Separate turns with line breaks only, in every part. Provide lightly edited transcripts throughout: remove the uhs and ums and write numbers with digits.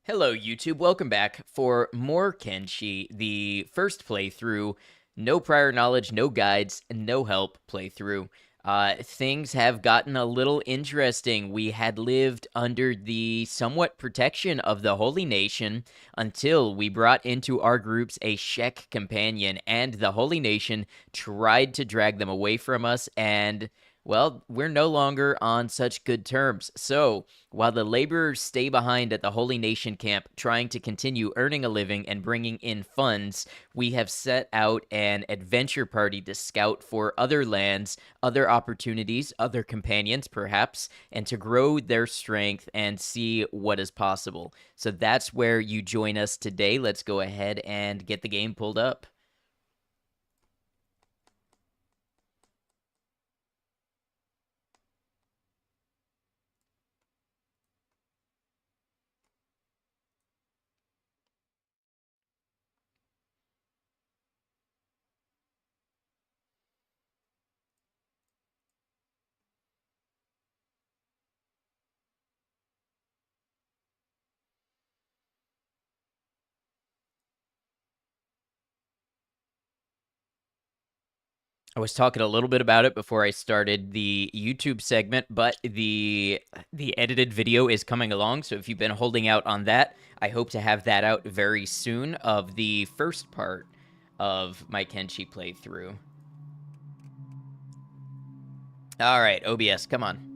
Hello, YouTube. Welcome back for more Kenshi, the first playthrough. No prior knowledge, no guides, no help playthrough. Things have gotten a little interesting. We had lived under the somewhat protection of the Holy Nation until we brought into our groups a shek companion, and the Holy Nation tried to drag them away from us, and well, we're no longer on such good terms. So, while the laborers stay behind at the Holy Nation camp trying to continue earning a living and bringing in funds, we have set out an adventure party to scout for other lands, other opportunities, other companions perhaps, and to grow their strength and see what is possible. So that's where you join us today. Let's go ahead and get the game pulled up. I was talking a little bit about it before I started the YouTube segment, but the edited video is coming along, so if you've been holding out on that, I hope to have that out very soon of the first part of my Kenshi playthrough. All right, OBS, come on.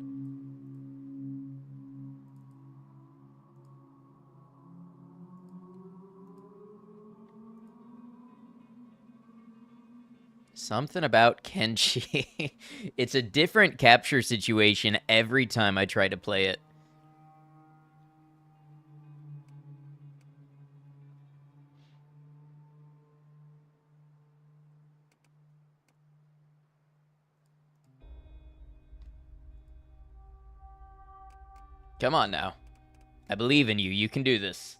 Something about Kenshi. It's a different capture situation every time I try to play it. Come on now. I believe in you. You can do this.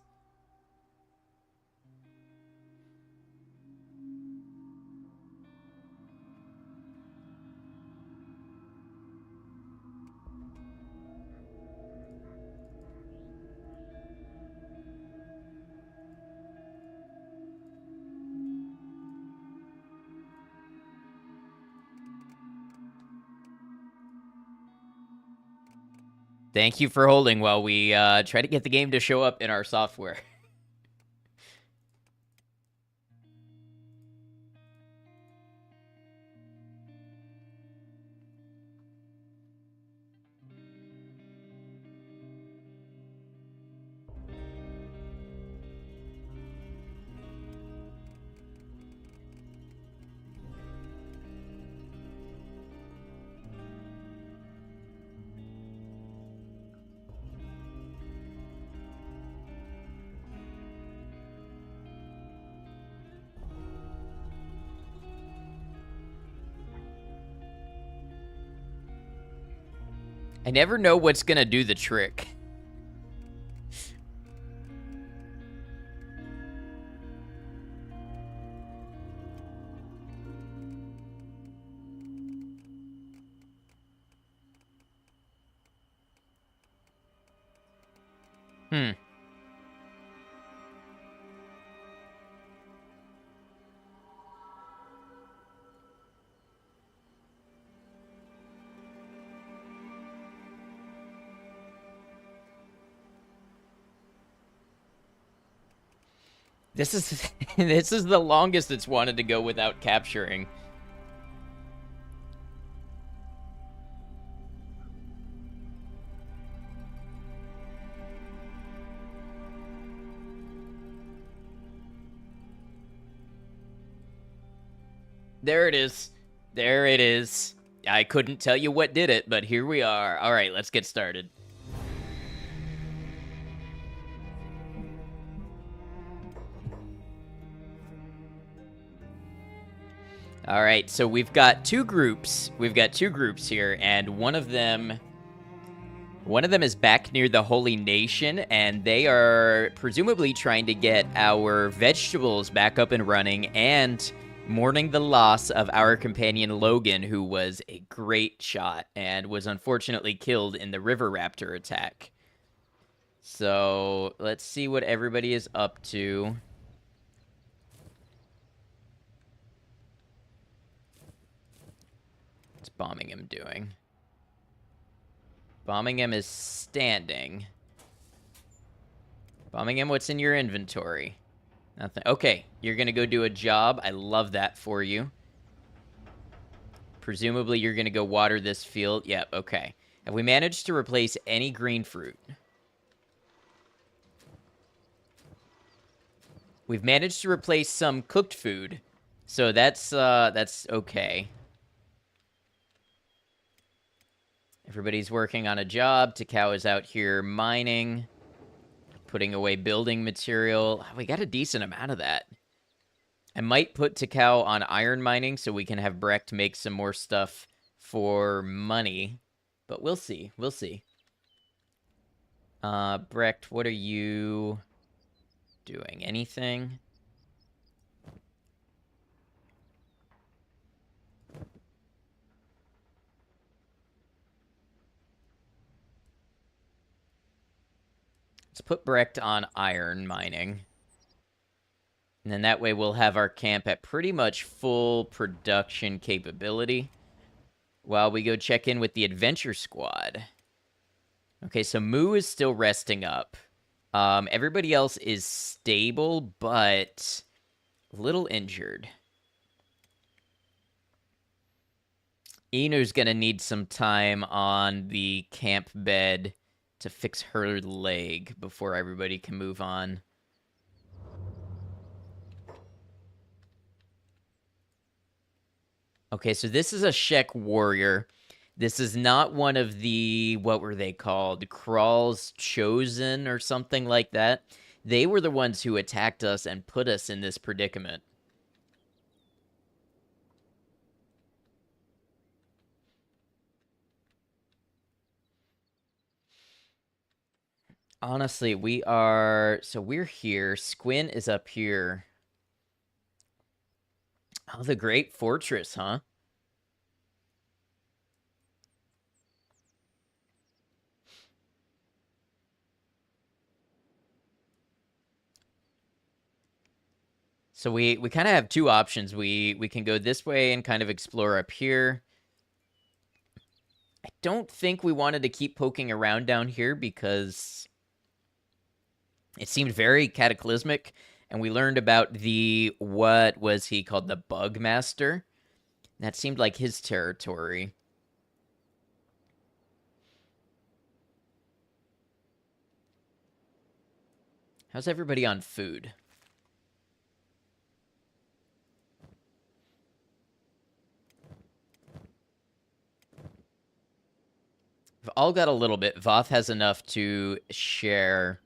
Thank you for holding while we try to get the game to show up in our software. I never know what's gonna do the trick. Hmm. This is this is the longest it's wanted to go without capturing. There it is. There it is. I couldn't tell you what did it, but here we are. All right, let's get started. All right, so we've got two groups. We've got two groups here, and one of them is back near the Holy Nation, and they are presumably trying to get our vegetables back up and running and mourning the loss of our companion Logan, who was a great shot and was unfortunately killed in the River Raptor attack. So let's see what everybody is up to. What's Bombingham doing? Bombingham is standing. Bombingham, what's in your inventory? Nothing. Okay, you're gonna go do a job. I love that for you. Presumably you're gonna go water this field. Yep, okay. Have we managed to replace any green fruit? We've managed to replace some cooked food. So that's okay. Everybody's working on a job. Takao is out here mining, putting away building material. We got a decent amount of that. I might put Takao on iron mining so we can have Brecht make some more stuff for money. But we'll see. We'll see. Brecht, what are you doing? Anything? Let's put Brecht on iron mining. And then that way we'll have our camp at pretty much full production capability while we go check in with the adventure squad. Okay, so Moo is still resting up. Everybody else is stable, but a little injured. Inu's gonna need some time on the camp bed to fix her leg before everybody can move on. Okay, so this is a Shek warrior. This is not one of the, what were they called? Kral's Chosen or something like that. They were the ones who attacked us and put us in this predicament. Honestly, we're here. Squin is up here. Oh, the Great Fortress, huh? So we kind of have two options. We can go this way and kind of explore up here. I don't think we wanted to keep poking around down here because it seemed very cataclysmic, and we learned about the, what was he called, the Bug Master? That seemed like his territory. How's everybody on food? We've all got a little bit. Voth has enough to share.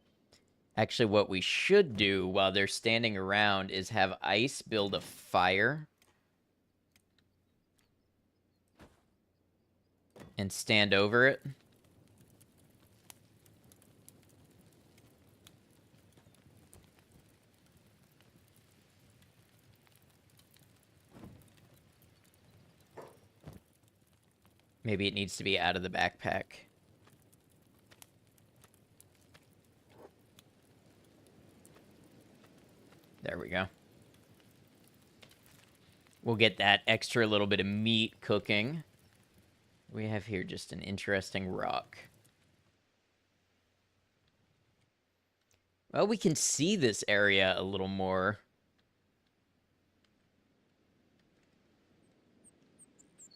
Actually, what we should do while they're standing around is have Ice build a fire and stand over it. Maybe it needs to be out of the backpack. There we go. We'll get that extra little bit of meat cooking. We have here just an interesting rock. Well, we can see this area a little more.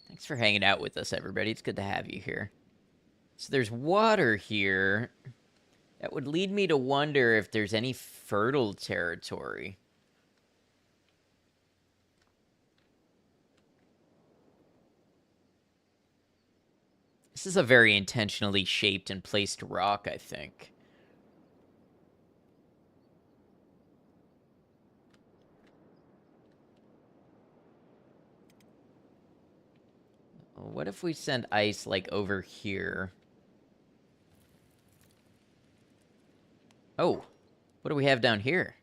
Thanks for hanging out with us, everybody. It's good to have you here. So there's water here. That would lead me to wonder if there's any fertile territory. This is a very intentionally shaped and placed rock, I think. What if we send Ice, like, over here? Oh, what do we have down here?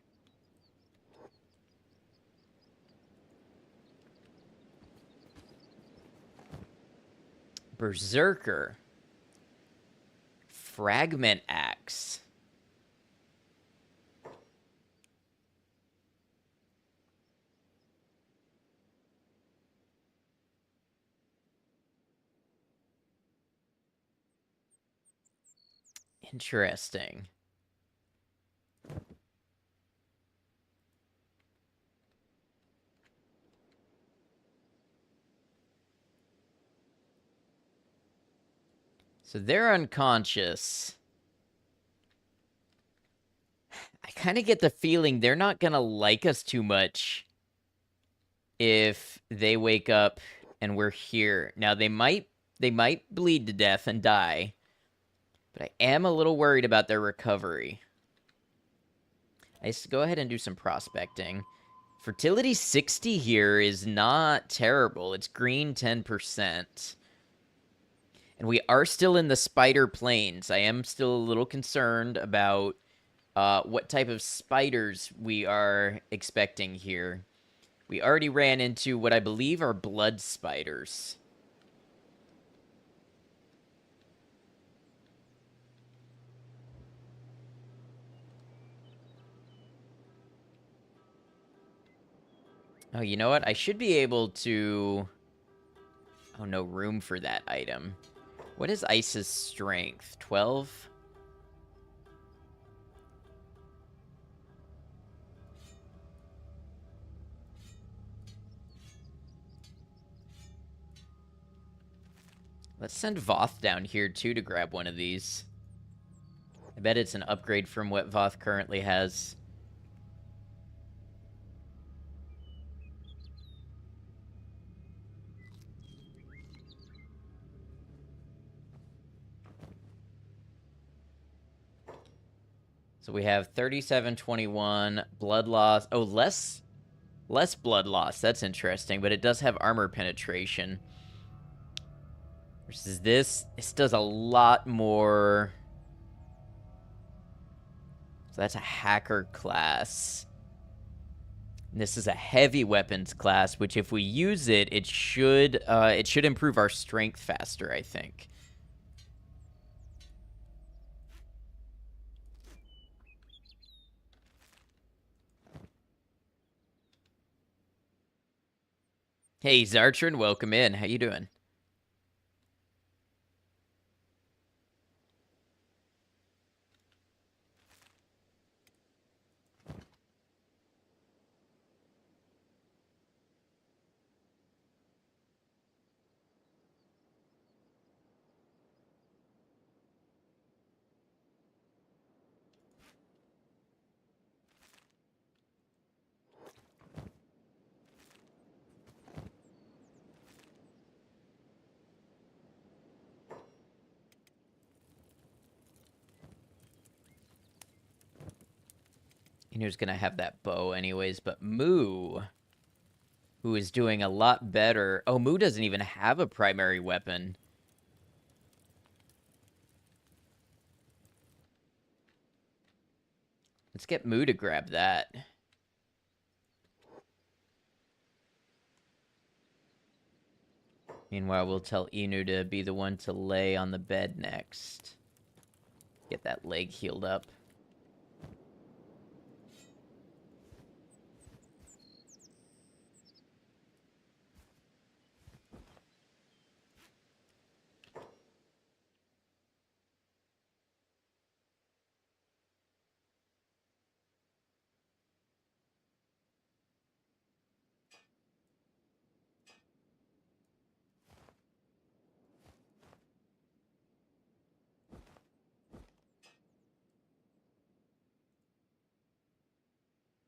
Berserker. Fragment Axe. Interesting. So they're unconscious. I kind of get the feeling they're not gonna like us too much if they wake up and we're here. Now they might bleed to death and die, but I am a little worried about their recovery. I just go ahead and do some prospecting. Fertility 60 here is not terrible. It's green 10%. And we are still in the spider plains. I am still a little concerned about what type of spiders we are expecting here. We already ran into what I believe are blood spiders. Oh, you know what? I should be able to... Oh, no room for that item. What is Ice's strength? 12? Let's send Voth down here, too, to grab one of these. I bet it's an upgrade from what Voth currently has. So we have 3721, blood loss. Oh, less blood loss. That's interesting, but it does have armor penetration. Versus this does a lot more. So that's a hacker class. And this is a heavy weapons class, which if we use it, it should improve our strength faster, I think. Hey, Zartron, welcome in. How you doing? Inu's gonna have that bow anyways, but Moo, who is doing a lot better. Oh, Moo doesn't even have a primary weapon. Let's get Moo to grab that. Meanwhile, we'll tell Inu to be the one to lay on the bed next. Get that leg healed up.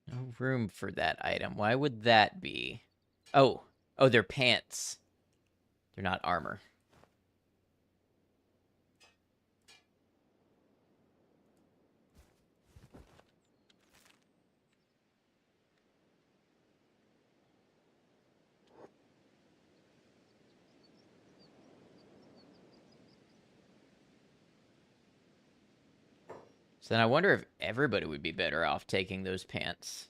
No room for that item. Why would that be? Oh, they're pants. They're not armor. So then I wonder if everybody would be better off taking those pants.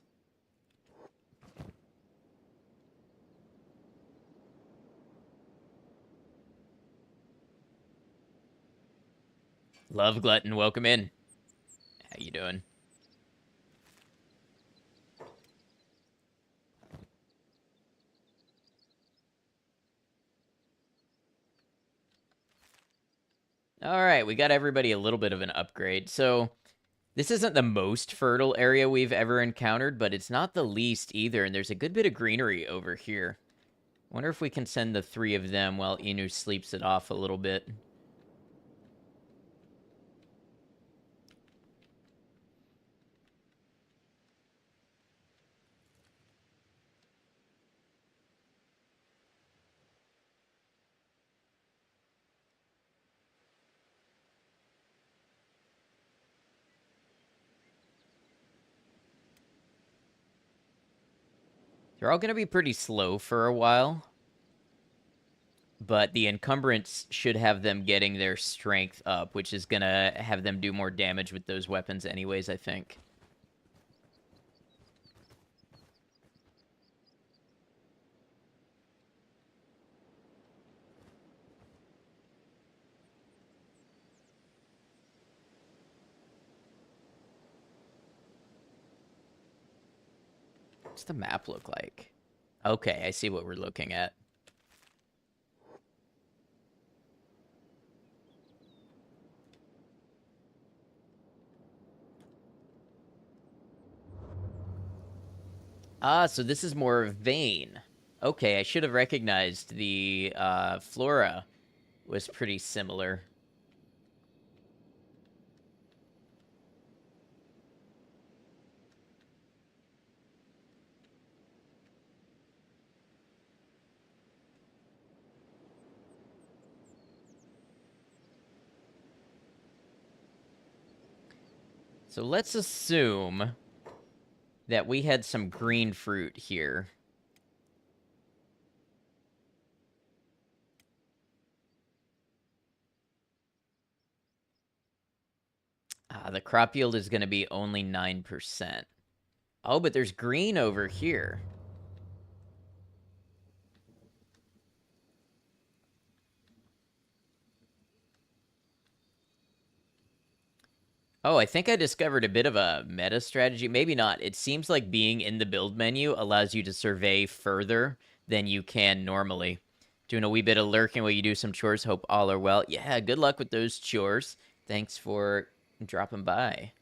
Love Glutton, welcome in. How you doing? All right, we got everybody a little bit of an upgrade. So this isn't the most fertile area we've ever encountered, but it's not the least either, and there's a good bit of greenery over here. Wonder if we can send the 3 of them while Inu sleeps it off a little bit. They're all going to be pretty slow for a while, but the encumbrance should have them getting their strength up, which is going to have them do more damage with those weapons anyways, I think. What's the map look like? Okay, I see what we're looking at. Ah, so this is more vein. Okay, I should have recognized the flora was pretty similar. So let's assume that we had some green fruit here. The crop yield is going to be only 9%. Oh, but there's green over here. Oh, I think I discovered a bit of a meta strategy. Maybe not. It seems like being in the build menu allows you to survey further than you can normally. Doing a wee bit of lurking while you do some chores. Hope all are well. Yeah, good luck with those chores. Thanks for dropping by.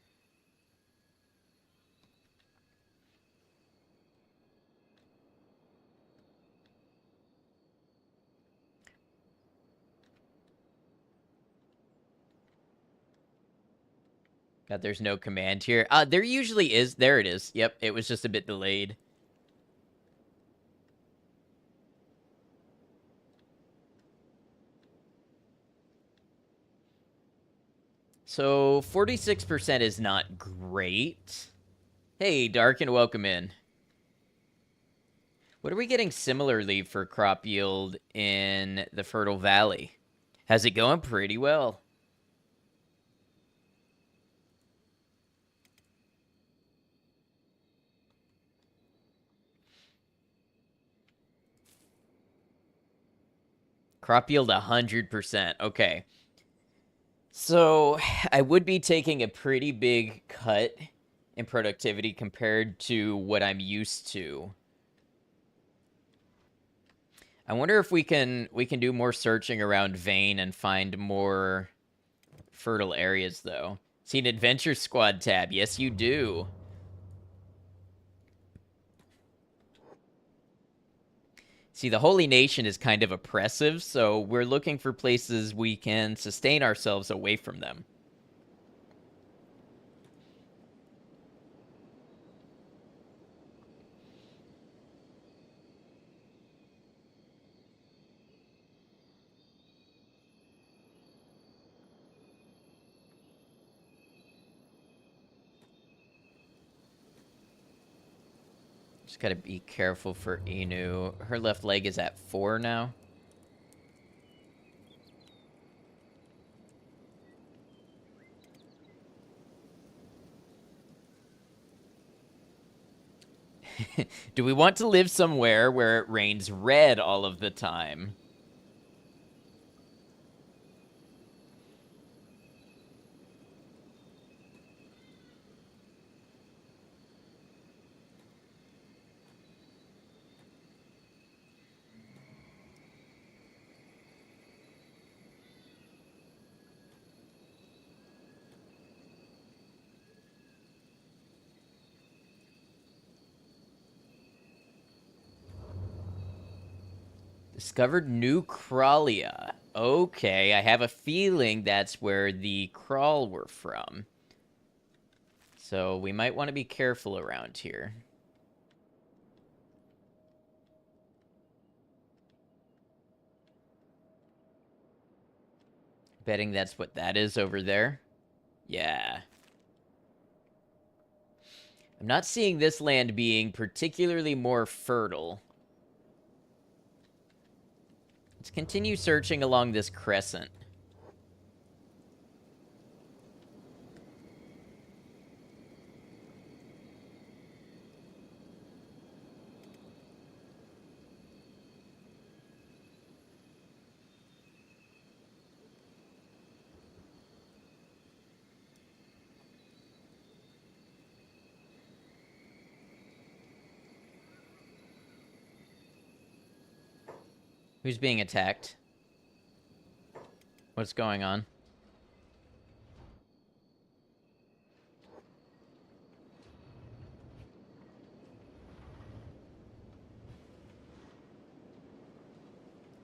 God, there's no command here. There usually is. There it is. Yep, it was just a bit delayed. So 46% is not great. Hey, Dark, and welcome in. What are we getting similarly for crop yield in the Fertile Valley? How's it going? Pretty well. Crop yield 100%. Okay. So I would be taking a pretty big cut in productivity compared to what I'm used to. I wonder if we can do more searching around Vane and find more fertile areas though. See an Adventure Squad tab. Yes, you do. See, the Holy Nation is kind of oppressive, so we're looking for places we can sustain ourselves away from them. Just gotta be careful for Inu. Her left leg is at 4 now. Do we want to live somewhere where it rains red all of the time? Discovered New Crawlia. Okay, I have a feeling that's where the crawl were from. So we might want to be careful around here. Betting that's what that is over there. Yeah. I'm not seeing this land being particularly more fertile. Let's continue searching along this crescent. Who's being attacked? What's going on?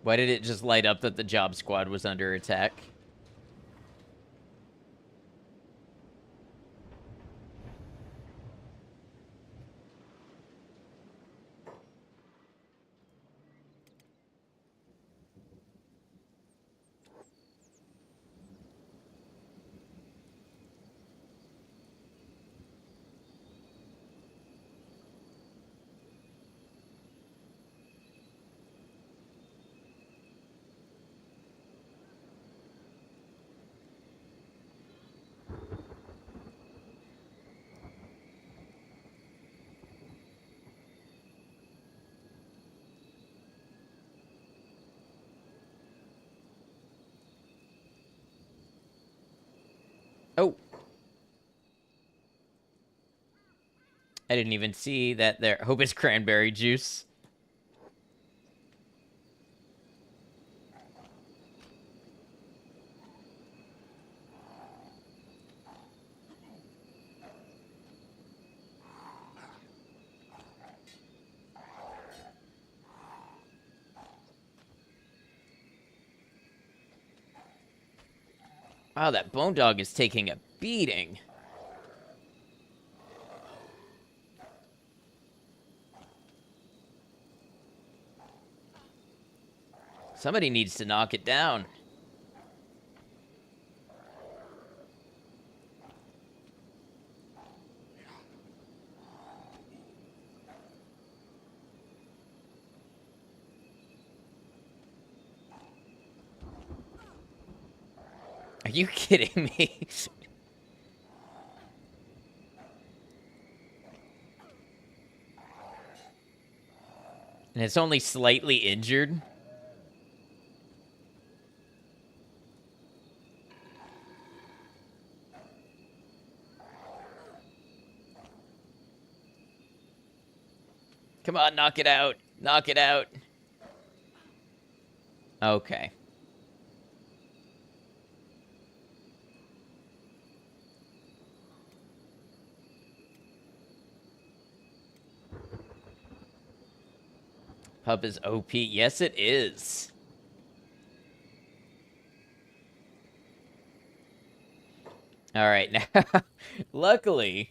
Why did it just light up that the job squad was under attack? Oh. I didn't even see that there. Hope it's cranberry juice. Wow, that bone dog is taking a beating. Somebody needs to knock it down. Are you kidding me? And it's only slightly injured. Come on, knock it out. Knock it out. Okay. Pup is OP. Yes, it is. All right, now, luckily,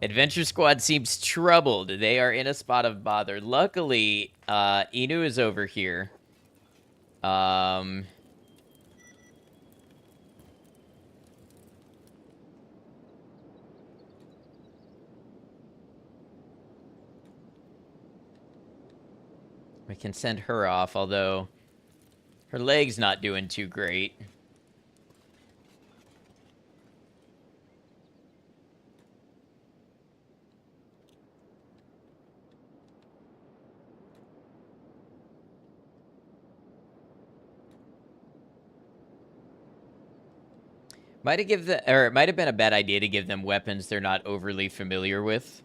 Adventure Squad seems troubled. They are in a spot of bother. Luckily, Inu is over here. We can send her off, although her leg's not doing too great. Might have been a bad idea to give them weapons they're not overly familiar with.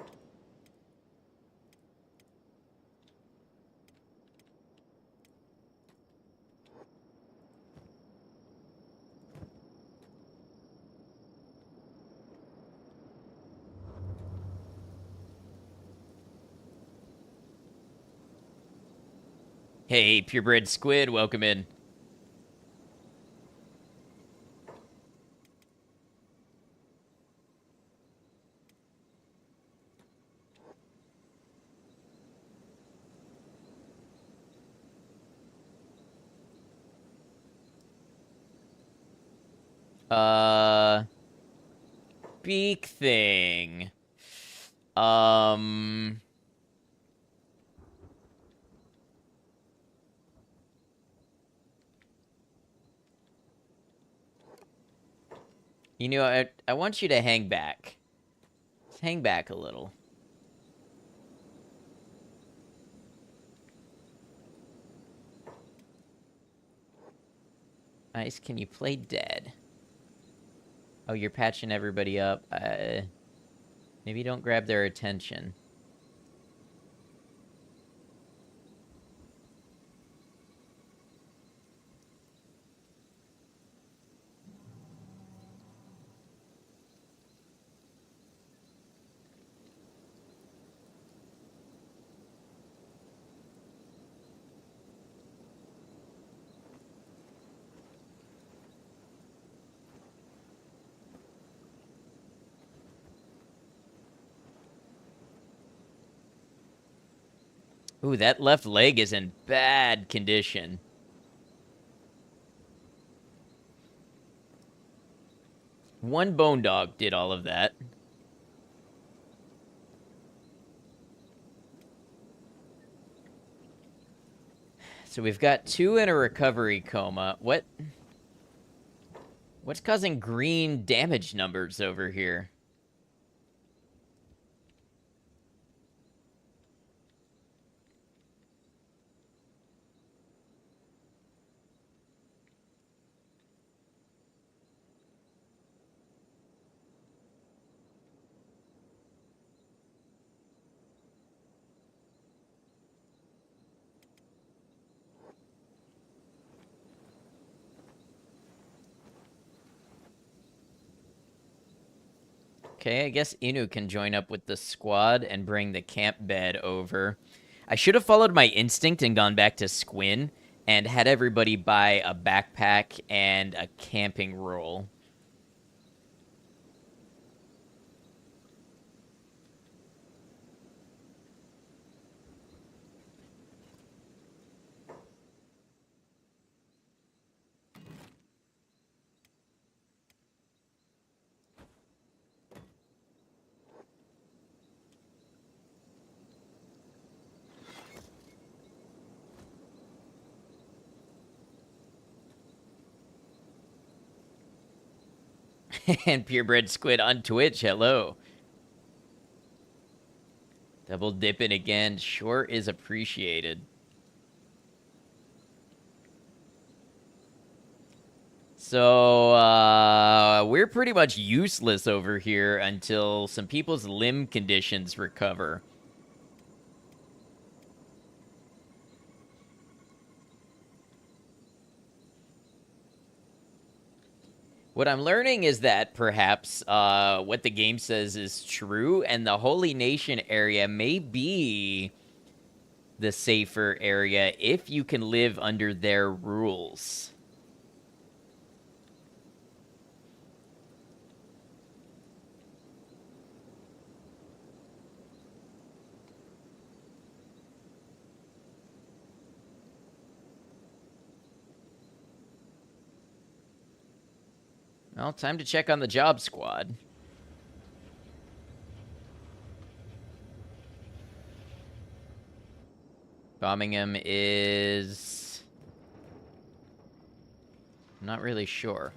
Hey, purebred squid, welcome in. Uh, beak thing. Um, you know, I want you to hang back. Just hang back a little. Ice, can you play dead? Oh, you're patching everybody up. Maybe don't grab their attention. Ooh, that left leg is in bad condition. One bone dog did all of that. So we've got 2 in a recovery coma. What's causing green damage numbers over here? Okay, I guess Inu can join up with the squad and bring the camp bed over. I should have followed my instinct and gone back to Squin and had everybody buy a backpack and a camping roll. And purebred squid on Twitch, hello. Double dipping again, sure is appreciated. So, we're pretty much useless over here until some people's limb conditions recover. What I'm learning is that perhaps what the game says is true, and the Holy Nation area may be the safer area if you can live under their rules. Well, time to check on the job squad. Bombingham is... I'm not really sure.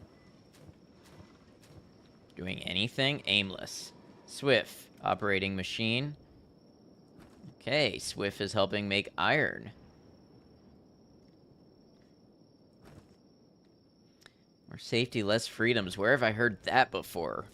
Doing anything? Aimless. Swift, operating machine. Okay, Swift is helping make iron. More safety, less freedoms. Where have I heard that before?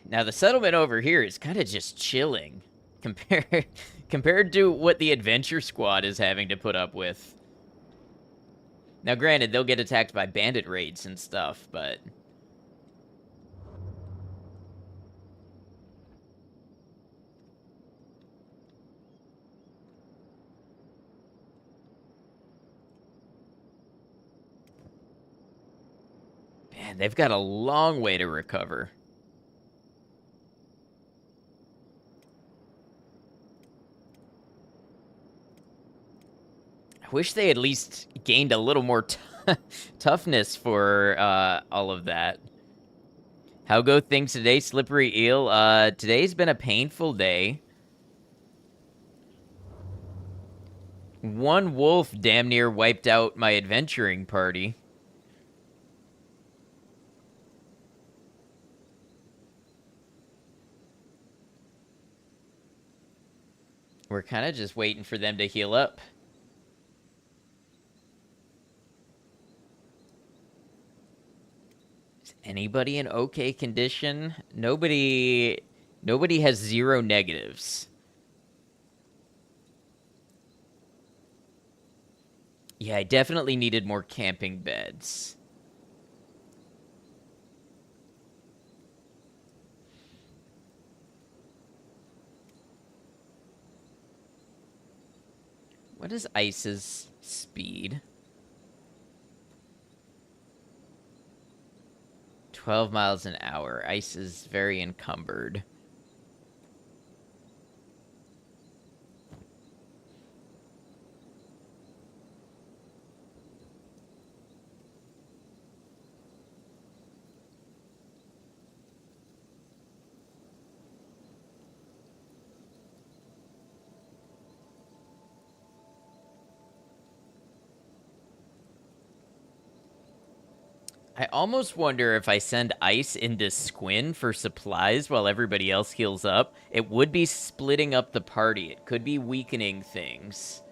Now, the settlement over here is kind of just chilling compared to what the Adventure Squad is having to put up with. Now, granted, they'll get attacked by bandit raids and stuff, but... Man, they've got a long way to recover. I wish they at least gained a little more toughness for all of that. How go things today, Slippery Eel? Today's been a painful day. One wolf damn near wiped out my adventuring party. We're kind of just waiting for them to heal up. Is anybody in okay condition? Nobody has 0 negatives. Yeah, I definitely needed more camping beds. What is Ice's speed? 12 miles an hour. Ice is very encumbered. I almost wonder if I send Ice into Squin for supplies while everybody else heals up, it would be splitting up the party. It could be weakening things.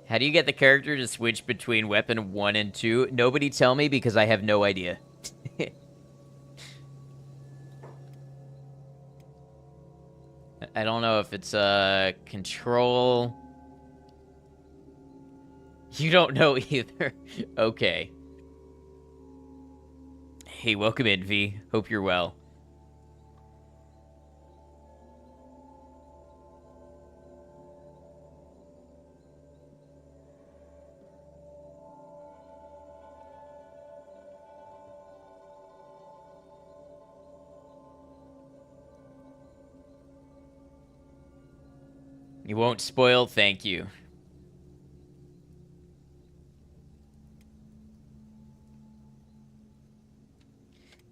How do you get the character to switch between weapon 1 and 2? Nobody tell me because I have no idea. I don't know if it's control. You don't know either. Okay. Hey, welcome in, V. Hope you're well. You won't spoil, thank you.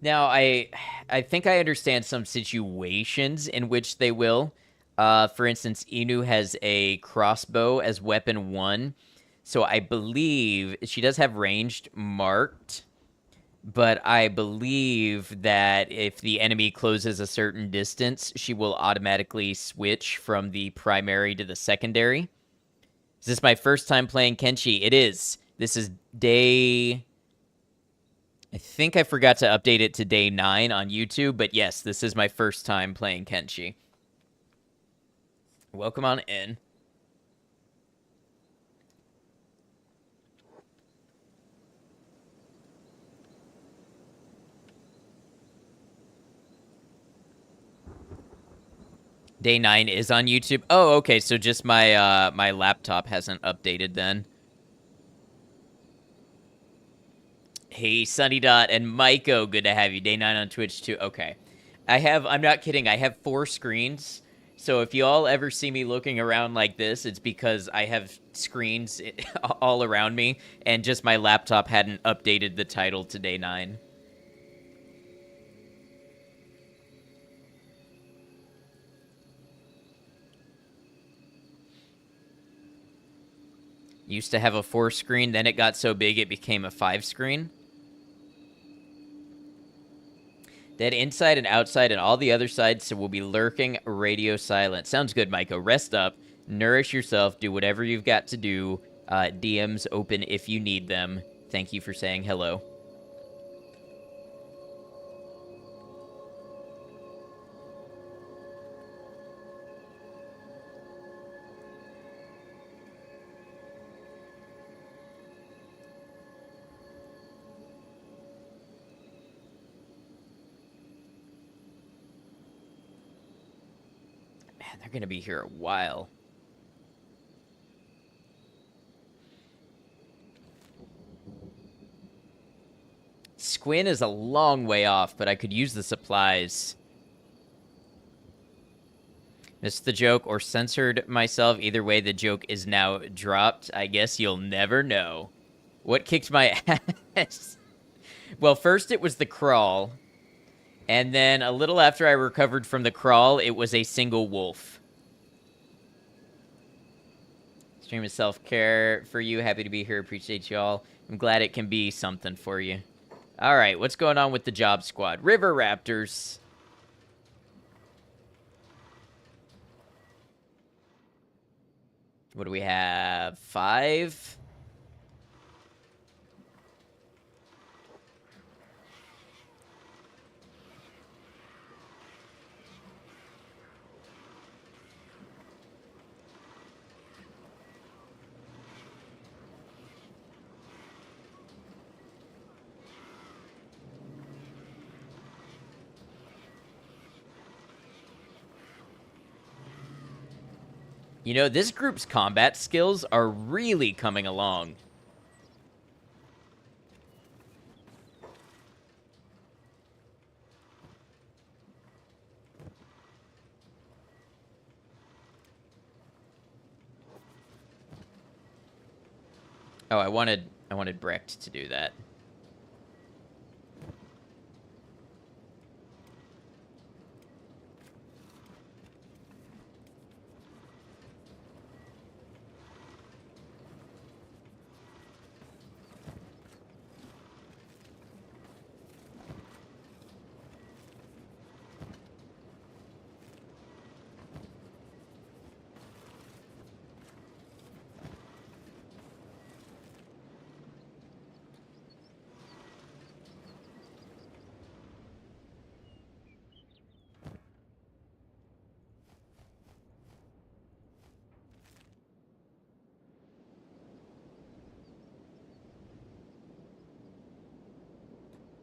Now, I think I understand some situations in which they will. For instance, Inu has a crossbow as weapon 1. So I believe she does have ranged marked. But I believe that if the enemy closes a certain distance, she will automatically switch from the primary to the secondary. Is this my first time playing Kenshi? It is. This is day... I think I forgot to update it to day 9 on YouTube, but yes, this is my first time playing Kenshi. Welcome on in. Day 9 is on YouTube. Oh, okay, so just my my laptop hasn't updated then. Hey, Sunny Dot and Maiko, good to have you. Day 9 on Twitch too. Okay. I'm not kidding, I have 4 screens. So if you all ever see me looking around like this, it's because I have screens all around me, and just my laptop hadn't updated the title to Day 9. Used to have a 4 screen, then it got so big it became a 5 screen. Dead inside and outside and all the other sides, so we'll be lurking radio silent. Sounds good, Maiko. Rest up. Nourish yourself. Do whatever you've got to do. DMs open if you need them. Thank you for saying hello. Man, they're going to be here a while. Squin is a long way off, but I could use the supplies. Missed the joke or censored myself. Either way, the joke is now dropped. I guess you'll never know. What kicked my ass? Well, first it was the crawl. And then a little after I recovered from the crawl, it was a single wolf. Stream of self-care for you. Happy to be here. Appreciate y'all. I'm glad it can be something for you. All right, what's going on with the job squad? River Raptors. What do we have? 5? You know, this group's combat skills are really coming along. Oh, I wanted Brecht to do that.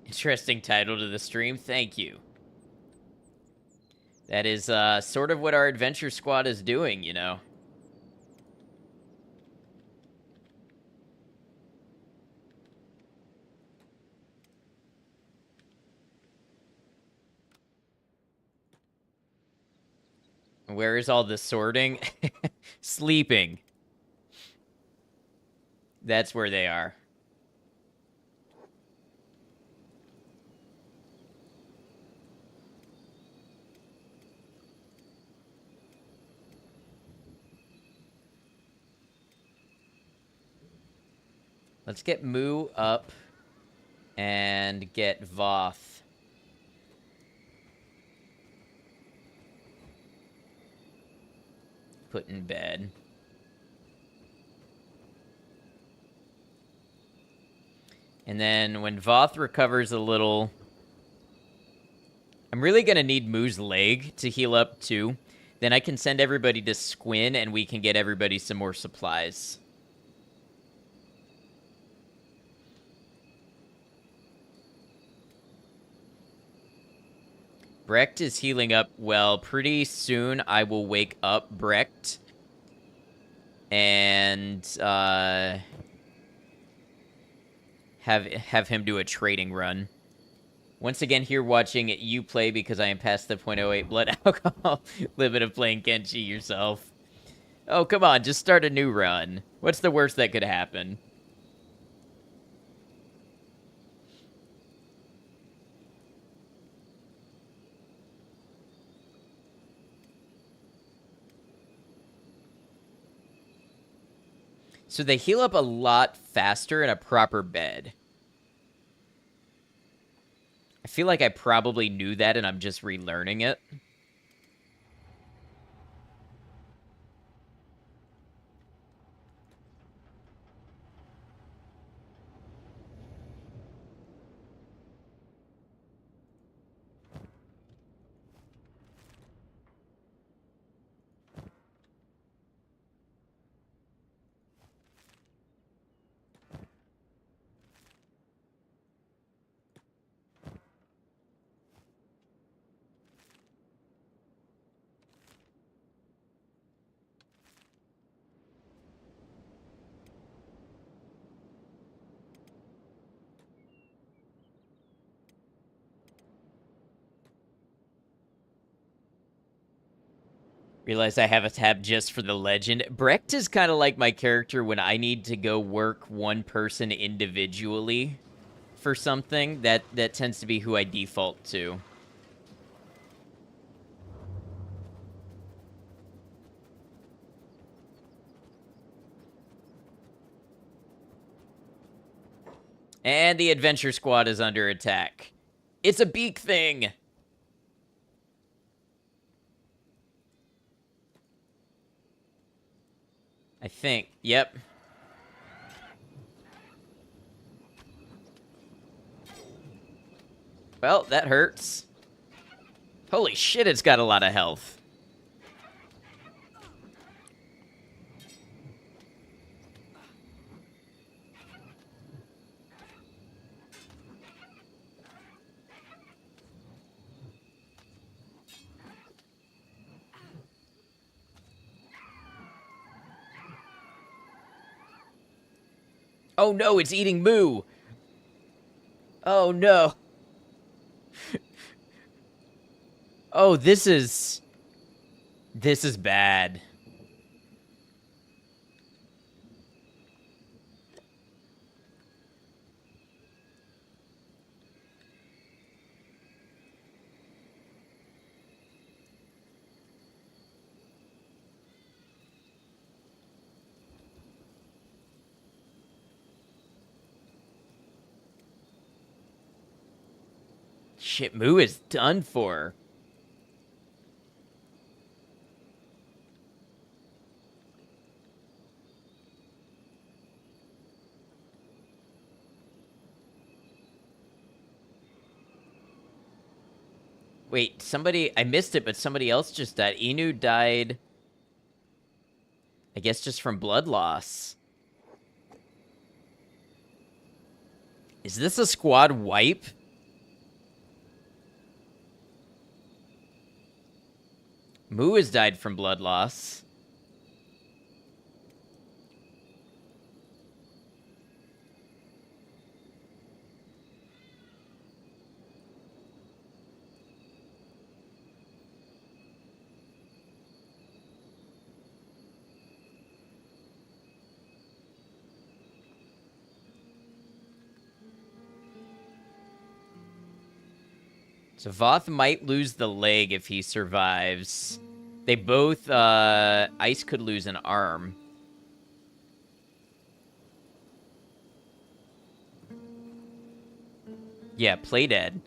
Interesting title to the stream. Thank you. That is sort of what our adventure squad is doing, you know. Where is all the sorting? Sleeping. That's where they are. Let's get Moo up and get Voth. Put in bed. And then when Voth recovers a little, I'm really going to need Moo's leg to heal up too. Then I can send everybody to Squin and we can get everybody some more supplies. Brecht is healing up well. Pretty soon I will wake up Brecht and have him do a trading run. Once again, here watching you play because I am past the .08 blood alcohol limit of playing Kenshi yourself. Oh, come on, just start a new run. What's the worst that could happen? So they heal up a lot faster in a proper bed. I feel like I probably knew that and I'm just relearning it. Realize I have a tab just for the legend. Brecht is kind of like my character when I need to go work one person individually for something. That tends to be who I default to. And the adventure squad is under attack. It's a beak thing! I think. Yep. Well, that hurts. Holy shit, it's got a lot of health. Oh no, it's eating Moo! Oh no. Oh, this is bad. Shit, Moo is done for. Wait, somebody... I missed it, but somebody else just died. Inu died... I guess just from blood loss. Is this a squad wipe? Moo has died from blood loss. So Voth might lose the leg if he survives. They both, Ice could lose an arm. Yeah, play dead.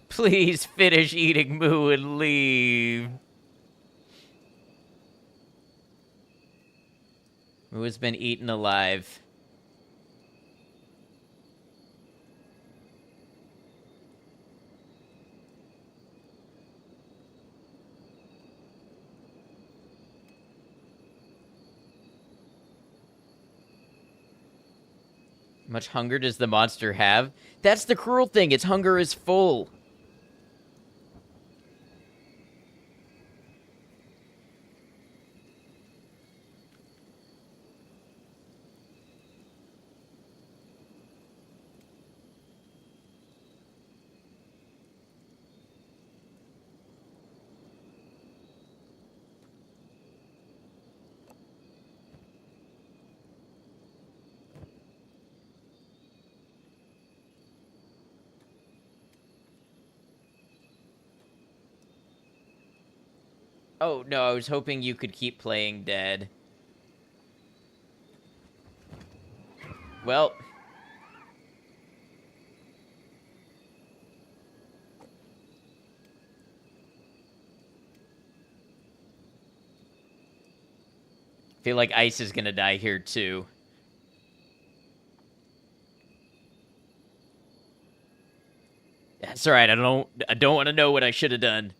Please finish eating Moo and leave. Moo has been eaten alive. How much hunger does the monster have? That's the cruel thing. Its hunger is full. Oh, no, I was hoping you could keep playing dead. Well. Feel like Ice is gonna die here, too. That's alright, I don't want to know what I should have done.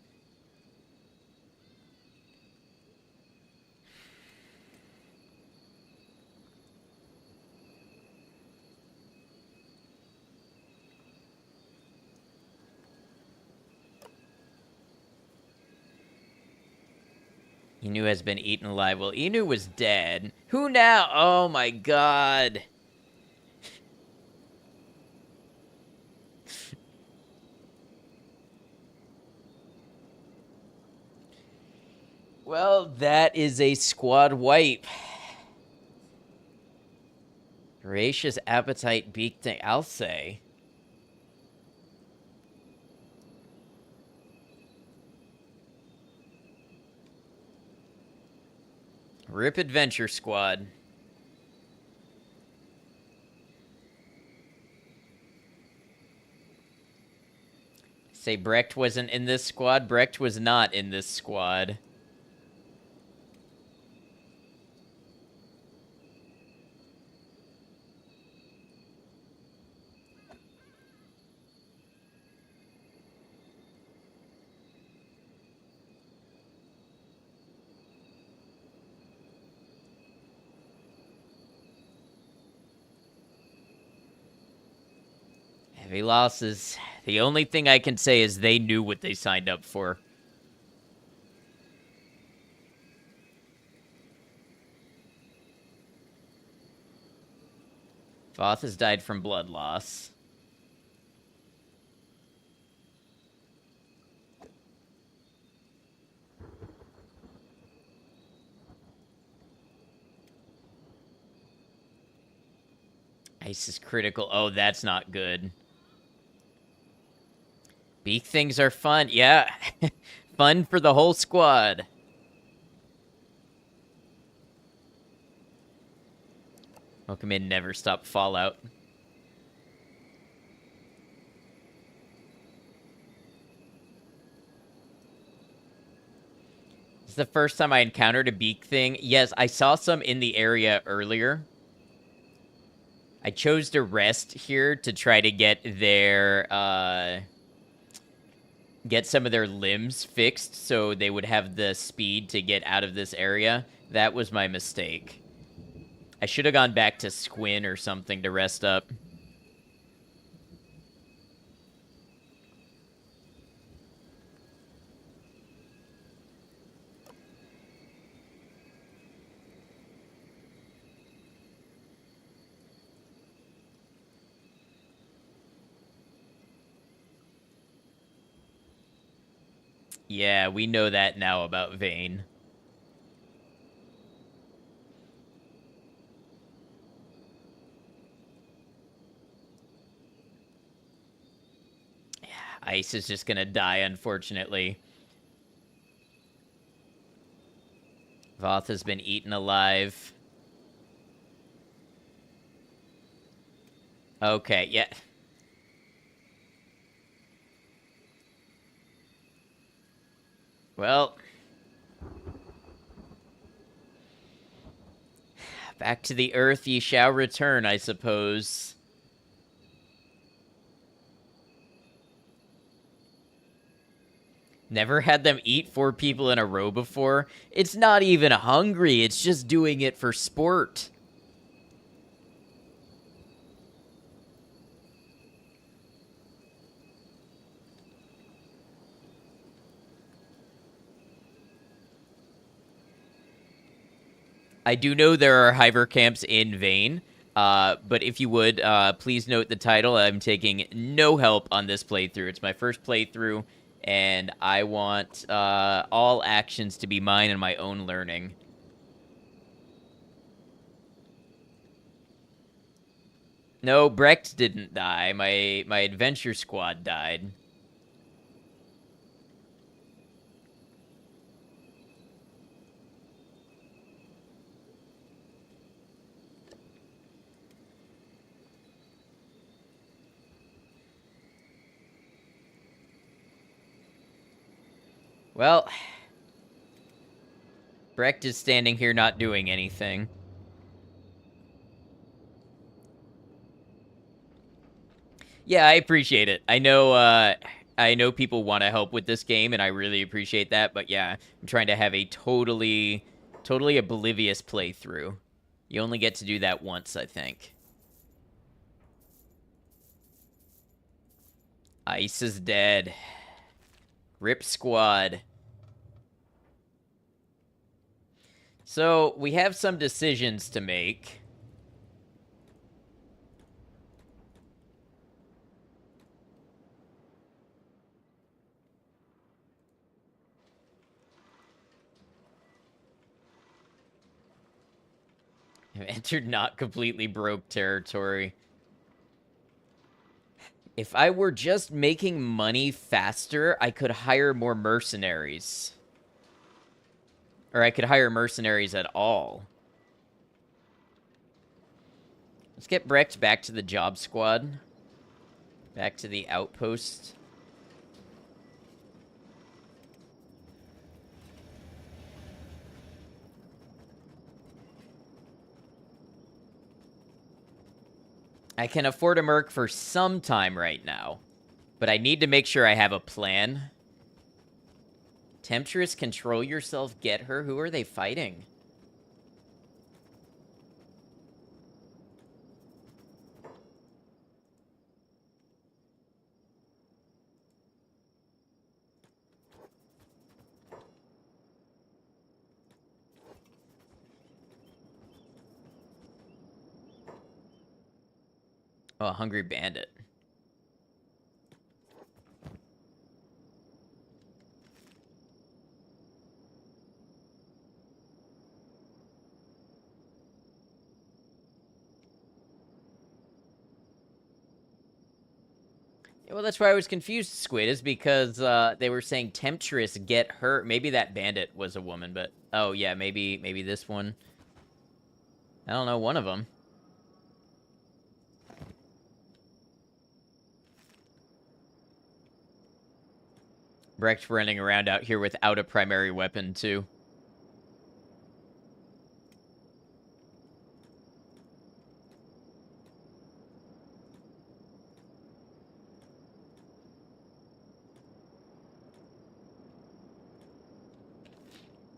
Inu has been eaten alive. Well, Inu was dead. Who now? Oh my god. Well, that is a squad wipe. Voracious appetite beak thing, I'll say. Rip Adventure Squad. Say Brecht wasn't in this squad. Brecht was not in this squad. Heavy losses. The only thing I can say is they knew what they signed up for. Voth has died from blood loss. Ice is critical. Oh, that's not good. Beak things are fun. Yeah. Fun for the whole squad. Welcome in, never stop Fallout. This is the first time I encountered a beak thing. Yes, I saw some in the area earlier. I chose to rest here to try to get their, get some of their limbs fixed so they would have the speed to get out of this area. That was my mistake. I should have gone back to Squin or something to rest up. Yeah, we know that now about Vayne. Yeah, Ice is just gonna die, unfortunately. Voth has been eaten alive. Okay, yeah. Well, back to the earth ye shall return, I suppose. Never had them eat 4 people in a row before. It's not even hungry, it's just doing it for sport. I do know there are Hiver camps in Vayne, but if you would, please note the title. I'm taking no help on this playthrough. It's my first playthrough, and I want all actions to be mine and my own learning. No, Brecht didn't die. My adventure squad died. Well, Brecht is standing here not doing anything. Yeah, I appreciate it. I know people want to help with this game, and I really appreciate that. But yeah, I'm trying to have a totally oblivious playthrough. You only get to do that once, I think. Ice is dead. Rip squad. So, we have some decisions to make. I've entered not completely broke territory. If I were just making money faster, I could hire more mercenaries. Or I could hire mercenaries at all. Let's get Brecht back to the job squad. Back to the outpost. I can afford a merc for some time right now. But I need to make sure I have a plan. Temptress, control yourself, get her. Who are they fighting? Oh, a hungry bandit. Yeah, well, that's why I was confused, Squid, is because they were saying Temptress, get her. Maybe that bandit was a woman, but... Oh, yeah, maybe this one. I don't know, one of them. Brecht running around out here without a primary weapon, too.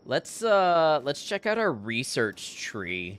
Let's check out our research tree.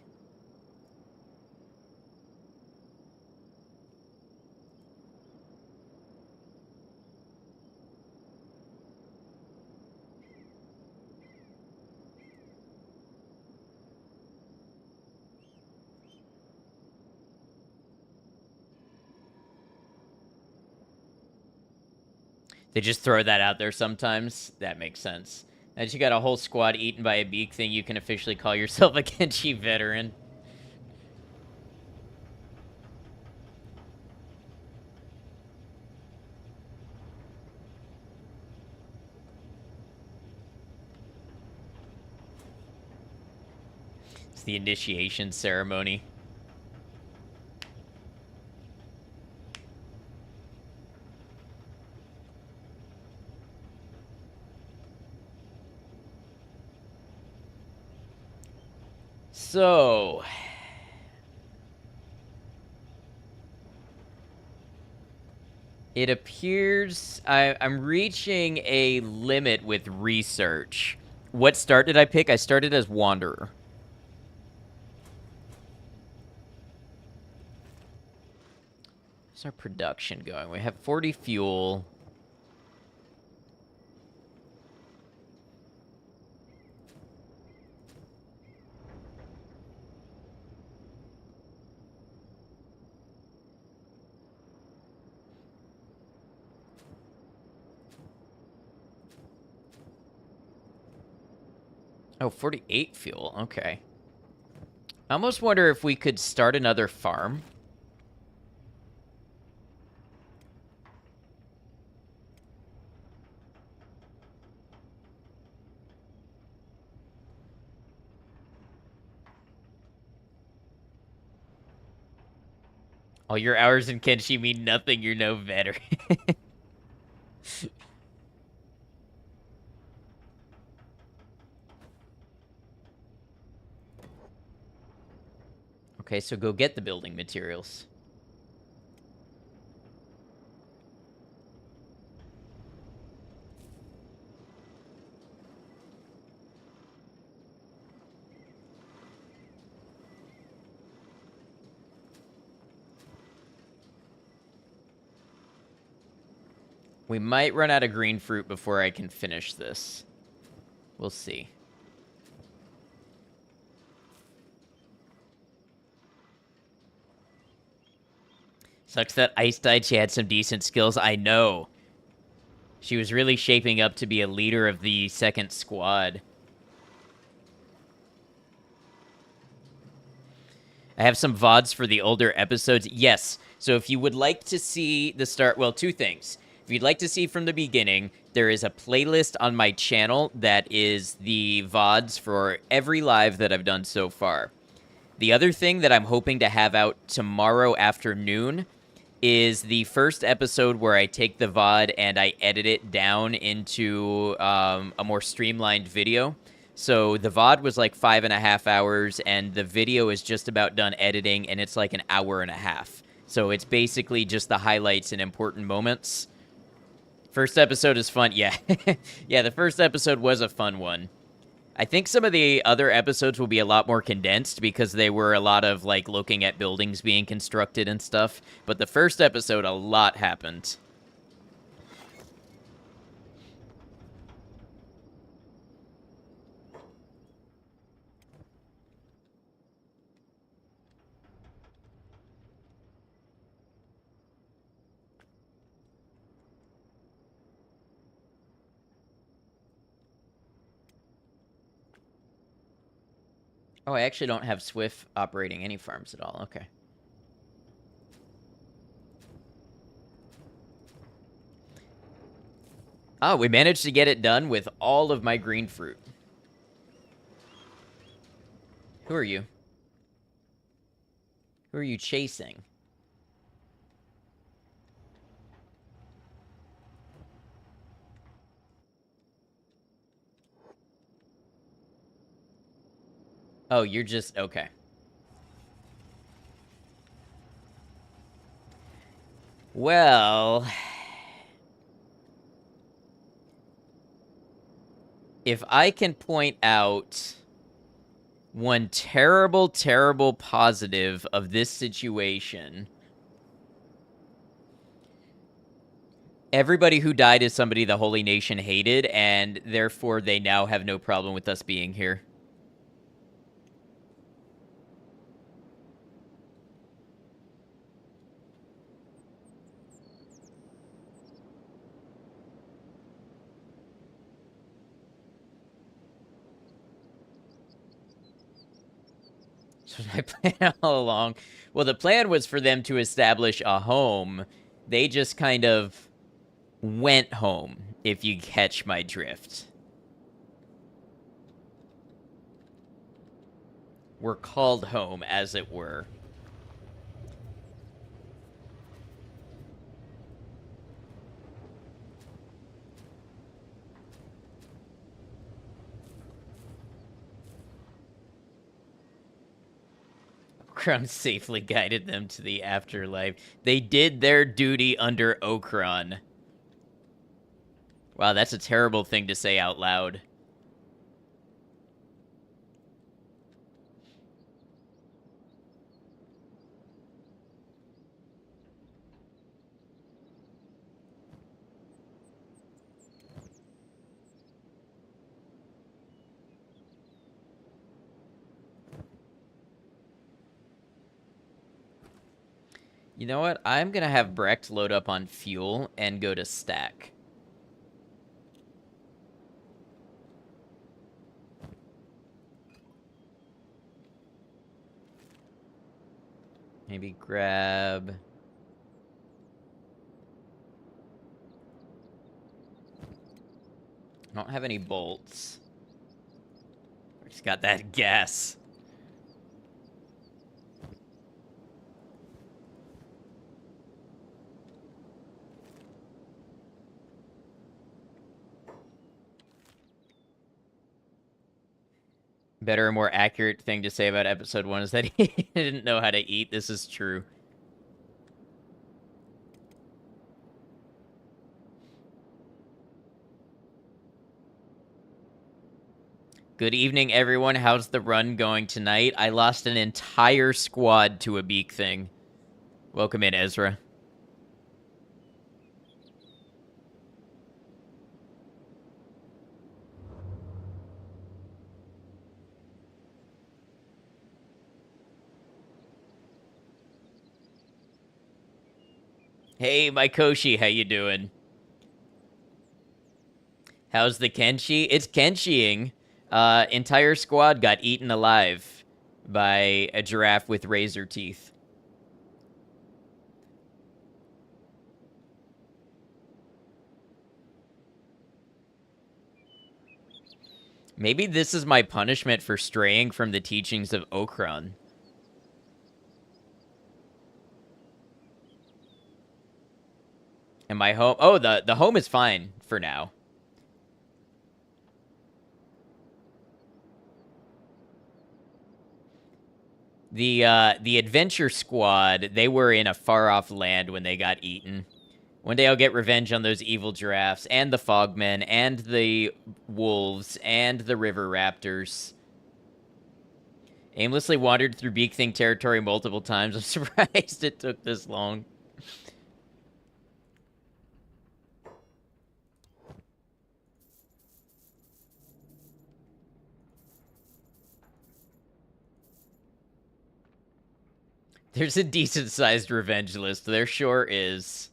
They just throw that out there sometimes. That makes sense. As you got a whole squad eaten by a beak thing, you can officially call yourself a Kenshi veteran. It's the initiation ceremony. So... It appears I'm reaching a limit with research. What start did I pick? I started as Wanderer. How's our production going? We have 40 fuel. Oh, 48 fuel. Okay. I almost wonder if we could start another farm. All your hours in Kenshi mean nothing. You're no veteran. Okay, so go get the building materials. We might run out of green fruit before I can finish this. We'll see. Sucks that Ice died. She had some decent skills. I know. She was really shaping up to be a leader of the second squad. I have some VODs for the older episodes. Yes. So if you would like to see the start, well, two things. If you'd like to see from the beginning, there is a playlist on my channel that is the VODs for every live that I've done so far. The other thing that I'm hoping to have out tomorrow afternoon is the first episode where I take the VOD and I edit it down into a more streamlined video. So the VOD was like 5.5 hours, and the video is just about done editing, and it's like an hour and a half. So it's basically just the highlights and important moments. First episode is fun. Yeah. Yeah, the first episode was a fun one. I think some of the other episodes will be a lot more condensed because they were a lot of, like, looking at buildings being constructed and stuff. But the first episode, a lot happened. Oh, I actually don't have Swift operating any farms at all. Okay. Oh, we managed to get it done with all of my green fruit. Who are you? Who are you chasing? Oh, you're just... Okay. Well... If I can point out one terrible, terrible positive of this situation... Everybody who died is somebody the Holy Nation hated, and therefore they now have no problem with us being here. This was my plan all along. Well, the plan was for them to establish a home. They just kind of went home, if you catch my drift. Were called home, as it were. Okron safely guided them to the afterlife. They did their duty under Okron. Wow, that's a terrible thing to say out loud. You know what? I'm gonna have Brecht load up on fuel and go to stack. Maybe grab... I don't have any bolts. Just got that gas. Better and more accurate thing to say about episode 1 is that he didn't know how to eat. This is true. Good evening, everyone. How's the run going tonight? I lost an entire squad to a beak thing. Welcome in, Ezra. Hey, my Koshi, how you doing? How's the Kenshi? It's Kenshiing. Entire squad got eaten alive by a giraffe with razor teeth. Maybe this is my punishment for straying from the teachings of Okran. And my home... Oh, the home is fine for now. The adventure squad, they were in a far-off land when they got eaten. One day I'll get revenge on those evil giraffes, and the fogmen, and the wolves, and the river raptors. Aimlessly wandered through Beak Thing territory multiple times. I'm surprised it took this long. There's a decent-sized revenge list. There sure is.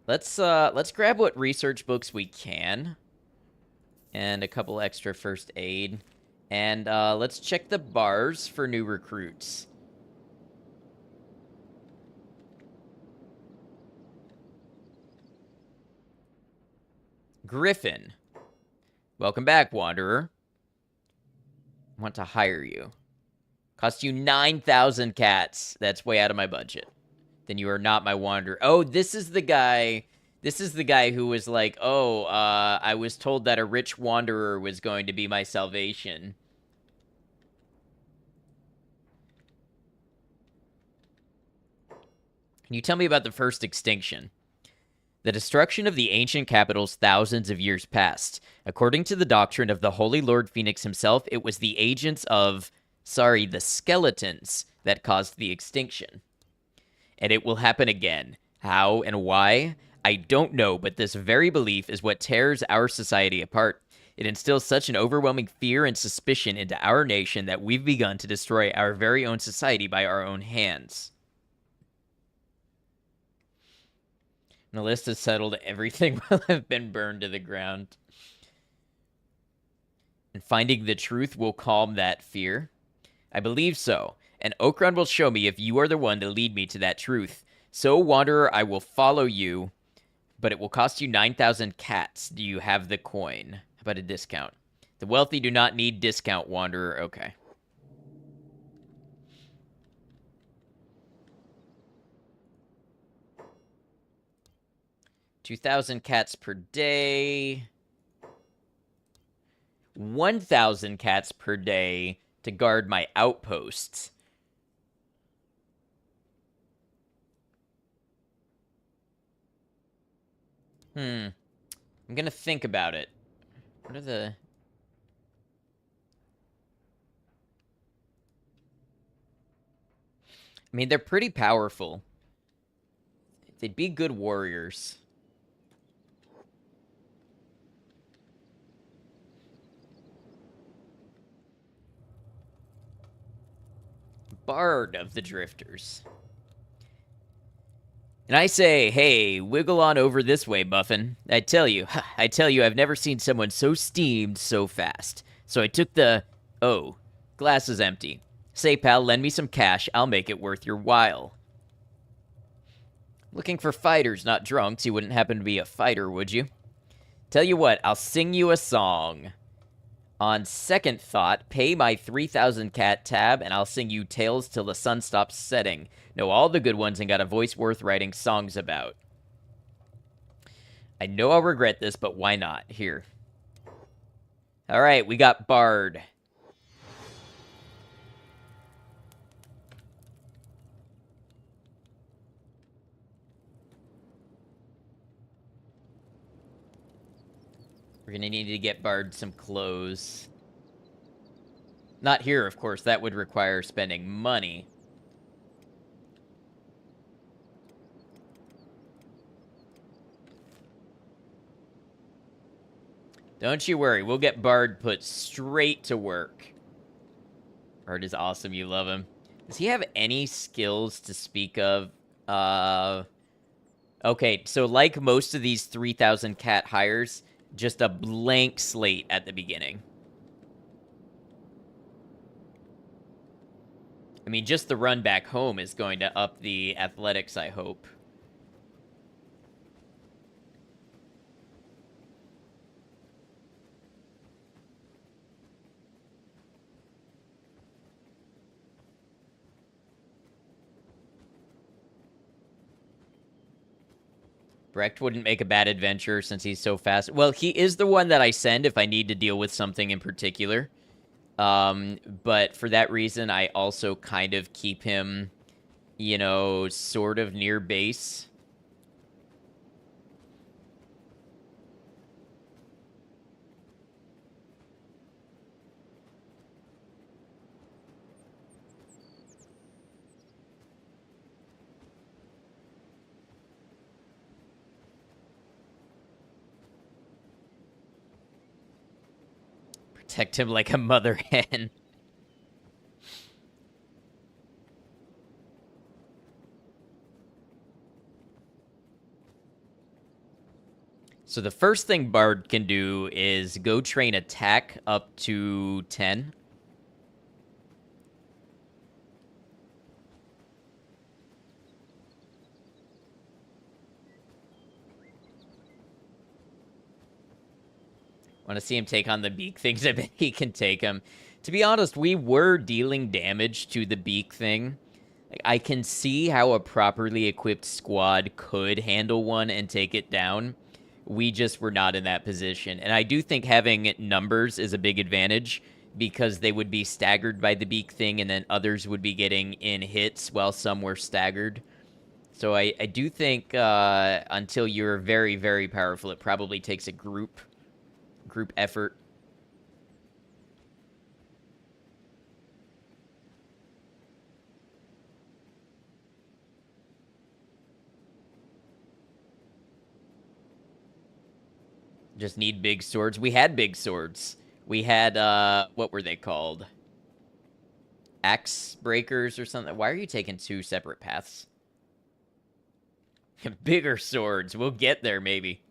Let's grab what research books we can. And a couple extra first aid. And let's check the bars for new recruits. Griffin. Welcome back, Wanderer. I want to hire you. Cost you 9,000 cats. That's way out of my budget. Then you are not my Wanderer. Oh, this is the guy... This is the guy who was like, oh, I was told that a rich Wanderer was going to be my salvation. Can you tell me about the first extinction? The destruction of the ancient capitals thousands of years past. According to the doctrine of the Holy Lord Phoenix himself, it was the agents of, the skeletons that caused the extinction. And it will happen again. How and why? I don't know, but this very belief is what tears our society apart. It instills such an overwhelming fear and suspicion into our nation that we've begun to destroy our very own society by our own hands. The list has settled. Everything will have been burned to the ground. And finding the truth will calm that fear. I believe so. And Okran will show me if you are the one to lead me to that truth. So, Wanderer, I will follow you. But it will cost you 9,000 cats. Do you have the coin? How about a discount? The wealthy do not need discount, Wanderer. Okay. 2,000 cats per day. 1,000 cats per day to guard my outposts. I'm gonna think about it. What are the... I mean, they're pretty powerful. They'd be good warriors. Bard of the Drifters. And I say, hey, wiggle on over this way, Muffin. I tell you, I've never seen someone so steamed so fast. So I took the... Oh, glass is empty. Say, pal, lend me some cash. I'll make it worth your while. Looking for fighters, not drunks. You wouldn't happen to be a fighter, would you? Tell you what, I'll sing you a song. On second thought, pay my 3,000 cat tab, and I'll sing you tales till the sun stops setting. Know all the good ones and got a voice worth writing songs about. I know I'll regret this, but why not? Here. Alright, we got Bard. We're gonna need to get Bard some clothes. Not here, of course. That would require spending money. Don't you worry. We'll get Bard put straight to work. Bard is awesome. You love him. Does he have any skills to speak of? Okay, so like most of these 3,000 cat hires, just a blank slate at the beginning. I mean, just the run back home is going to up the athletics, I hope. Brecht wouldn't make a bad adventure since he's so fast. Well, he is the one that I send if I need to deal with something in particular. But for that reason, I also kind of keep him, you know, sort of near base. Protect him like a mother hen. So the first thing Bard can do is go train attack up to 10. Want to see him take on the beak things? I bet he can take them. To be honest, we were dealing damage to the beak thing. I can see how a properly equipped squad could handle one and take it down. We just were not in that position. And I do think having numbers is a big advantage because they would be staggered by the beak thing and then others would be getting in hits while some were staggered. So I do think until you're very, very powerful, it probably takes a group effort. Just need big swords. We had big swords. We had what were they called? Axe breakers or something. Why are you taking two separate paths? Bigger swords. We'll get there maybe.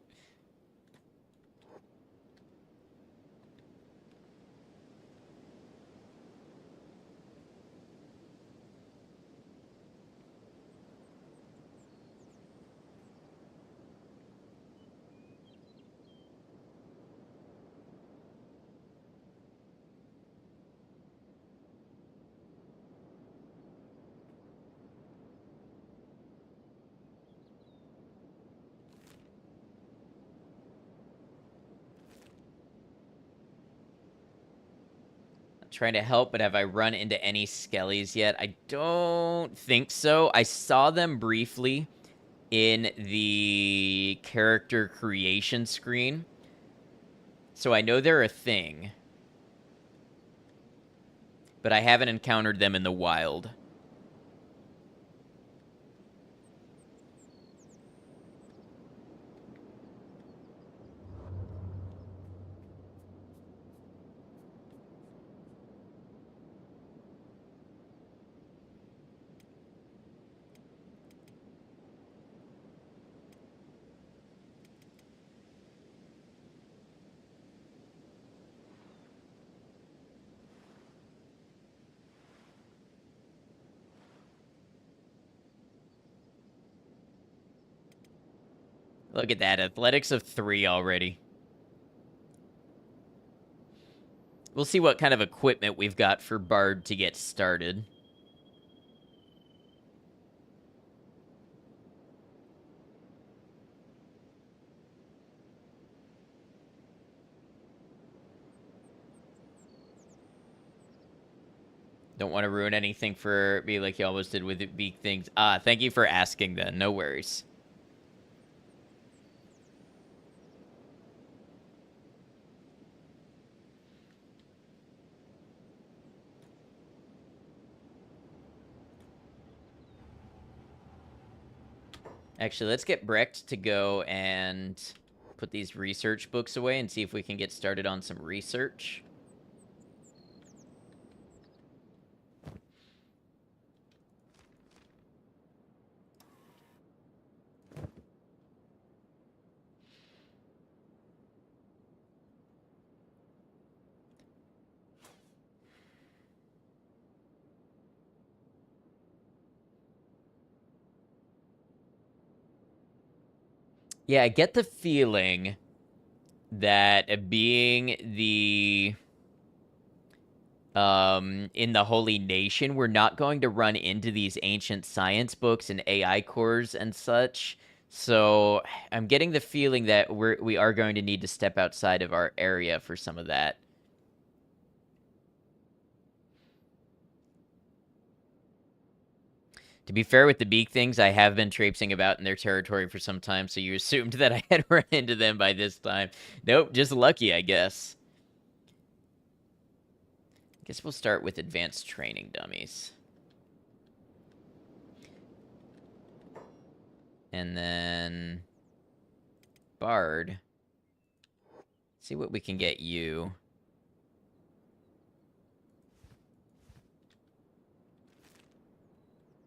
Trying to help, but have I run into any skellies yet? I don't think so. I saw them briefly in the character creation screen, so I know they're a thing, but I haven't encountered them in the wild. Look at that, athletics of 3 already. We'll see what kind of equipment we've got for Bard to get started. Don't want to ruin anything for me like you almost did with the beak things. Thank you for asking then. No worries. Actually, let's get Brecht to go and put these research books away and see if we can get started on some research. Yeah, I get the feeling that being the in the Holy Nation, we're not going to run into these ancient science books and AI cores and such. So I'm getting the feeling that we are going to need to step outside of our area for some of that. To be fair with the beak things, I have been traipsing about in their territory for some time, so you assumed that I had run into them by this time. Nope, just lucky, I guess. I guess we'll start with advanced training dummies. And then Bard. See what we can get you.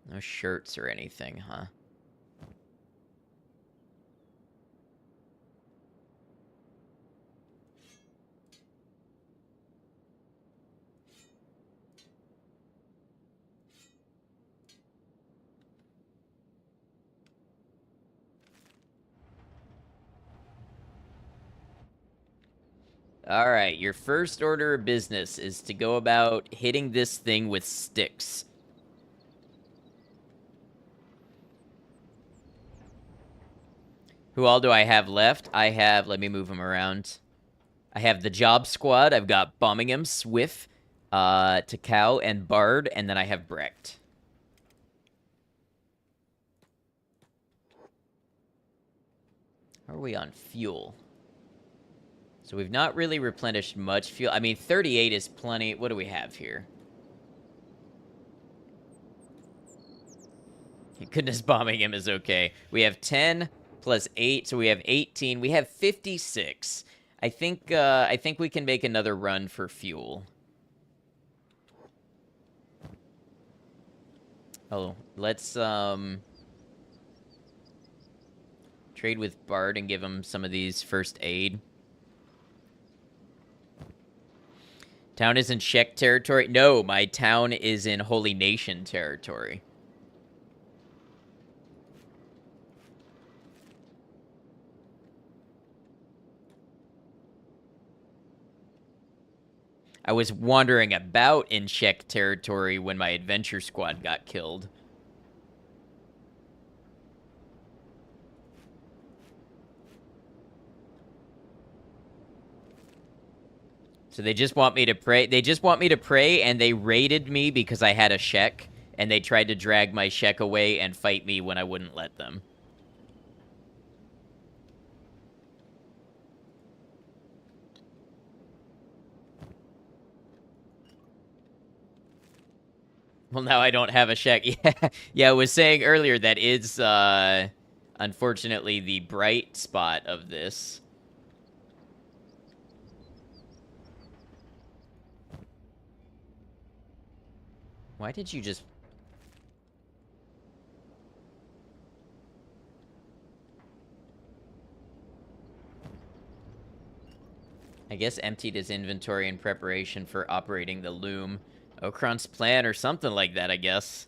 No shirts or anything, huh? All right, your first order of business is to go about hitting this thing with sticks. Who all do I have left? I have, let me move them around. I have the Job Squad. I've got Bombingham, Swift, Takao, and Bard, and then I have Brecht. How are we on fuel? So we've not really replenished much fuel. I mean, 38 is plenty. What do we have here? Goodness, Bombingham is okay. We have 10 plus 8, so we have 18. We have 56. I think we can make another run for fuel. Oh, let's trade with Bard and give him some of these first aid. Town is in shek territory? No, my town is in Holy Nation territory. I was wandering about in shek territory when my adventure squad got killed. So they just want me to pray. They just want me to pray, and they raided me because I had a shek, and they tried to drag my shek away and fight me when I wouldn't let them. Well, now I don't have a shek. Yeah, I was saying earlier that is, unfortunately, the bright spot of this. Why did you just... I guess emptied his inventory in preparation for operating the loom. Okron's plan or something like that, I guess.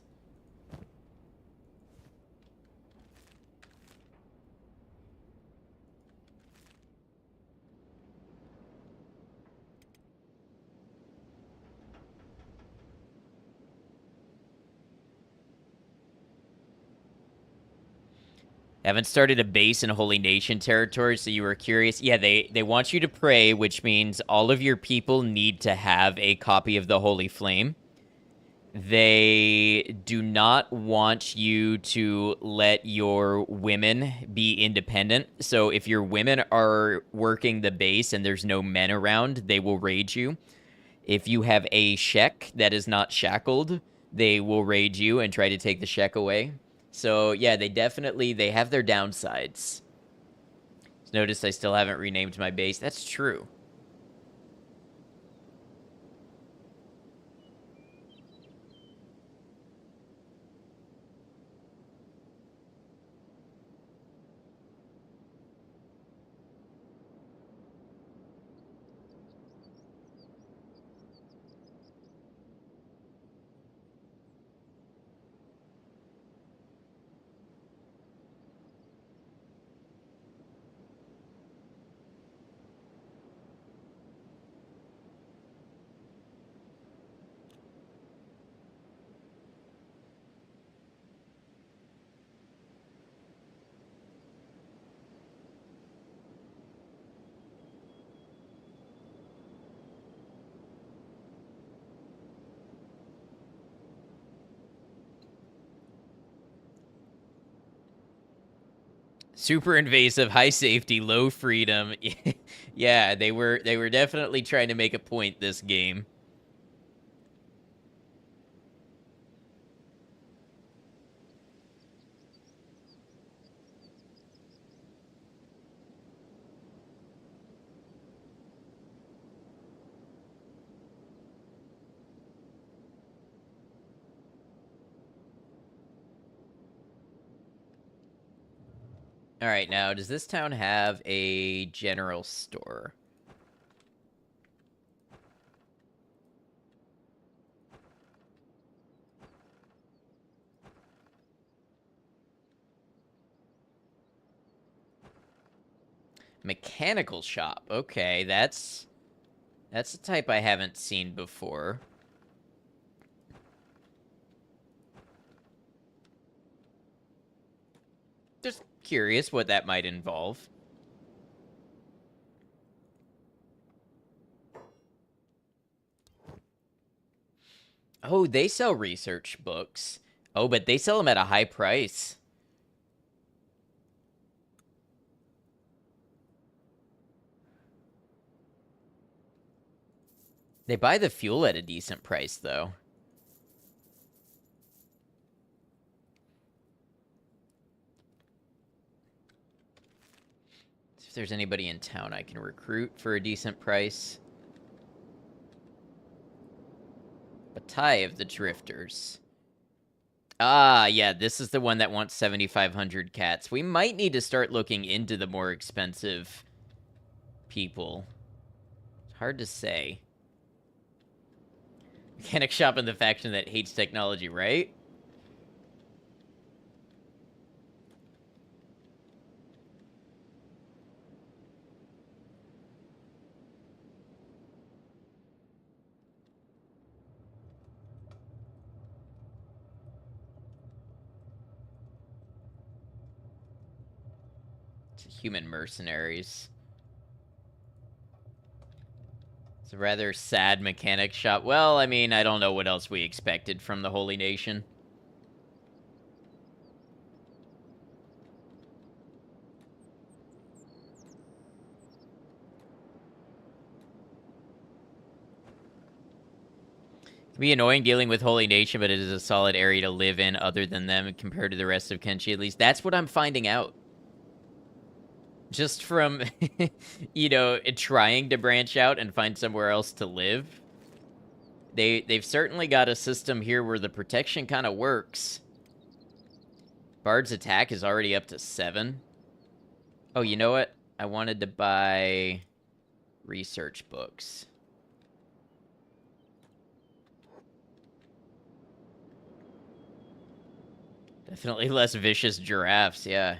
Haven't started a base in Holy Nation territory, so you were curious. Yeah, they want you to pray, which means all of your people need to have a copy of the Holy Flame. They do not want you to let your women be independent. So if your women are working the base and there's no men around, they will raid you. If you have a shek that is not shackled, they will raid you and try to take the shek away. So yeah, they have their downsides. Notice I still haven't renamed my base. That's true. Super invasive, high safety, low freedom. Yeah, they were definitely trying to make a point this game. All right, now does this town have a general store? Mechanical shop. Okay, that's a type I haven't seen before. Just curious what that might involve. Oh, they sell research books. Oh, but they sell them at a high price. They buy the fuel at a decent price, though. See if there's anybody in town I can recruit for a decent price. Batai of the Drifters. Ah, yeah, this is the one that wants 7,500 cats. We might need to start looking into the more expensive people. It's hard to say. Mechanic shop in the faction that hates technology, right? It's human mercenaries. It's a rather sad mechanic shop. Well, I mean, I don't know what else we expected from the Holy Nation. It can be annoying dealing with Holy Nation, but it is a solid area to live in other than them compared to the rest of Kenshi, at least. That's what I'm finding out. Just from, trying to branch out and find somewhere else to live. They've certainly got a system here where the protection kind of works. Bard's attack is already up to 7. Oh, you know what? I wanted to buy research books. Definitely less vicious giraffes, yeah.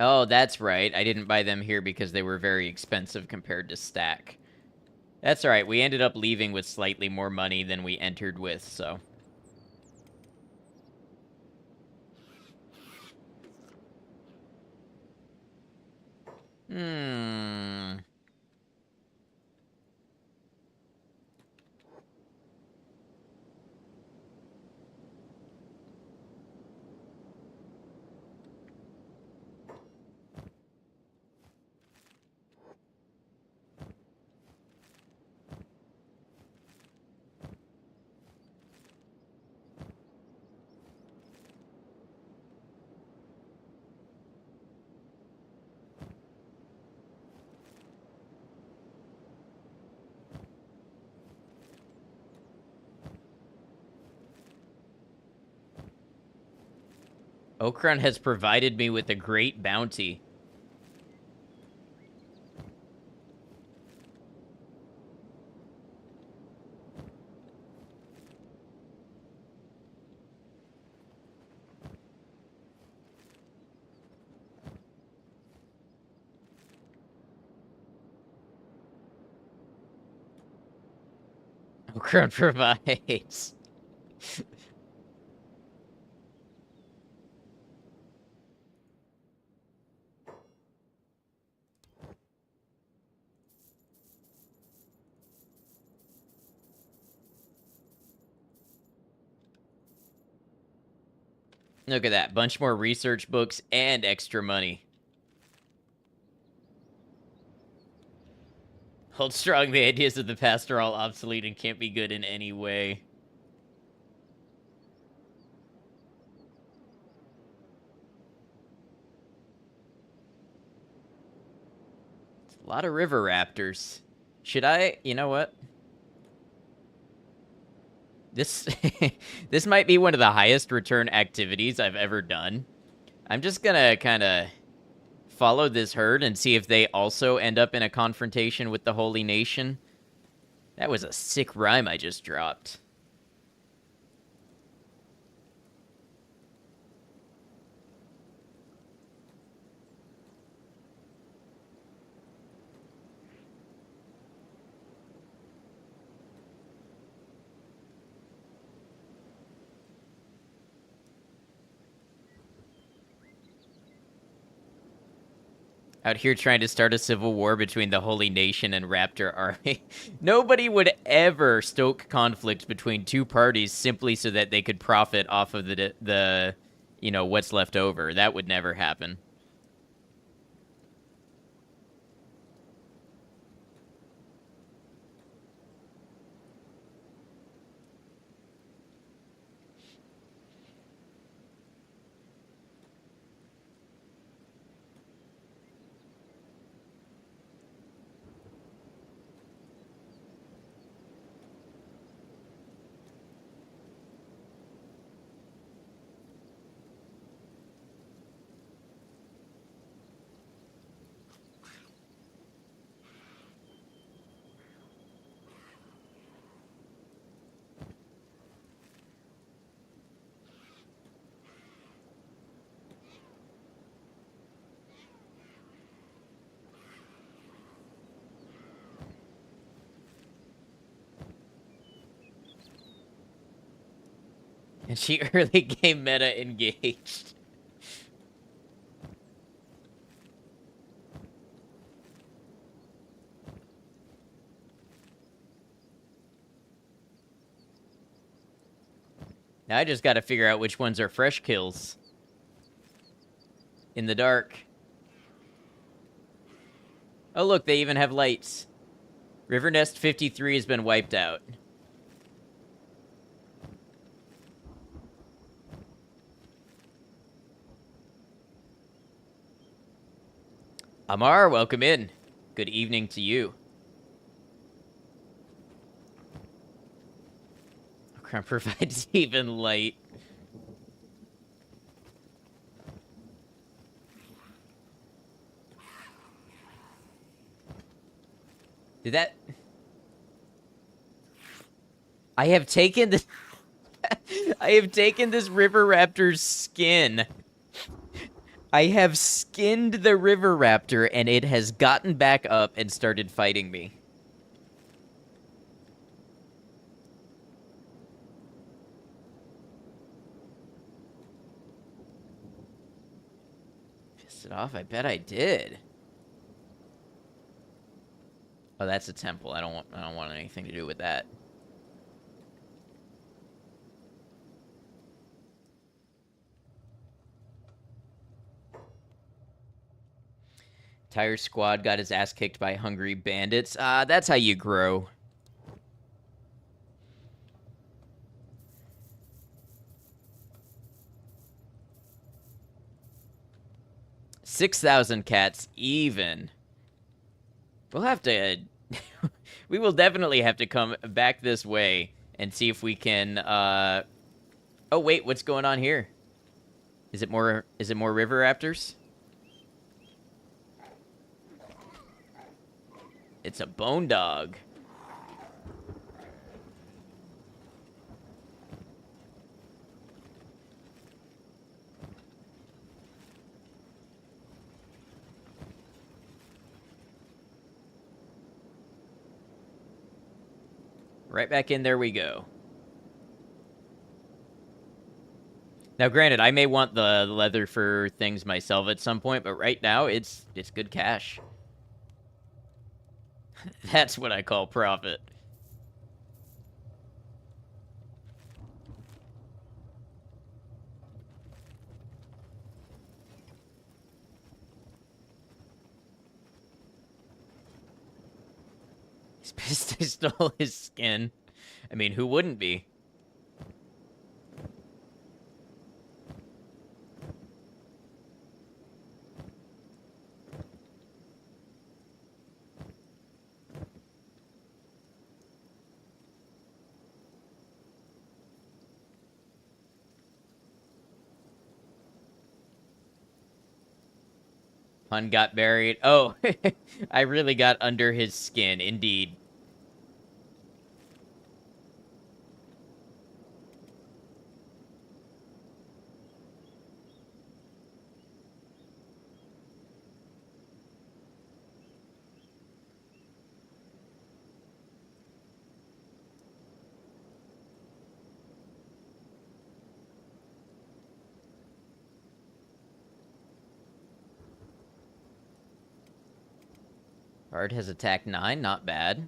Oh, that's right. I didn't buy them here because they were very expensive compared to Stack. That's all right. We ended up leaving with slightly more money than we entered with, so. Hmm. Okran has provided me with a great bounty. Okran provides. Look at that. Bunch more research books and extra money. Hold strong, the ideas of the past are all obsolete and can't be good in any way. It's a lot of river raptors. Should I? You know what? This this might be one of the highest return activities I've ever done. I'm just gonna kind of follow this herd and see if they also end up in a confrontation with the Holy Nation. That was a sick rhyme I just dropped. Out here trying to start a civil war between the Holy Nation and Raptor Army. Nobody would ever stoke conflict between two parties simply so that they could profit off of the you know, what's left over. That would never happen. And she early game meta engaged. Now I just gotta figure out which ones are fresh kills. In the dark. Oh look, they even have lights. River Nest 53 has been wiped out. Amar, welcome in. Good evening to you. Crown provides even light. Did that... I have taken this... I have taken this river raptor's skin. I have skinned the river raptor, and it has gotten back up and started fighting me. Pissed it off? I bet I did. Oh, that's a temple. I don't want anything to do with that. Tire squad got his ass kicked by hungry bandits. That's how you grow. $6,000 cats even. We'll have to... we will definitely have to come back this way and see if we can... Oh, wait, what's going on here? Is it more river raptors? It's a bone dog. Right back in there we go. Now, granted, I may want the leather for things myself at some point, but right now it's good cash. That's what I call profit. He's pissed I stole his skin. I mean, who wouldn't be? Hun got buried. Oh, I really got under his skin, indeed. Bard has attack 9, not bad.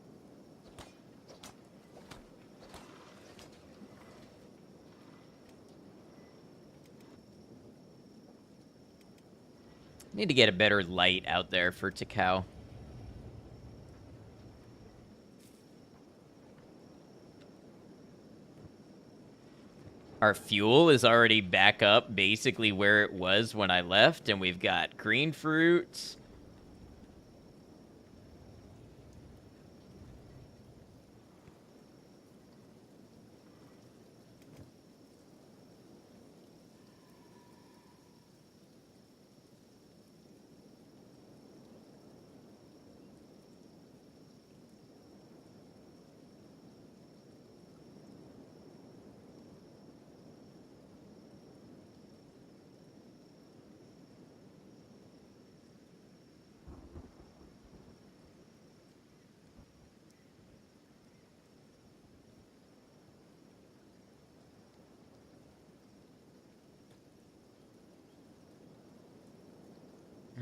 Need to get a better light out there for Takao. Our fuel is already back up basically where it was when I left, and we've got green fruits.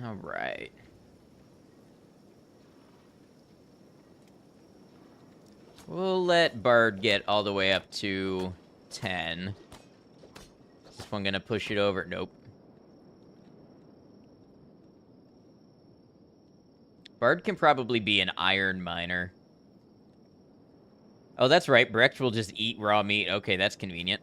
All right. We'll let Bard get all the way up to 10. Is this one gonna push it over? Nope. Bard can probably be an iron miner. Oh, that's right. Brecht will just eat raw meat. Okay, that's convenient.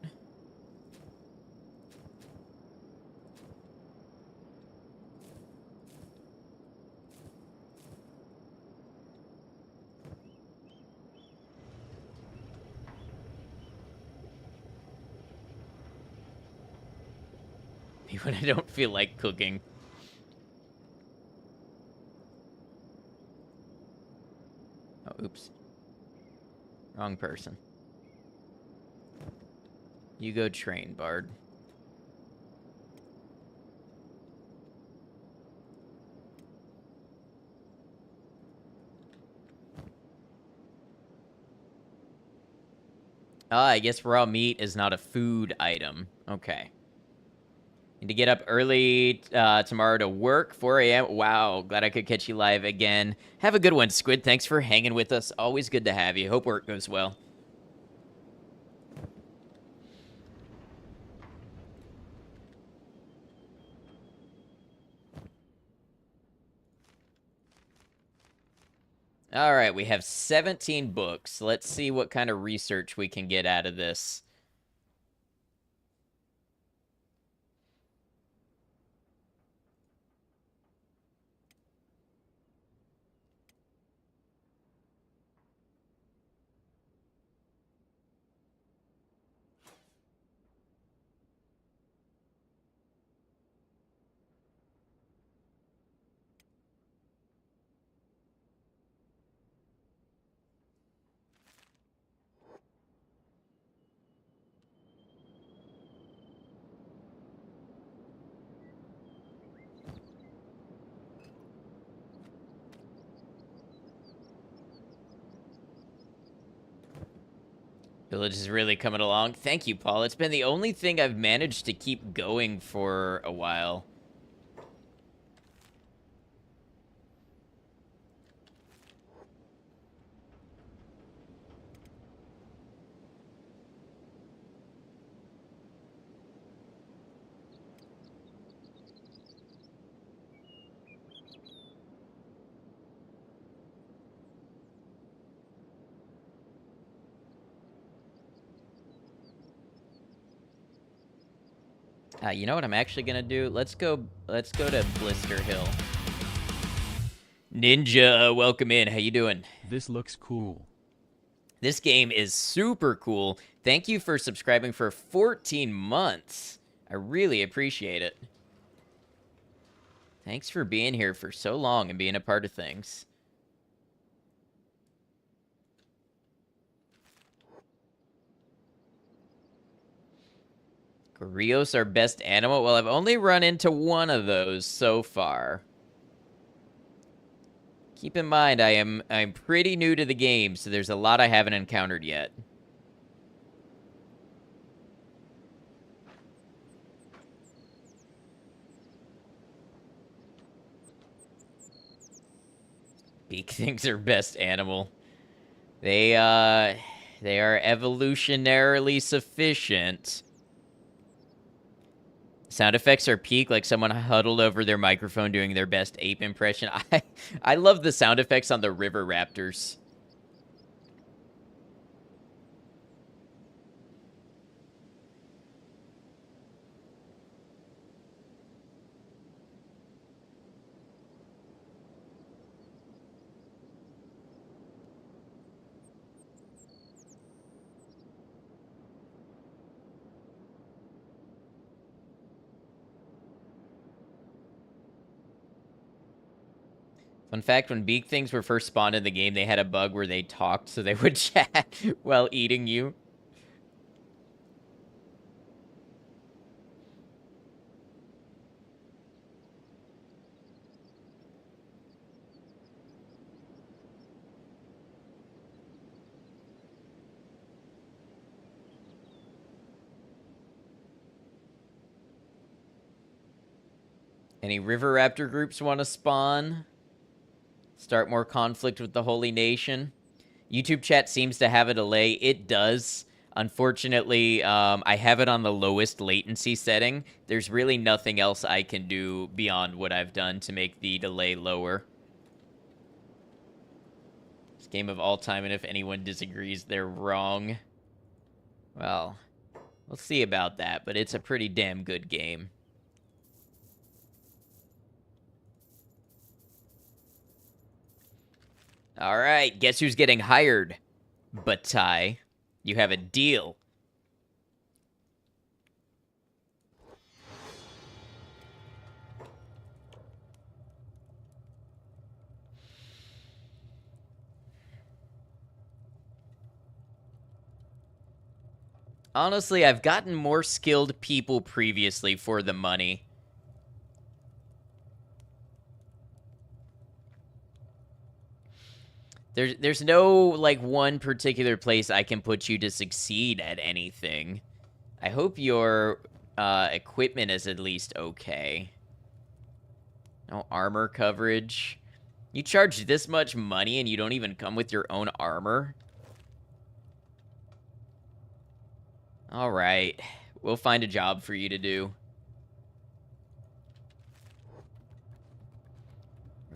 When I don't feel like cooking. Oh, oops. Wrong person. You go train, Bard. Ah, I guess raw meat is not a food item. Okay. Need to get up early tomorrow to work, 4 a.m. Wow, glad I could catch you live again. Have a good one, Squid. Thanks for hanging with us. Always good to have you. Hope work goes well. All right, we have 17 books. Let's see what kind of research we can get out of this. Village is really coming along. Thank you, Paul. It's been the only thing I've managed to keep going for a while. You know what I'm actually gonna do? Let's go to Blister Hill. Ninja, welcome in. How you doing?
This looks cool.
This game is super cool. Thank you for subscribing for 14 months. I really appreciate it. Thanks for being here for so long and being a part of things. Grios, our best animal? Well, I've only run into one of those so far. Keep in mind, I'm pretty new to the game, so there's a lot I haven't encountered yet. Beak things are best animal. They are evolutionarily sufficient. Sound effects are peak, like someone huddled over their microphone doing their best ape impression. I love the sound effects on the river raptors. Fun fact, when beak things were first spawned in the game, they had a bug where they talked, so they would chat while eating you. Any river raptor groups want to spawn? Start more conflict with the Holy Nation? YouTube chat seems to have a delay. It does. Unfortunately, I have it on the lowest latency setting. There's really nothing else I can do beyond what I've done to make the delay lower. It's game of all time, and if anyone disagrees, they're wrong. Well, we'll see about that, but it's a pretty damn good game. All right, guess who's getting hired? Batai, you have a deal. Honestly, I've gotten more skilled people previously for the money. There's no, like, one particular place I can put you to succeed at anything. I hope your equipment is at least okay. No armor coverage. You charge this much money and you don't even come with your own armor? Alright. We'll find a job for you to do.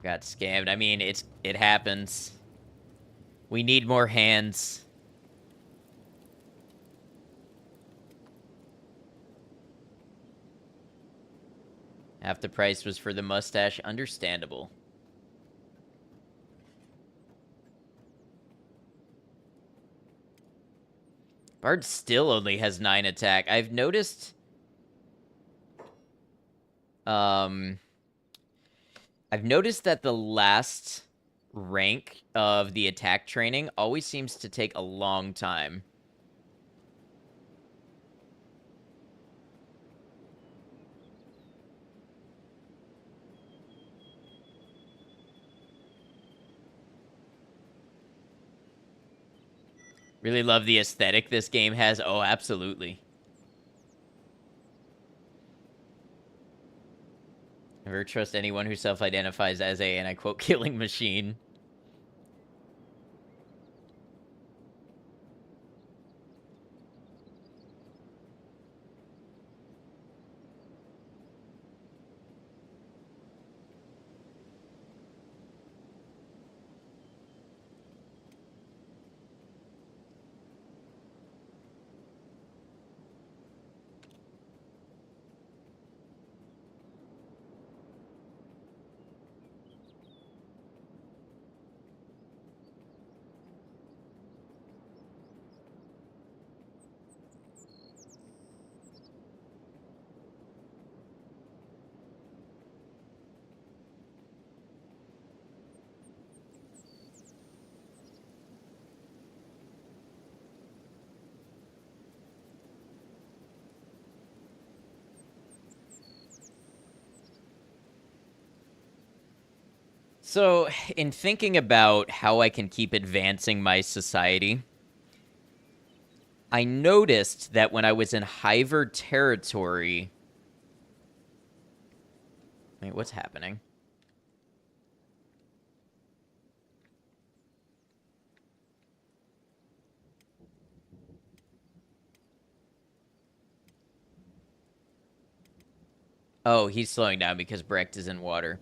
Got scammed. I mean, it happens. We need more hands. Half the price was for the mustache. Understandable. Bard still only has 9 attack. I've noticed... I've noticed that the last rank of the attack training always seems to take a long time. Really love the aesthetic this game has. Oh, absolutely. Never trust anyone who self-identifies as a, and I quote, killing machine. So, in thinking about how I can keep advancing my society, I noticed that when I was in Hiver territory... Wait, what's happening? Oh, he's slowing down because Brecht is in water.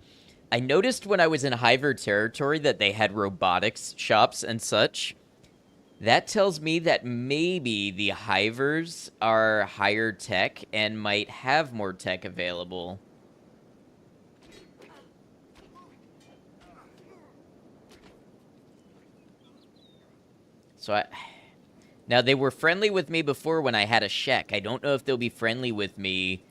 I noticed when I was in Hiver territory that they had robotics shops and such. That tells me that maybe the Hivers are higher tech and might have more tech available. So now, they were friendly with me before when I had a shek. I don't know if they'll be friendly with me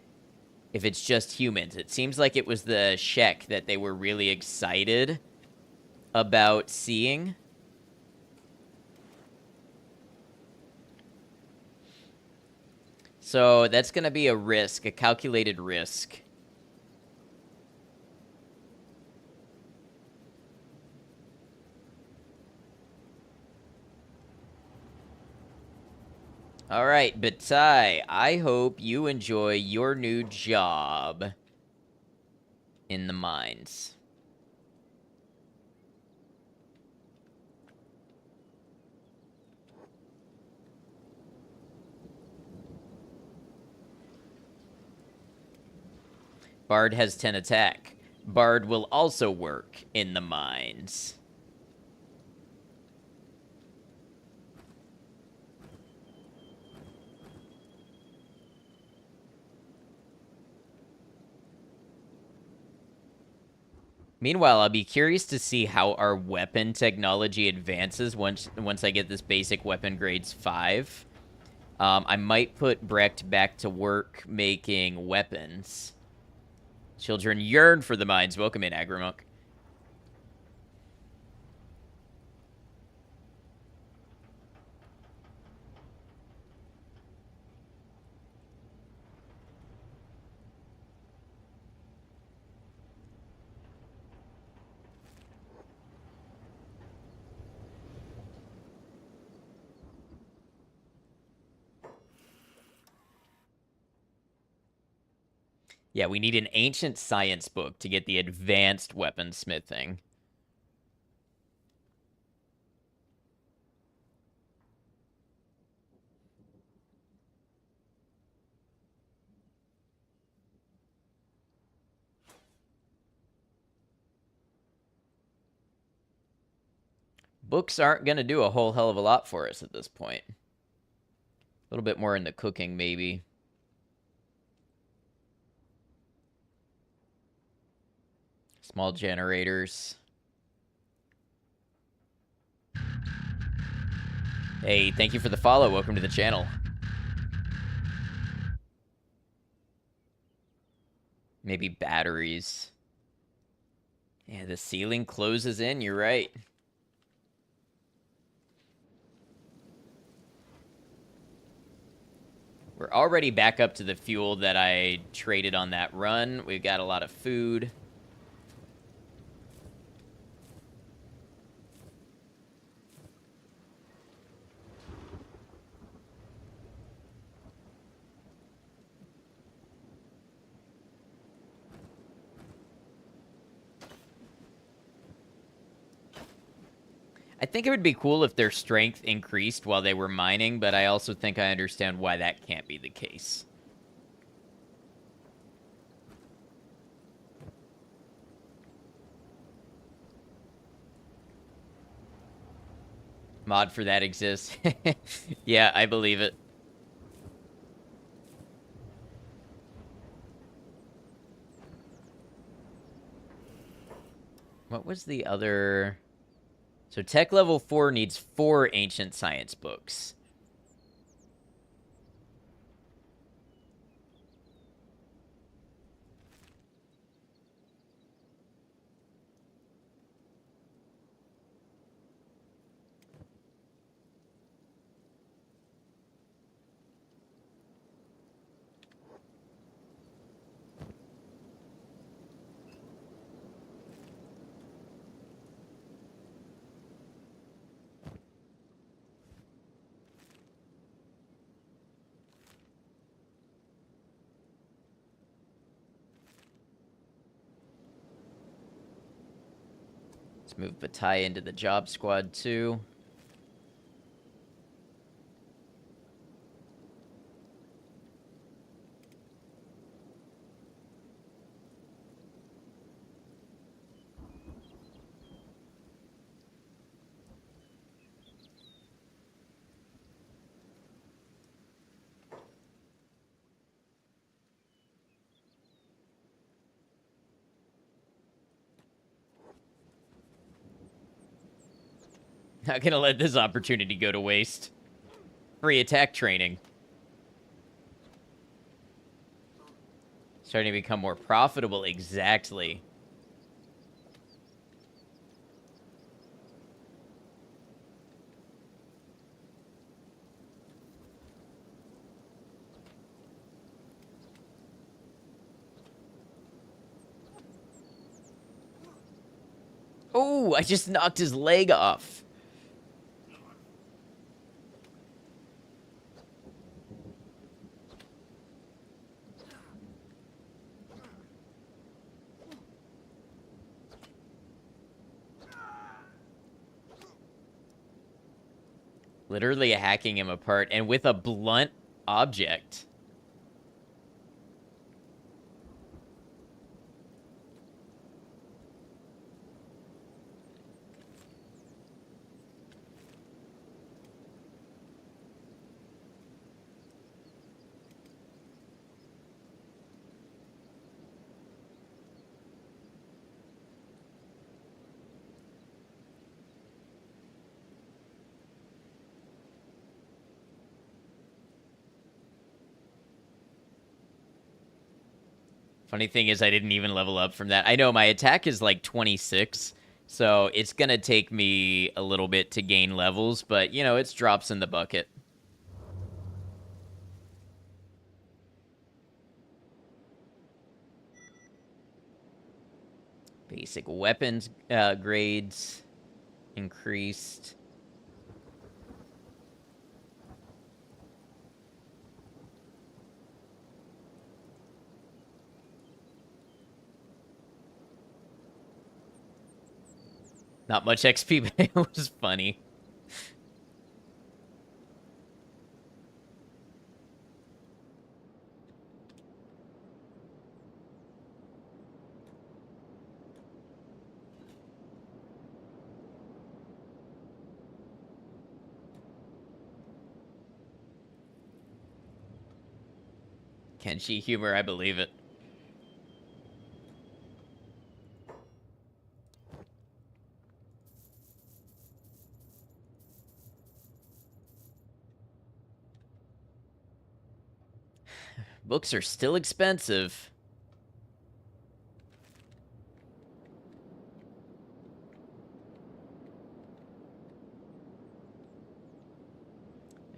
if it's just humans. It seems like it was the shek that they were really excited about seeing. So that's going to be a risk, a calculated risk. All right, Batai, I hope you enjoy your new job in the mines. Bard has 10 attack. Bard will also work in the mines. Meanwhile, I'll be curious to see how our weapon technology advances once I get this basic weapon grades 5. I might put Brecht back to work making weapons. Children yearn for the mines. Welcome in, Agrimunk. Yeah, we need an ancient science book to get the advanced weaponsmithing. Books aren't going to do a whole hell of a lot for us at this point. A little bit more in the cooking, maybe. Small generators. Hey, thank you for the follow. Welcome to the channel. Maybe batteries. Yeah, the ceiling closes in. You're right. We're already back up to the fuel that I traded on that run. We've got a lot of food. I think it would be cool if their strength increased while they were mining, but I also think I understand why that can't be the case. Mod for that exists. Yeah, I believe it. What was the other... So tech level 4 needs 4 ancient science books. Let's move Bataille into the job squad, too. Not gonna let this opportunity go to waste. Free attack training. Starting to become more profitable, exactly. Oh, I just knocked his leg off. Literally hacking him apart, and with a blunt object. Funny thing is, I didn't even level up from that. I know my attack is like 26, so it's gonna take me a little bit to gain levels, but, you know, it's drops in the bucket. Basic weapons grades increased. Not much XP, but it was funny. Kenshi humor, I believe it. Books are still expensive.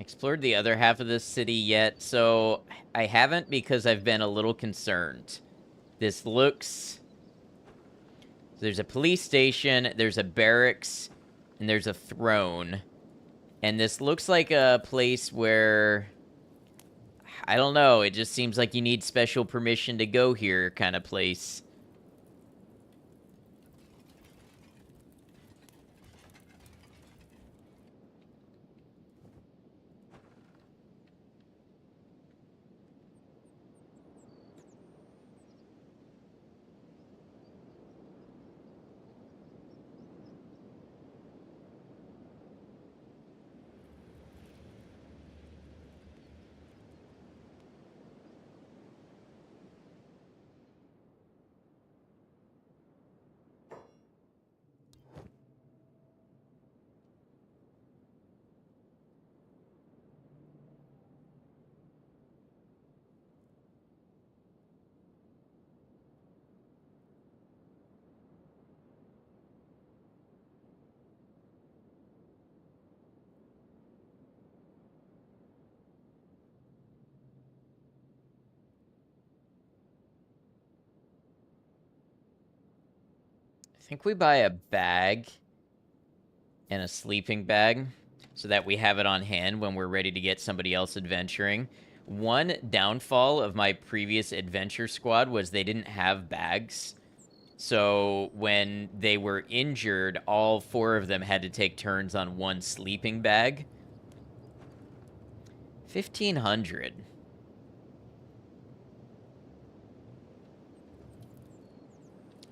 Explored the other half of this city yet, so I haven't because I've been a little concerned. This looks... There's a police station, there's a barracks, and there's a throne. And this looks like a place where... I don't know, it just seems like you need special permission to go here kind of place. I think we buy a bag and a sleeping bag so that we have it on hand when we're ready to get somebody else adventuring. One downfall of my previous adventure squad was they didn't have bags. So when they were injured, all 4 of them had to take turns on one sleeping bag. 1,500.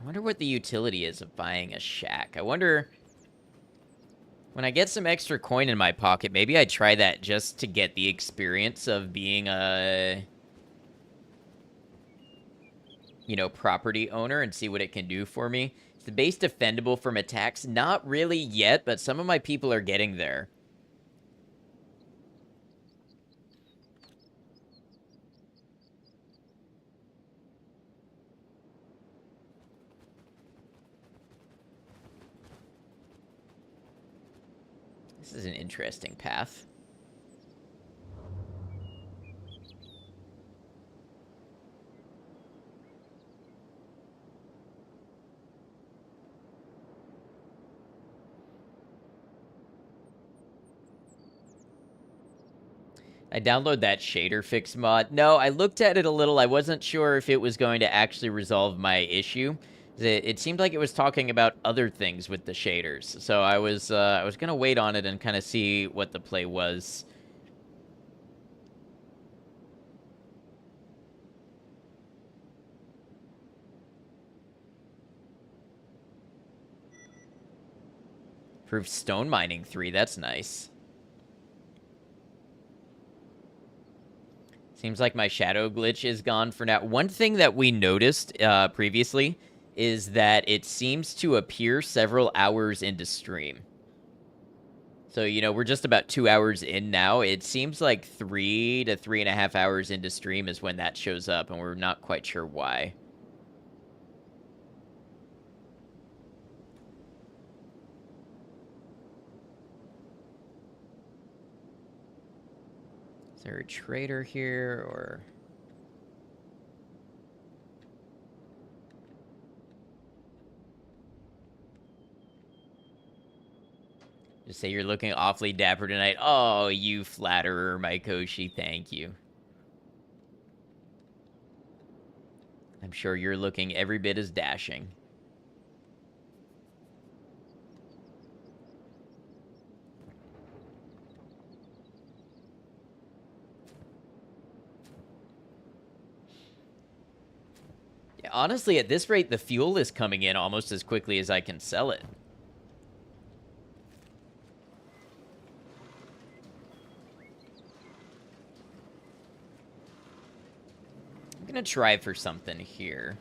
I wonder what the utility is of buying a shack. I wonder, when I get some extra coin in my pocket, maybe I'd try that just to get the experience of being a, property owner and see what it can do for me. Is the base defendable from attacks? Not really yet, but some of my people are getting there. This is an interesting path. I download that shader fix mod. No, I looked at it a little. I wasn't sure if it was going to actually resolve my issue. It seemed like it was talking about other things with the shaders. So I was going to wait on it and kind of see what the play was. Proof stone mining 3, that's nice. Seems like my shadow glitch is gone for now. One thing that we noticed previously is that it seems to appear several hours into stream. So, we're just about 2 hours in now. It seems like 3 to 3.5 hours into stream is when that shows up, and we're not quite sure why. Is there a trader here, or... Just say you're looking awfully dapper tonight. Oh, you flatterer, my Koshi. Thank you. I'm sure you're looking every bit as dashing. Yeah, honestly, at this rate, the fuel is coming in almost as quickly as I can sell it. I'm gonna try for something here.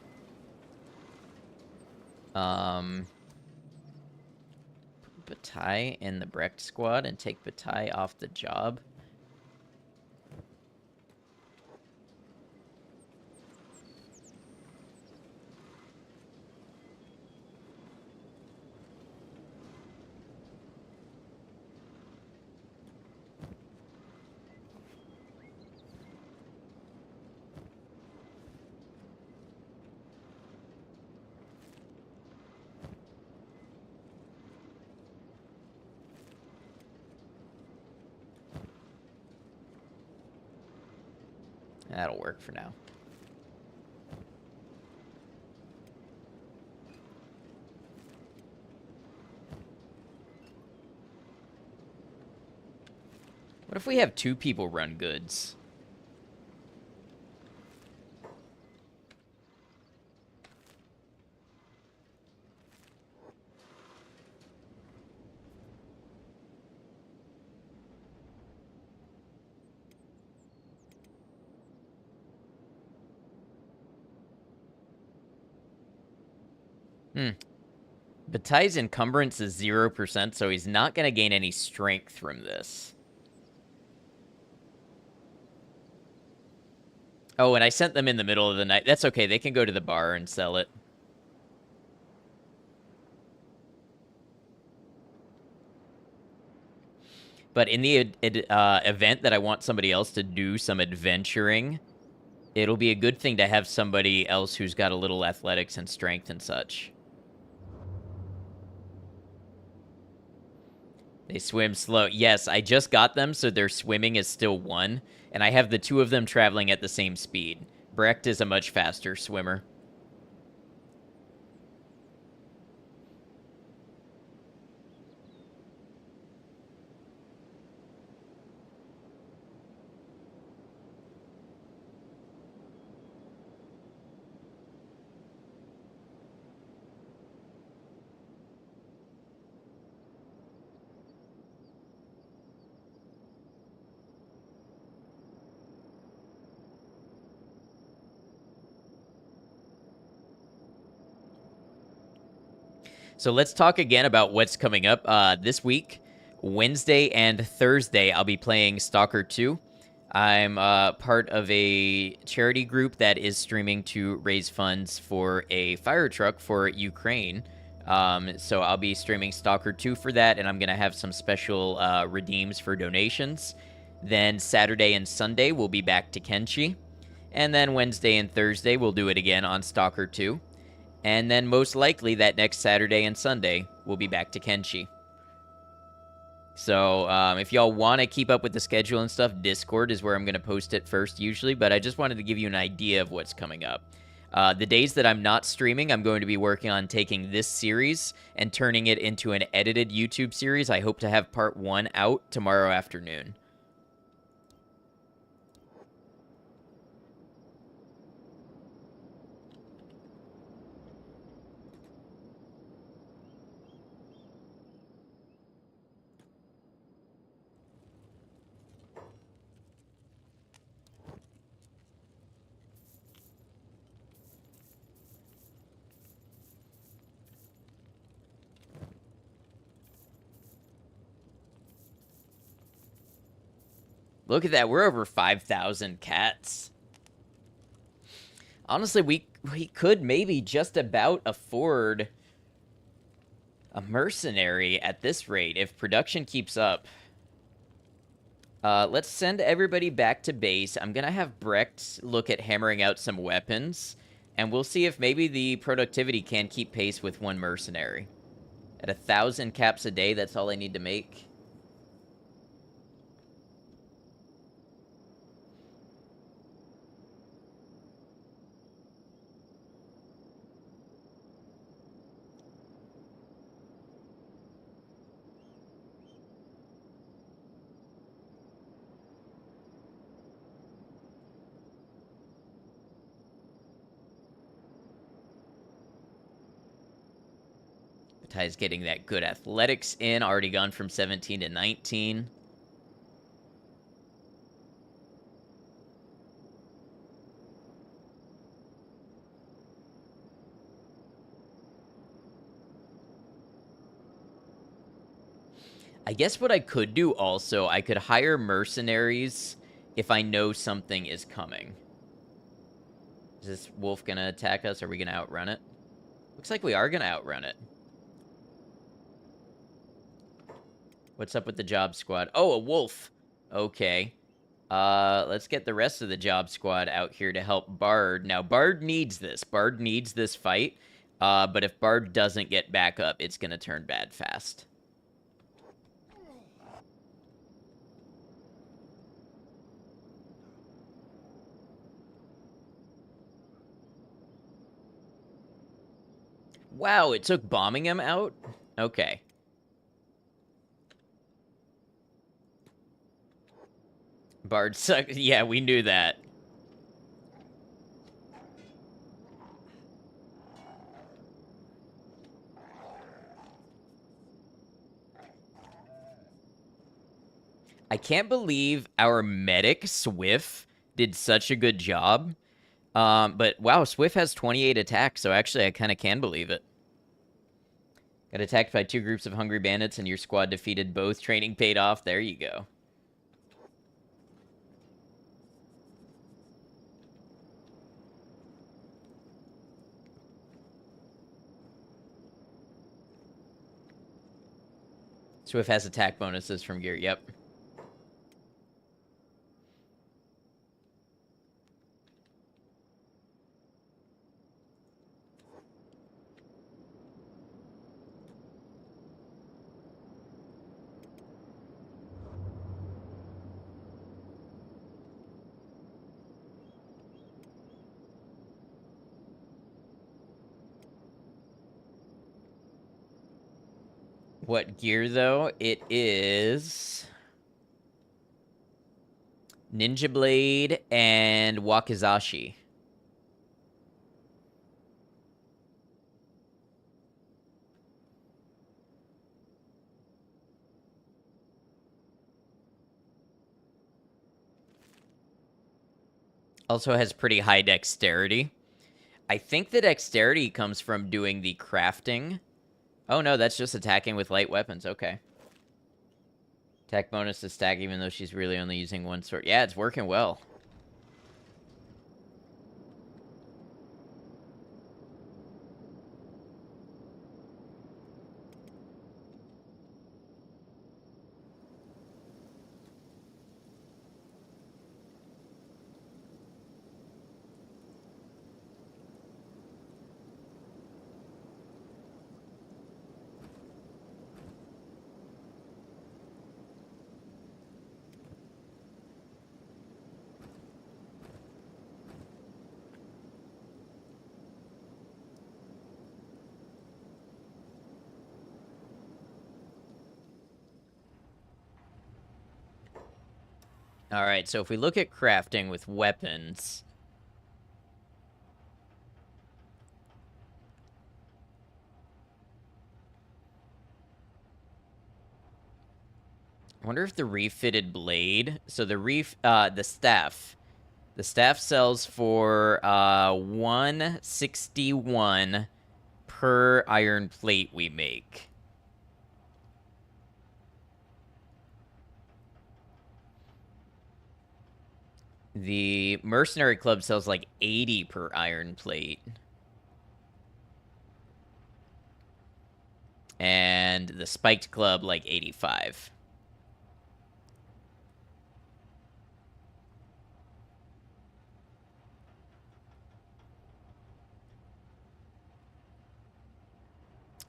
Put Bataille in the Brecht squad and take Bataille off the job. That'll work for now. What if we have 2 people run goods? Bataille's encumbrance is 0%, so he's not going to gain any strength from this. Oh, and I sent them in the middle of the night. That's okay. They can go to the bar and sell it. But in the event that I want somebody else to do some adventuring, it'll be a good thing to have somebody else who's got a little athletics and strength and such. They swim slow. Yes, I just got them, so their swimming is still 1, and I have the 2 of them traveling at the same speed. Brecht is a much faster swimmer. So let's talk again about what's coming up this week. Wednesday and Thursday, I'll be playing Stalker 2. I'm part of a charity group that is streaming to raise funds for a fire truck for Ukraine. So I'll be streaming Stalker 2 for that, and I'm going to have some special redeems for donations. Then Saturday and Sunday, we'll be back to Kenshi. And then Wednesday and Thursday, we'll do it again on Stalker 2. And then most likely that next Saturday and Sunday, we'll be back to Kenshi. So if y'all want to keep up with the schedule and stuff, Discord is where I'm going to post it first usually, but I just wanted to give you an idea of what's coming up. The days that I'm not streaming, I'm going to be working on taking this series and turning it into an edited YouTube series. I hope to have part 1 out tomorrow afternoon. Look at that. We're over 5,000 cats. Honestly, we could maybe just about afford a mercenary at this rate if production keeps up. Let's send everybody back to base. I'm going to have Brecht look at hammering out some weapons, and we'll see if maybe the productivity can keep pace with 1 mercenary. At 1,000 caps a day, that's all I need to make. Ty's getting that good athletics in, already gone from 17 to 19. I guess what I could do also, I could hire mercenaries if I know something is coming. Is this wolf gonna attack us? Are we gonna outrun it? Looks like we are gonna outrun it. What's up with the job squad? Oh, a wolf. Okay. Let's get the rest of the job squad out here to help Bard. Now, Bard needs this. Bard needs this fight. But if Bard doesn't get back up, it's gonna turn bad fast. Wow, it took bombing him out? Okay. Bard sucks. Yeah, we knew that. I can't believe our medic, Swift, did such a good job. But wow, Swift has 28 attacks, so actually I kind of can believe it. Got attacked by 2 groups of hungry bandits and your squad defeated both. Training paid off. There you go. Swift has attack bonuses from gear. Yep. What gear, though? It is Ninja Blade and Wakizashi. Also has pretty high dexterity. I think the dexterity comes from doing the crafting Oh, no, that's just attacking with light weapons. Okay. Attack bonus to stack even though she's really only using one sword. Yeah, it's working well. Alright, so if we look at crafting with weapons... I wonder if the refitted blade... So the staff... The staff sells for 161 per iron plate we make. The mercenary club sells like 80 per iron plate. And the spiked club like 85.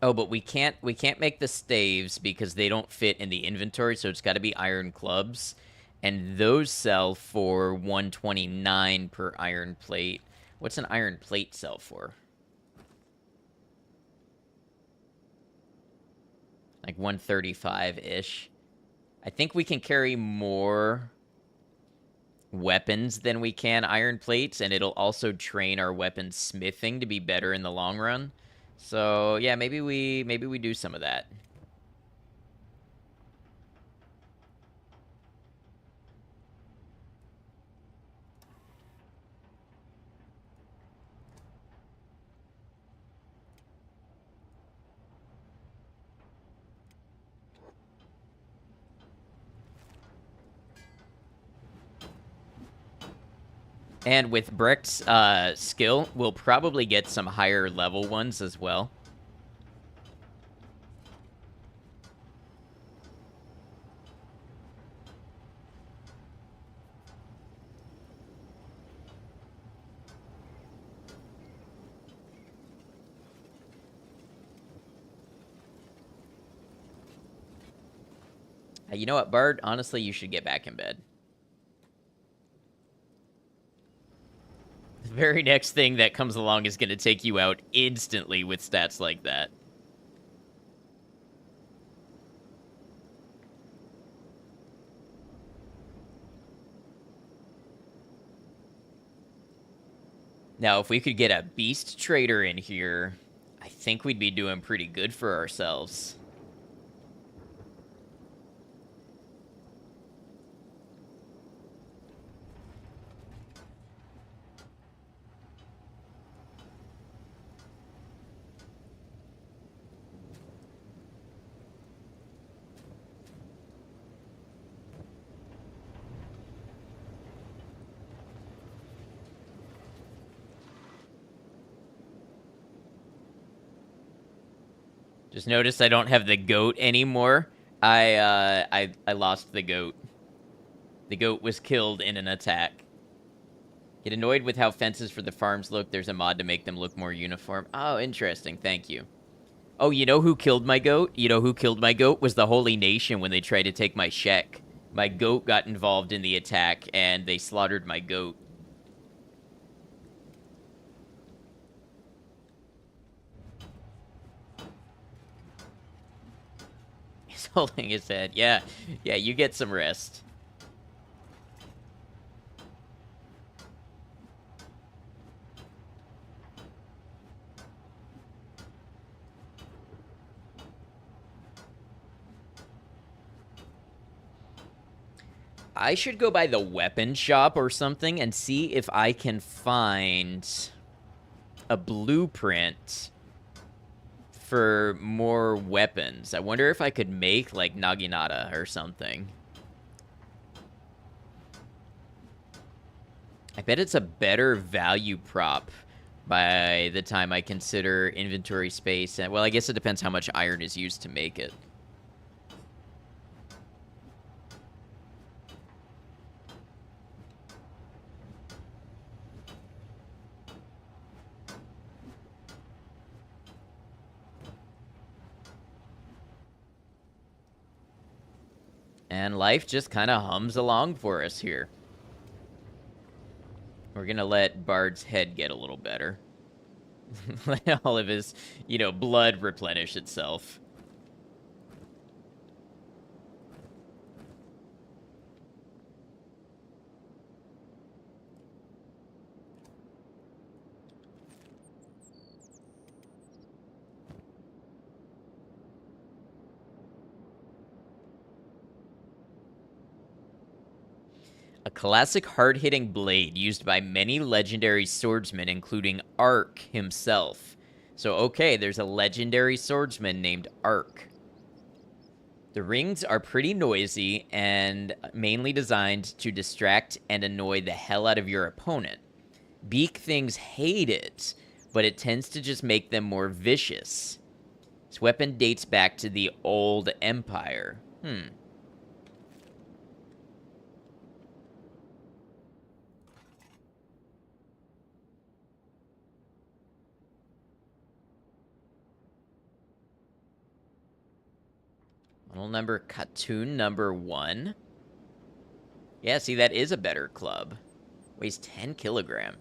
Oh, but we can't make the staves because they don't fit in the inventory, so it's got to be iron clubs, and those sell for 129 per iron plate. What's an iron plate sell for? Like 135-ish. I think we can carry more weapons than we can iron plates, and it'll also train our weapon smithing to be better in the long run. So yeah, maybe we do some of that. And with Brecht's skill, we'll probably get some higher level ones as well. You know what, Bard? Honestly, you should get back in bed. The very next thing that comes along is going to take you out instantly with stats like that. Now, if we could get a beast trader in here, I think we'd be doing pretty good for ourselves. Just noticed I don't have the goat anymore. I lost the goat. The goat was killed in an attack. Get annoyed with how fences for the farms look. There's a mod to make them look more uniform. Oh, interesting. Thank you. Oh, you know who killed my goat? You know who killed my goat? Was the Holy Nation when they tried to take my shek. My goat got involved in the attack, and they slaughtered my goat. He's holding his head. Yeah, you get some rest. I should go by the weapon shop or something and see if I can find a blueprint for more weapons. I wonder if I could make, like, Naginata or something. I bet it's a better value prop by the time I consider inventory space. And, well, I guess it depends how much iron is used to make it. And life just kind of hums along for us here. We're going to let Bard's head get a little better. Let all of his, you know, blood replenish itself. A classic hard-hitting blade used by many legendary swordsmen, including Ark himself. So, okay, there's a legendary swordsman named Ark. The rings are pretty noisy and mainly designed to distract and annoy the hell out of your opponent. Beak things hate it, but it tends to just make them more vicious. This weapon dates back to the Old Empire. Model number Khatun number 1. Yeah, see, that is a better club. Weighs 10 kilogram.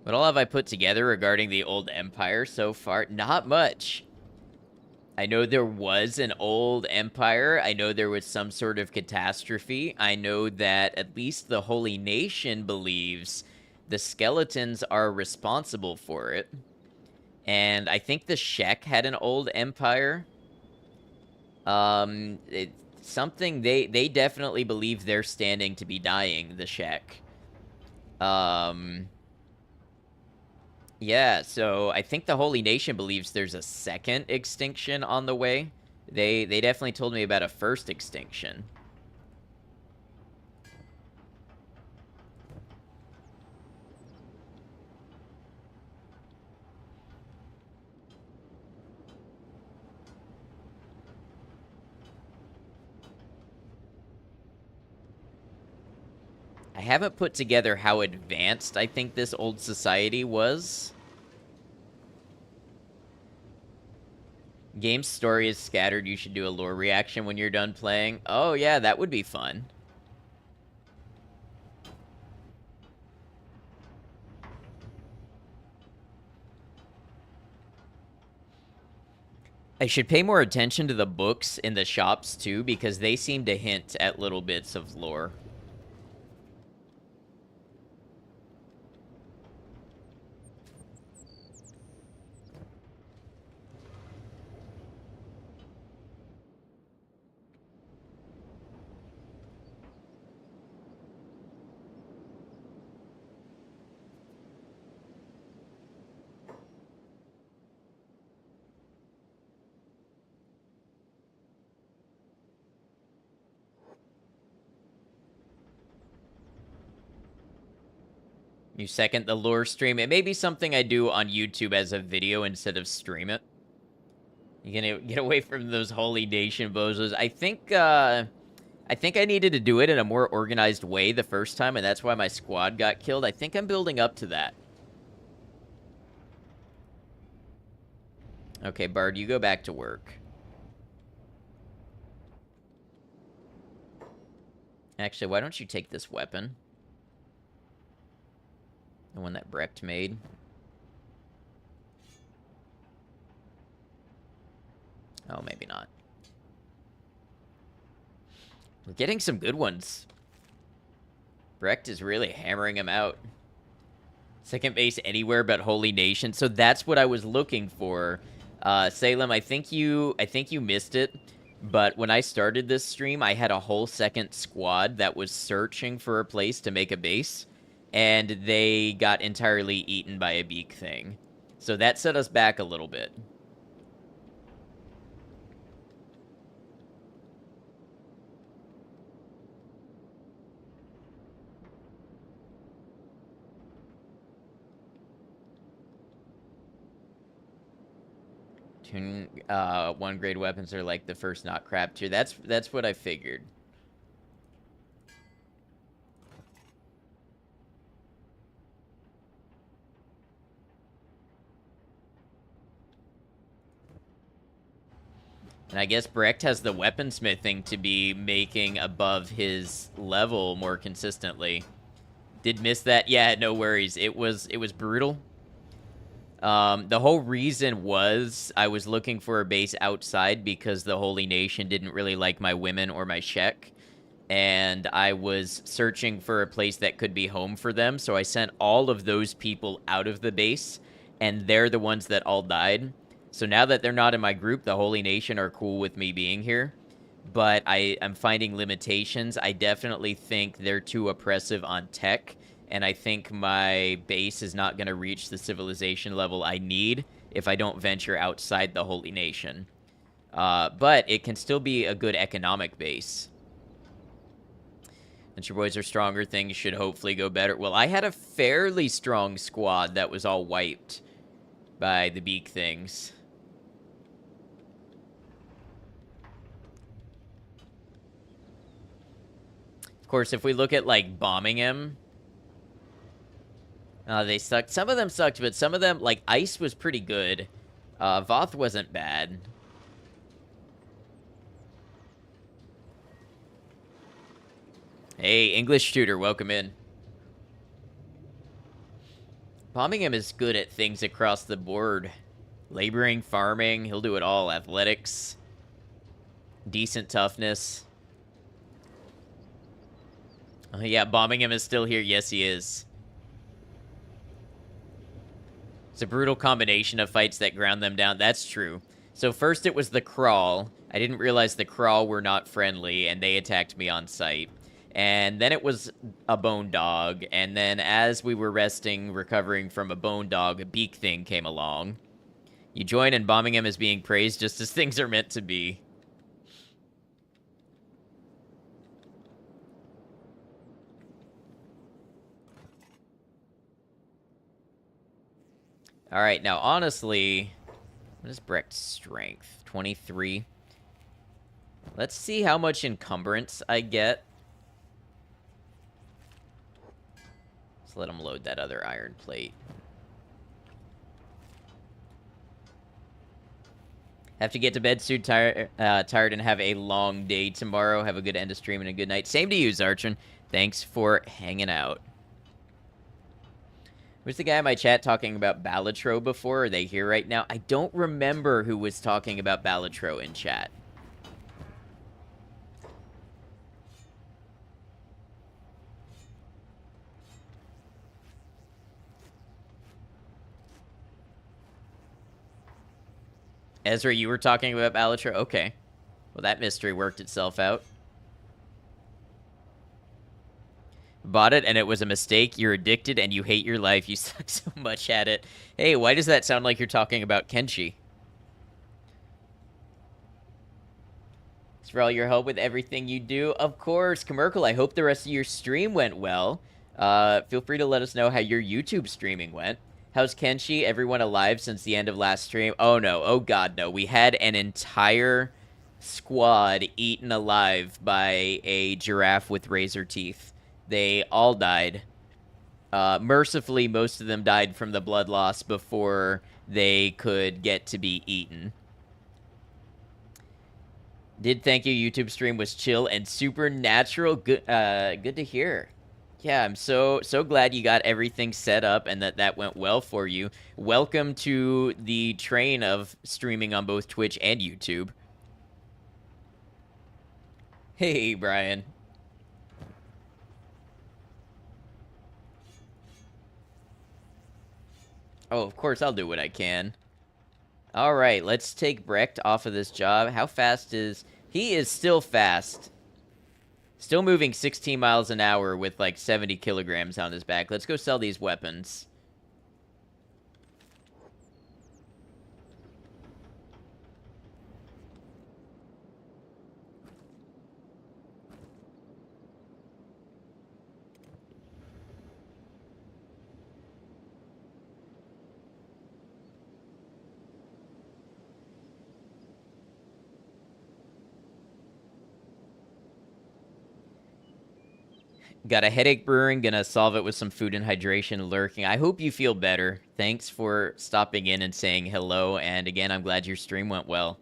What all have I put together regarding the Old Empire so far? Not much. I know there was an old empire. I know there was some sort of catastrophe. I know that at least the Holy Nation believes the skeletons are responsible for it. And I think the Shek had an old empire. Something they definitely believe they're standing to be dying, the Shek. Yeah, so I think the Holy Nation believes there's a second extinction on the way. They definitely told me about a first extinction. I haven't put together how advanced I think this old society was. Game's story is scattered. You should do a lore reaction when you're done playing. Oh, yeah, that would be fun. I should pay more attention to the books in the shops, too, because they seem to hint at little bits of lore. You second the lore stream. It may be something I do on YouTube as a video instead of stream it. You're gonna get away from those Holy Nation bozos. I think I needed to do it in a more organized way the first time, and that's why my squad got killed. I think I'm building up to that. Okay, Bard, you go back to work. Actually, why don't you take this weapon? The one that Brecht made. Oh, maybe not. We're getting some good ones. Brecht is really hammering him out. Second base anywhere but Holy Nation. So that's what I was looking for. Salem, I think you missed it. But when I started this stream, I had a whole second squad that was searching for a place to make a base, and they got entirely eaten by a beak thing. So that set us back a little bit. One grade weapons are like the first not crap tier. That's what I figured. And I guess Brecht has the weaponsmithing to be making above his level more consistently. Did miss that? Yeah, no worries. It was brutal. The whole reason was I was looking for a base outside because the Holy Nation didn't really like my women or my shek. And I was searching for a place that could be home for them. So I sent all of those people out of the base, and they're the ones that all died. So now that they're not in my group, the Holy Nation are cool with me being here. But I'm finding limitations. I definitely think they're too oppressive on tech, and I think my base is not going to reach the civilization level I need if I don't venture outside the Holy Nation. But it can still be a good economic base. Since your boys are stronger, things should hopefully go better. Well, I had a fairly strong squad that was all wiped by the beak things. Of course, if we look at, like, bombing him, they sucked. Some of them sucked, but some of them, like, Ice was pretty good. Voth wasn't bad. Hey, English tutor, welcome in. Bombing him is good at things across the board. Laboring, farming, he'll do it all. Athletics. Decent toughness. Yeah, bombing him is still here. Yes, he is. It's a brutal combination of fights that ground them down. That's true. So first it was the crawl. I didn't realize the crawl were not friendly, and they attacked me on sight. And then it was a bone dog, and then as we were resting, recovering from a bone dog, a beak thing came along. You join, and bombing him is being praised just as things are meant to be. All right, now, honestly, what is Brecht's strength? 23. Let's see how much encumbrance I get. Let's let him load that other iron plate. Have to get to bed soon, tired and have a long day tomorrow. Have a good end of stream and a good night. Same to you, Zarchin. Thanks for hanging out. Was the guy in my chat talking about Balatro before? Are they here right now? I don't remember who was talking about Balatro in chat. Ezra, you were talking about Balatro? Okay. Well, that mystery worked itself out. Bought it and it was a mistake. You're addicted and you hate your life. You suck so much at it. Hey, why does that sound like you're talking about Kenshi? Thanks for all your help with everything you do. Of course, Commercial, I hope the rest of your stream went well. Feel free to let us know how your YouTube streaming went. How's Kenshi? Everyone alive since the end of last stream? Oh, no. Oh, God, no. We had an entire squad eaten alive by a giraffe with razor teeth. They all died. Mercifully, most of them died from the blood loss before they could get to be eaten. Did thank you. YouTube stream was chill and supernatural. Good, good to hear. Yeah, I'm so glad you got everything set up and that went well for you. Welcome to the train of streaming on both Twitch and YouTube. Hey, Brian. Oh, of course, I'll do what I can. All right, let's take Brecht off of this job. How fast is... He is still fast. Still moving 16 miles an hour with like 70 kilograms on his back. Let's go sell these weapons. Got a headache brewing, gonna solve it with some food and hydration lurking. I hope you feel better. Thanks for stopping in and saying hello, and again, I'm glad your stream went well.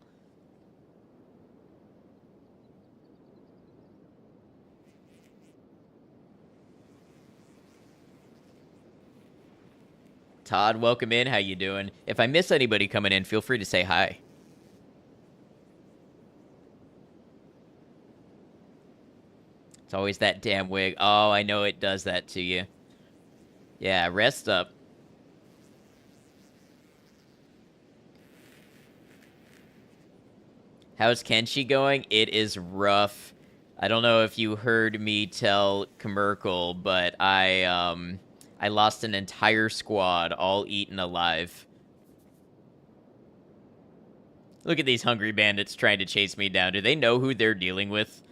Todd, welcome in. How you doing? If I miss anybody coming in, feel free to say hi. It's always that damn wig. Oh, I know it does that to you. Yeah, rest up. How's Kenshi going? It is rough. I don't know if you heard me tell Commercial, but I lost an entire squad, all eaten alive. Look at these hungry bandits trying to chase me down. Do they know who they're dealing with?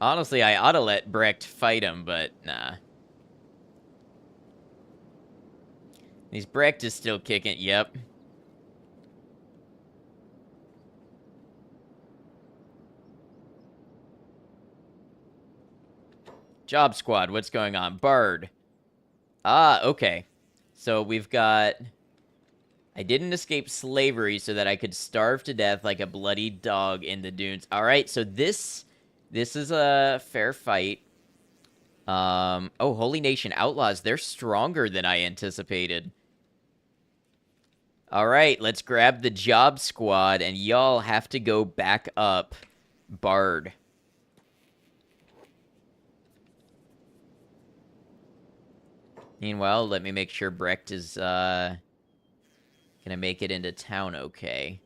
Honestly, I ought to let Brecht fight him, but nah. These Brecht is still kicking. Yep. Job squad, what's going on? Bard. Ah, okay. So we've got... I didn't escape slavery so that I could starve to death like a bloody dog in the dunes. All right, so this is a fair fight. Oh, Holy Nation Outlaws, they're stronger than I anticipated. All right, let's grab the job squad, and y'all have to go back up Bard. Meanwhile, let me make sure Brecht is gonna make it into town okay.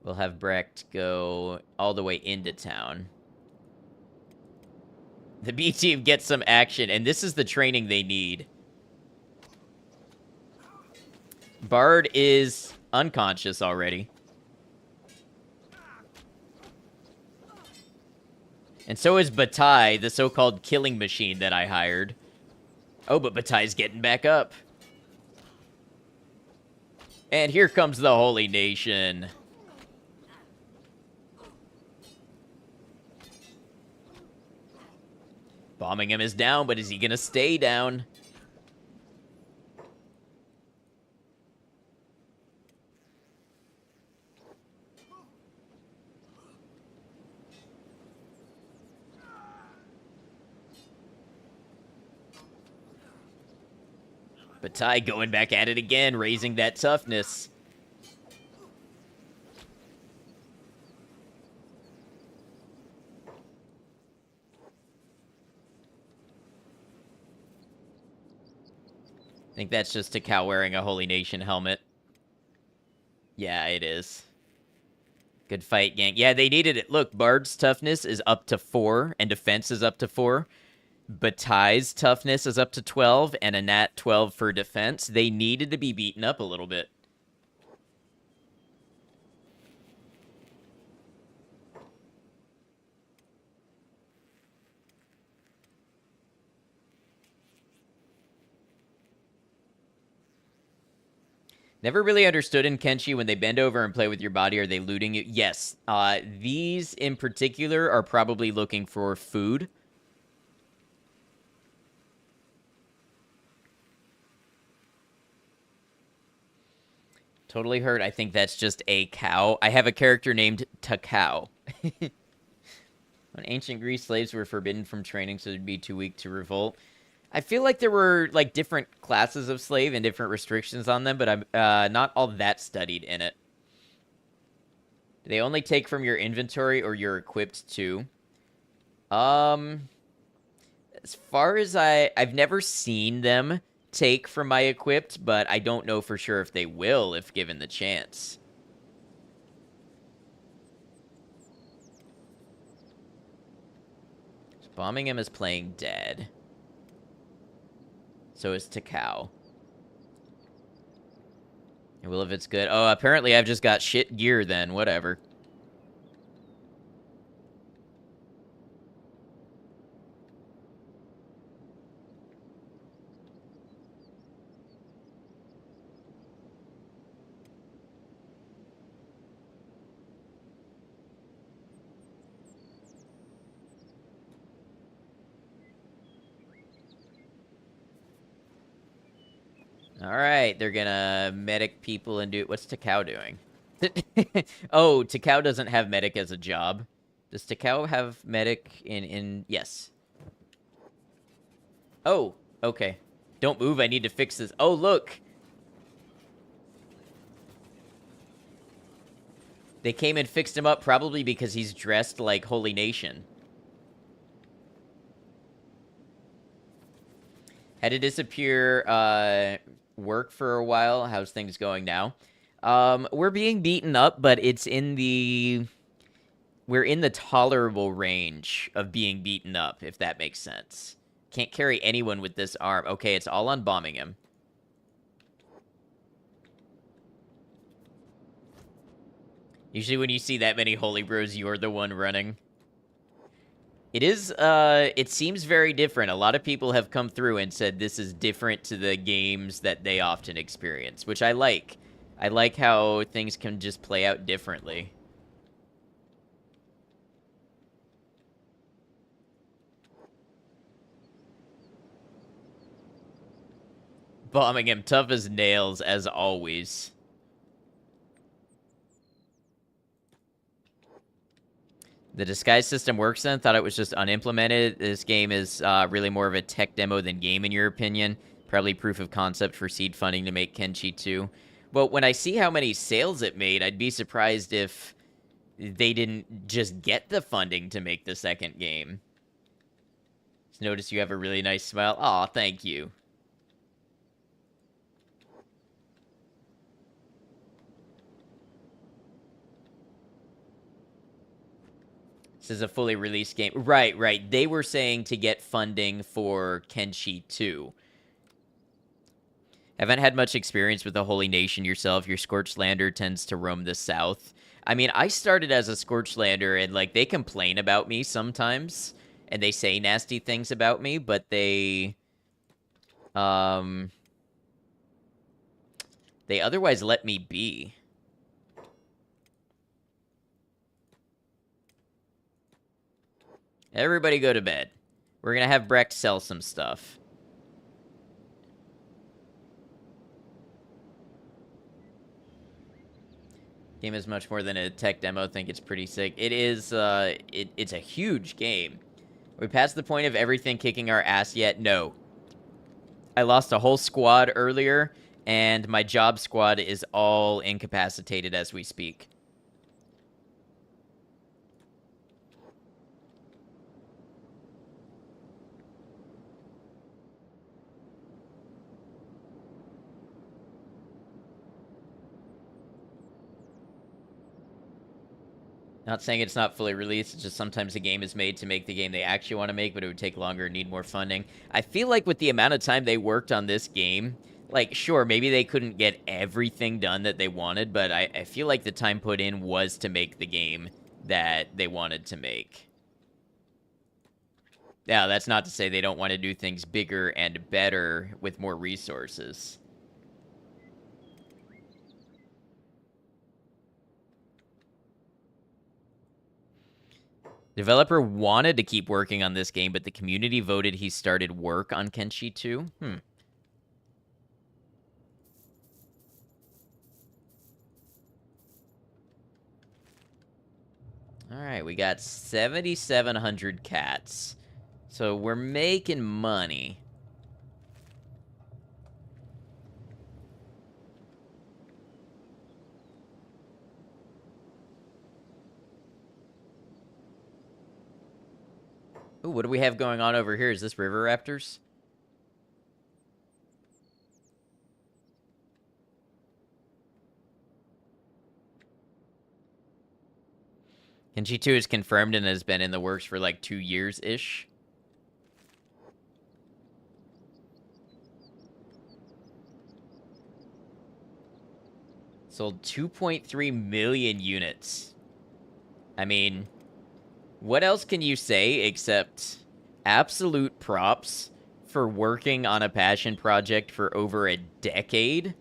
We'll have Brecht go all the way into town. The B team gets some action, and this is the training they need. Bard is unconscious already. And so is Bataille, the so-called killing machine that I hired. Oh, but Bataille's getting back up. And here comes the Holy Nation. Bombing him is down, but is he gonna stay down? Bataille going back at it again, raising that toughness. I think that's just a cow wearing a Holy Nation helmet. Yeah, it is. Good fight, gang. Yeah, they needed it. Look, Bard's toughness is up to 4, and defense is up to 4. Bataille's toughness is up to 12, and a nat 12 for defense. They needed to be beaten up a little bit. Never really understood in Kenshi when they bend over and play with your body, are they looting you? Yes. These in particular are probably looking for food. Totally heard. I think that's just a cow. I have a character named Takao. When ancient Greece, slaves were forbidden from training, so they'd be too weak to revolt. I feel like there were like different classes of slave and different restrictions on them, but I'm not all that studied in it. Do they only take from your inventory or you're equipped to? As far as I've never seen them take from my equipped, but I don't know for sure if they will if given the chance. So bombing him is playing dead. So is Takao. And will if it's good. Oh, apparently I've just got shit gear then. Whatever. Alright, they're gonna medic people and do... What's Takao doing? Oh, Takao doesn't have medic as a job. Does Takao have medic in... Yes. Oh, okay. Don't move, I need to fix this. Oh, look! They came and fixed him up probably because he's dressed like Holy Nation. Had to disappear, work for a while. How's things going now? We're being beaten up, but it's in the... We're in the tolerable range of being beaten up, if that makes sense. Can't carry anyone with this arm. Okay, it's all on bombing him. Usually when you see that many Holy Bros, you're the one running. It is, it seems very different. A lot of people have come through and said this is different to the games that they often experience, which I like. I like how things can just play out differently. Bombing him tough as nails, as always. The disguise system works then? Thought it was just unimplemented. This game is really more of a tech demo than game, in your opinion. Probably proof of concept for seed funding to make Kenshi 2. Well, when I see how many sales it made, I'd be surprised if they didn't just get the funding to make the second game. Just notice you have a really nice smile. Aw, thank you. This is a fully released game. Right, right. They were saying to get funding for Kenshi 2. Haven't had much experience with the Holy Nation yourself. Your Scorched Lander tends to roam the south. I mean, I started as a Scorched Lander, and, like, they complain about me sometimes. And they say nasty things about me, but they... They otherwise let me be. Everybody go to bed. We're gonna have Brecht sell some stuff. Game is much more than a tech demo. I think it's pretty sick. It is, it's a huge game. Are we past the point of everything kicking our ass yet? No. I lost a whole squad earlier, and my job squad is all incapacitated as we speak. Not saying it's not fully released, it's just sometimes a game is made to make the game they actually want to make, but it would take longer and need more funding. I feel like with the amount of time they worked on this game, like, sure, maybe they couldn't get everything done that they wanted, but I feel like the time put in was to make the game that they wanted to make. Now, that's not to say they don't want to do things bigger and better with more resources. Developer wanted to keep working on this game, but the community voted he started work on Kenshi 2. Alright, we got 7,700 cats. So we're making money. Ooh, what do we have going on over here? Is this River Raptors? Kenshi 2 is confirmed and has been in the works for like 2 years-ish. Sold 2.3 million units. I mean, what else can you say except absolute props for working on a passion project for over a decade,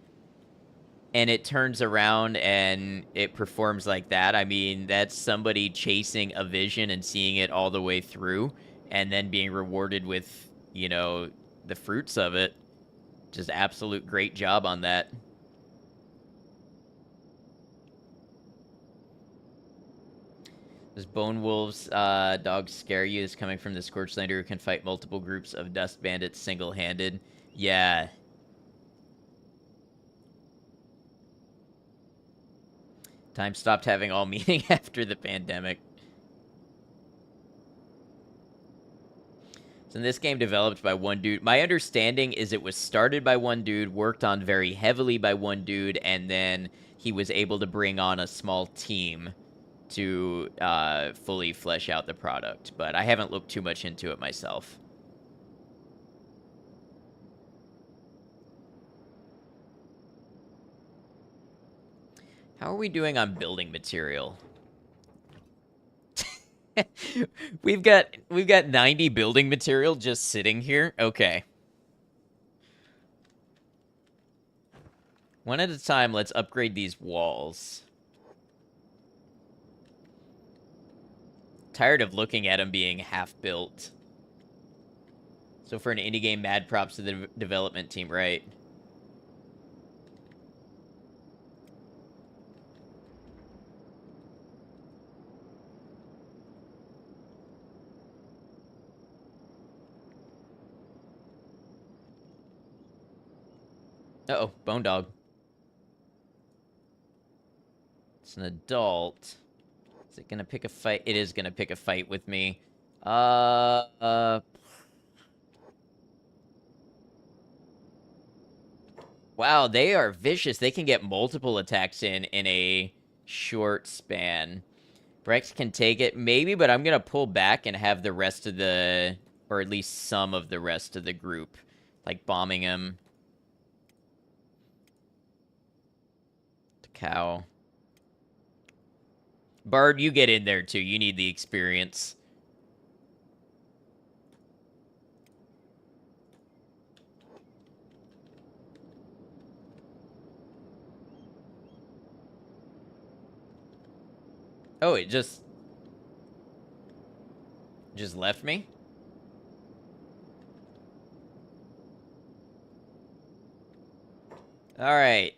and it turns around and it performs like that? I mean, that's somebody chasing a vision and seeing it all the way through and then being rewarded with, the fruits of it. Just absolute great job on that. Does Bone Wolf's dog scare you? Is coming from the Scorchlander who can fight multiple groups of dust bandits single-handed. Yeah. Time stopped having all meaning after the pandemic. So in this game developed by one dude, my understanding is it was started by one dude, worked on very heavily by one dude, and then he was able to bring on a small team to fully flesh out the product. But I haven't looked too much into it myself. How are we doing on building material? we've got 90 building material just sitting here. Okay. One at a time, let's upgrade these walls. Tired of looking at them being half built. So for an indie game, mad props to the development team, right? Uh-oh, Bone Dog. It's an adult. Is it gonna pick a fight? It is gonna pick a fight with me. Wow, they are vicious. They can get multiple attacks in a short span. Brex can take it, maybe, but I'm gonna pull back and have the rest of the, or at least some of the rest of the group, like bombing him. The cow. Bard, you get in there too. You need the experience. Oh, it just left me? Alright.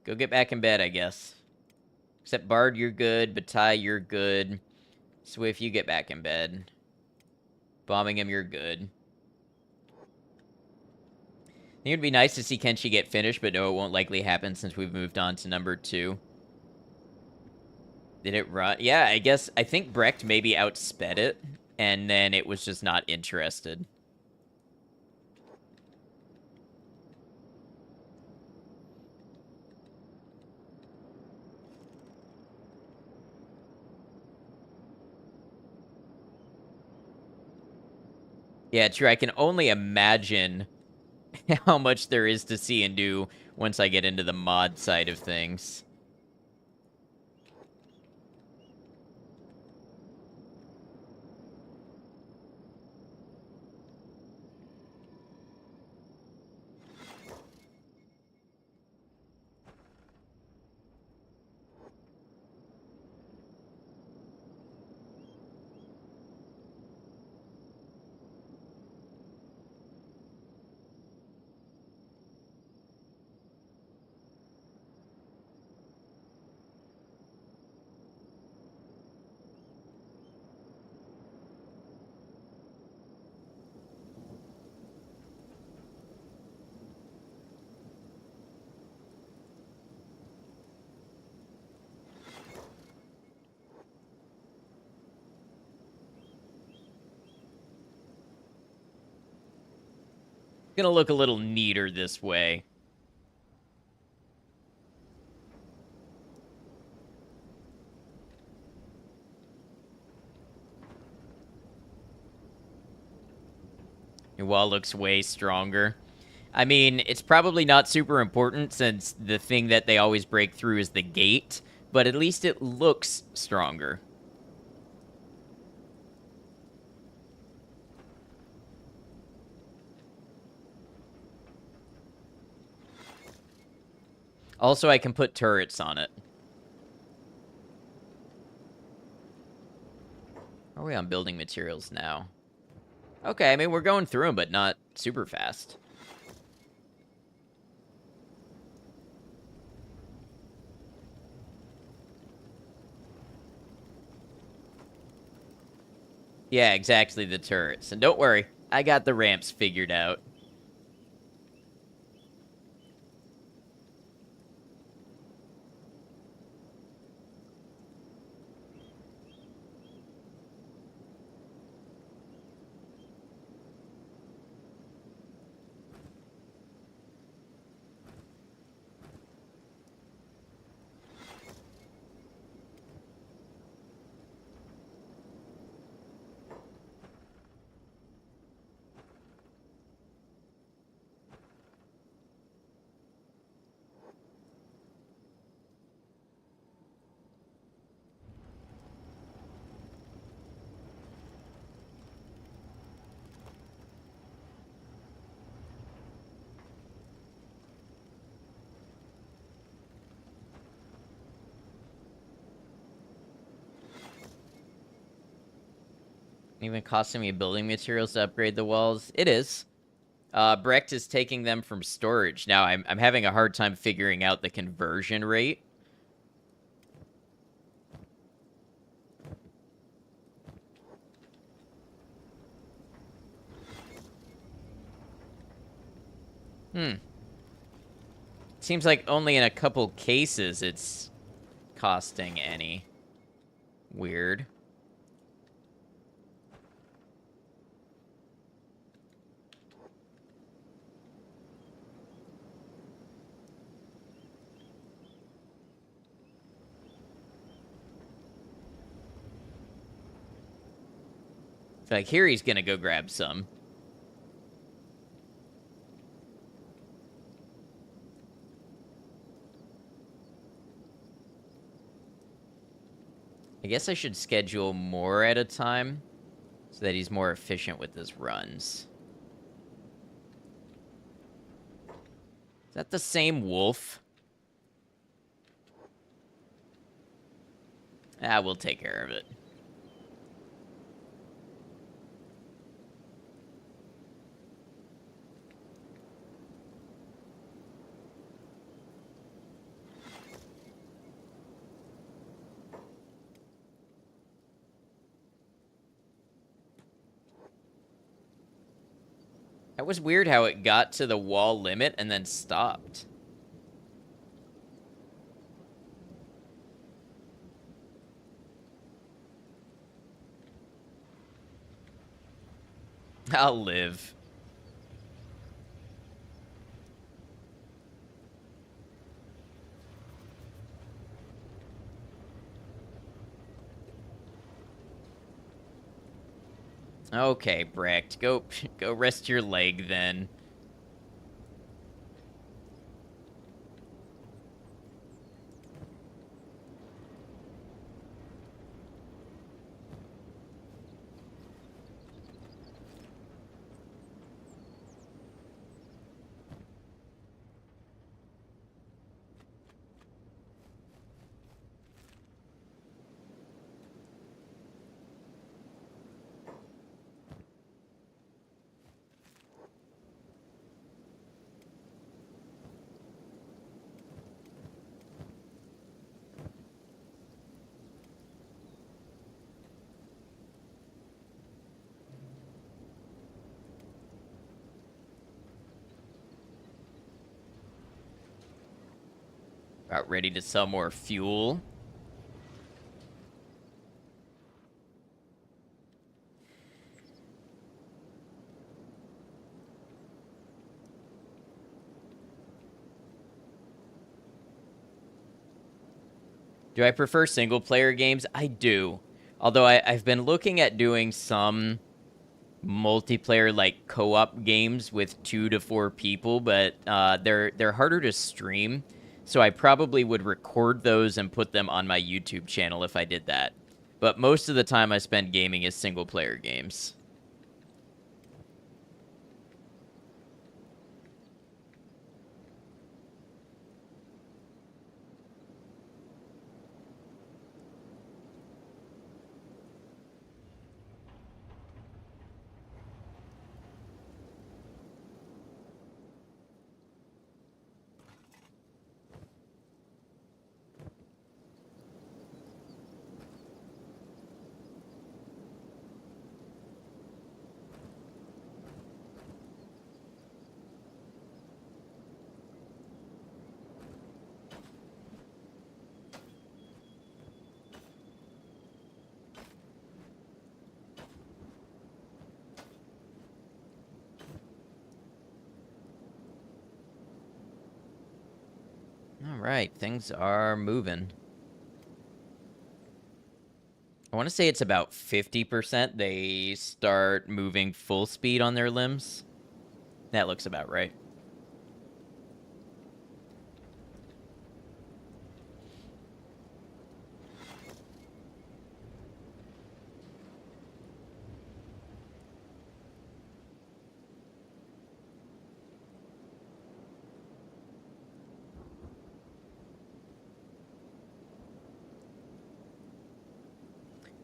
Go get back in bed, I guess. Except Bard, you're good. Batai, you're good. Swift, you get back in bed. Bombing him, you're good. I think it'd be nice to see Kenshi get finished, but no, it won't likely happen since we've moved on to number 2. Did it run? Yeah, I think Brecht maybe outsped it, and then it was just not interested. Yeah, true. I can only imagine how much there is to see and do once I get into the mod side of things. Gonna look a little neater this way. Your wall looks way stronger. I mean, it's probably not super important since the thing that they always break through is the gate, but at least it looks stronger. Also, I can put turrets on it. Are we on building materials now? Okay, I mean, we're going through them, but not super fast. Yeah, exactly, the turrets. And don't worry, I got the ramps figured out. Even costing me building materials to upgrade the walls? It is. Brecht is taking them from storage. Now, I'm having a hard time figuring out the conversion rate. Seems like only in a couple cases it's costing any. Weird. Like, here he's gonna go grab some. I guess I should schedule more at a time so that he's more efficient with his runs. Is that the same wolf? Ah, we'll take care of it. That was weird how it got to the wall limit and then stopped. I'll live. Okay, Brecht, go rest your leg then. About ready to sell more fuel. Do I prefer single-player games? I do. Although I've been looking at doing some multiplayer like co-op games with 2 to 4 people, but they're harder to stream. So I probably would record those and put them on my YouTube channel if I did that. But most of the time I spend gaming is single-player games. All right, things are moving. I want to say it's about 50% they start moving full speed on their limbs. That looks about right.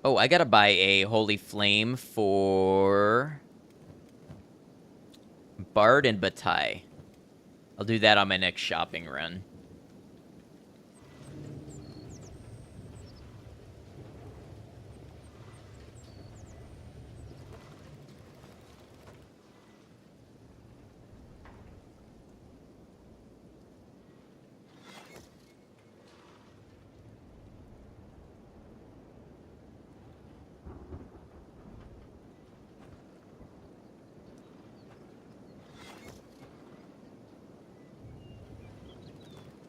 Oh, I gotta buy a Holy Flame for Bard and Bataille. I'll do that on my next shopping run.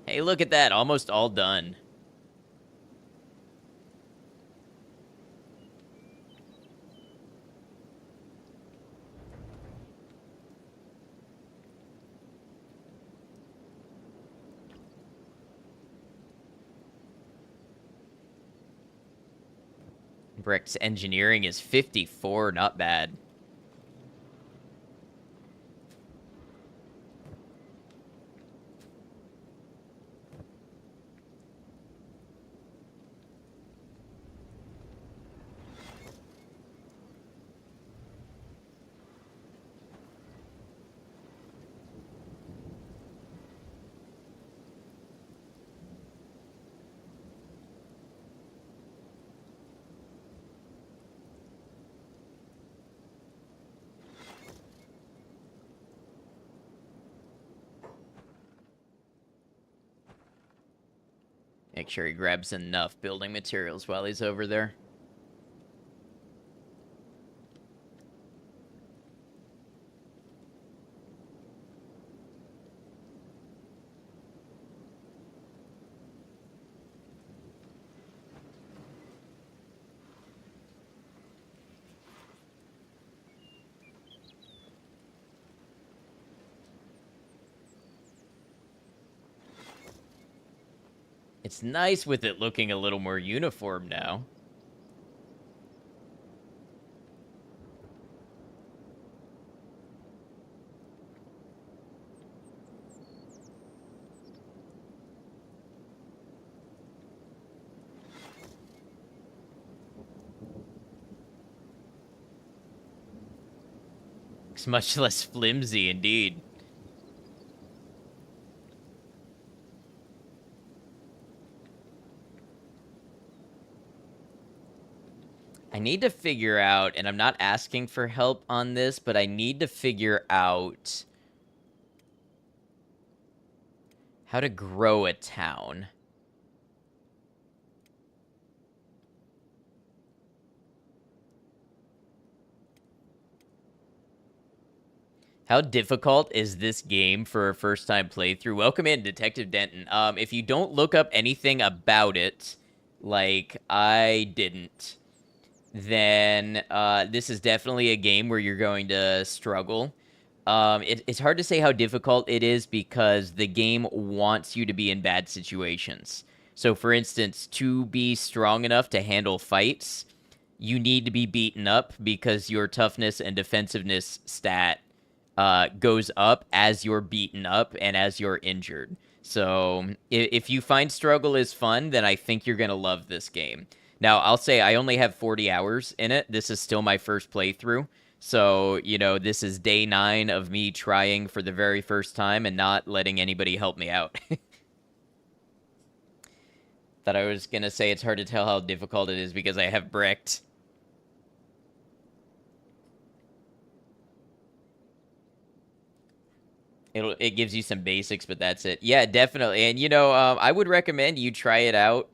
Hey, look at that. Almost all done. Brecht's engineering is 54. Not bad. Make sure he grabs enough building materials while he's over there. It's nice with it looking a little more uniform now. It's much less flimsy, indeed. I need to figure out, and I'm not asking for help on this, but I need to figure out how to grow a town. How difficult is this game for a first-time playthrough? Welcome in, Detective Denton. If you don't look up anything about it, like I didn't, then this is definitely a game where you're going to struggle. It's hard to say how difficult it is because the game wants you to be in bad situations. So, for instance, to be strong enough to handle fights, you need to be beaten up because your toughness and defensiveness stat goes up as you're beaten up and as you're injured. So if you find struggle is fun, then I think you're going to love this game. Now, I'll say I only have 40 hours in it. This is still my first playthrough. So, this is day 9 of me trying for the very first time and not letting anybody help me out. Thought I was going to say it's hard to tell how difficult it is because I have Brecht. It gives you some basics, but that's it. Yeah, definitely. And, I would recommend you try it out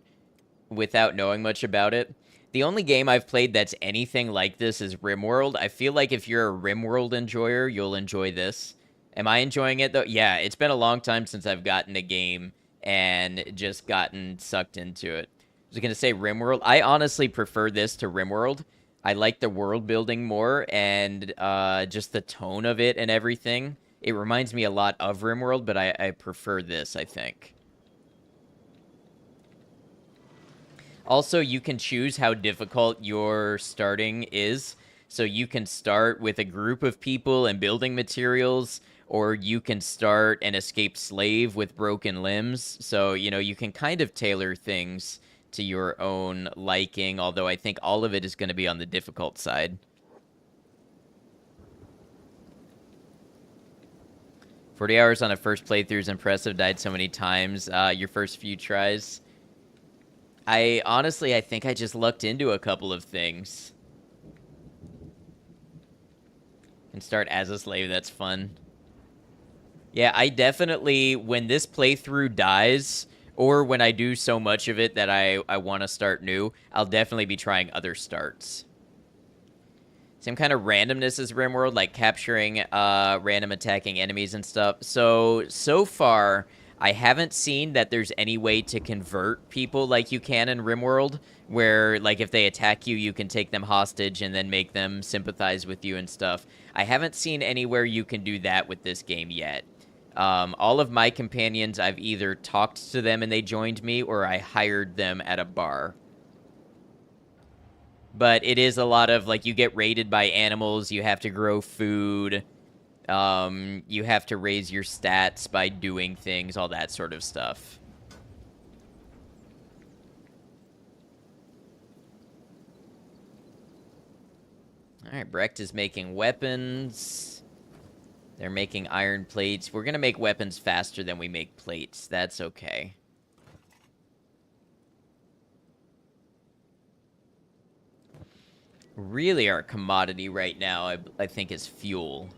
without knowing much about it. The only game I've played that's anything like this is RimWorld. I feel like if you're a RimWorld enjoyer, you'll enjoy this. Am I enjoying it, though? Yeah, it's been a long time since I've gotten a game and just gotten sucked into it. I was going to say RimWorld. I honestly prefer this to RimWorld. I like the world building more and just the tone of it and everything. It reminds me a lot of RimWorld, but I prefer this, I think. Also, you can choose how difficult your starting is. So you can start with a group of people and building materials, or you can start an escaped slave with broken limbs. So, you can kind of tailor things to your own liking, although I think all of it is going to be on the difficult side. 40 hours on a first playthrough is impressive. Died so many times. Your first few tries. I think I just lucked into a couple of things. And start as a slave. That's fun. Yeah, I definitely, when this playthrough dies, or when I do so much of it that I want to start new, I'll definitely be trying other starts. Same kind of randomness as RimWorld, like capturing random attacking enemies and stuff. So far, I haven't seen that there's any way to convert people like you can in RimWorld, where, like, if they attack you, you can take them hostage and then make them sympathize with you and stuff. I haven't seen anywhere you can do that with this game yet. All of my companions, I've either talked to them and they joined me, or I hired them at a bar. But it is a lot of, like, you get raided by animals, you have to grow food, you have to raise your stats by doing things, all that sort of stuff. Alright, Brecht is making weapons. They're making iron plates. We're gonna make weapons faster than we make plates. That's okay. Really, our commodity right now, I think, is fuel.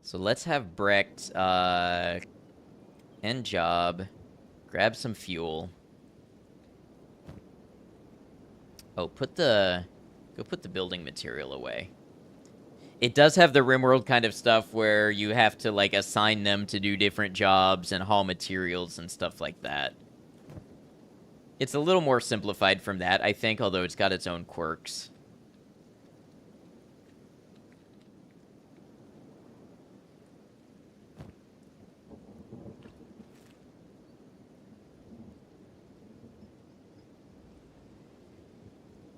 So let's have Brecht end job, grab some fuel. Oh, go put the building material away. It does have the RimWorld kind of stuff where you have to, like, assign them to do different jobs and haul materials and stuff like that. It's a little more simplified from that, I think, although it's got its own quirks.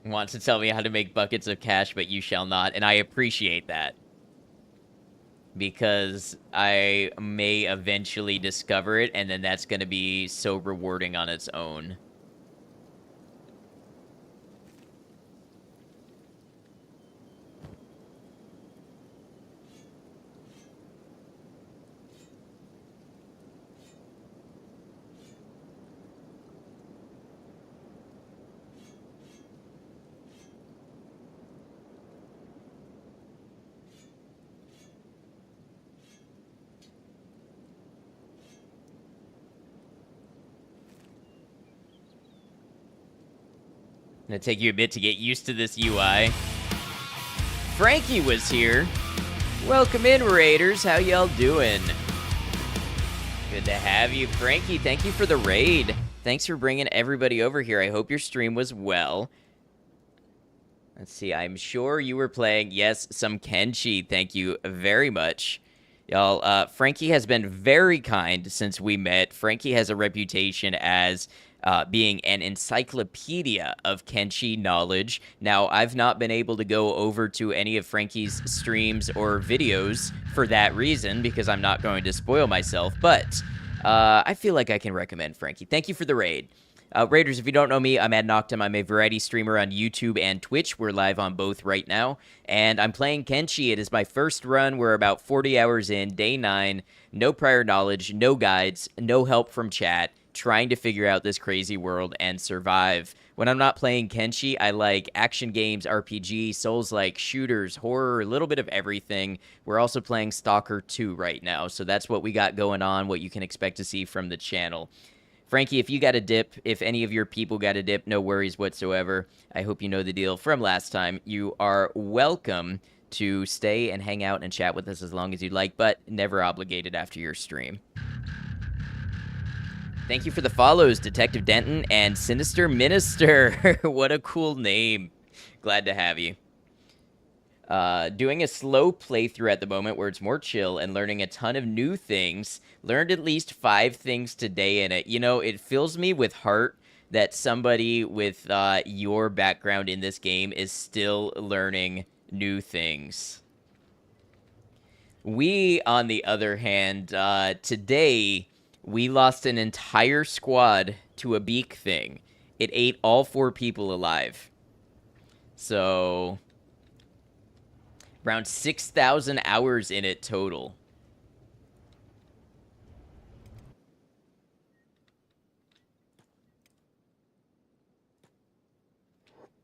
Wants to tell me how to make buckets of cash, but you shall not, and I appreciate that. Because I may eventually discover it, and then that's going to be so rewarding on its own. Gonna take you a bit to get used to this UI. Frankie was here. Welcome in, Raiders. How y'all doing? Good to have you, Frankie. Thank you for the raid. Thanks for bringing everybody over here. I hope your stream was well. Let's see. I'm sure you were playing, yes, some Kenshi. Thank you very much. Y'all, Frankie has been very kind since we met. Frankie has a reputation as being an encyclopedia of Kenshi knowledge. Now, I've not been able to go over to any of Frankie's streams or videos for that reason, because I'm not going to spoil myself, but I feel like I can recommend Frankie. Thank you for the raid. Raiders, if you don't know me, I'm Ad Noctum. I'm a variety streamer on YouTube and Twitch. We're live on both right now. And I'm playing Kenshi. It is my first run. We're about 40 hours in, day 9. No prior knowledge, no guides, no help from chat. Trying to figure out this crazy world and survive. When I'm not playing Kenshi, I like action games, RPG, Souls-like, shooters, horror, a little bit of everything. We're also playing Stalker 2 right now. So that's what we got going on, what you can expect to see from the channel. Frankie, if you got a dip, if any of your people got a dip, no worries whatsoever. I hope you know the deal from last time. You are welcome to stay and hang out and chat with us as long as you'd like, but never obligated after your stream. Thank you for the follows, Detective Denton and Sinister Minister. What a cool name. Glad to have you. Doing a slow playthrough at the moment where it's more chill and learning a ton of new things. Learned at least 5 things today in it. You know, it fills me with heart that somebody with your background in this game is still learning new things. We, on the other hand, today, we lost an entire squad to a beak thing. It ate all 4 people alive. So around 6,000 hours in it total.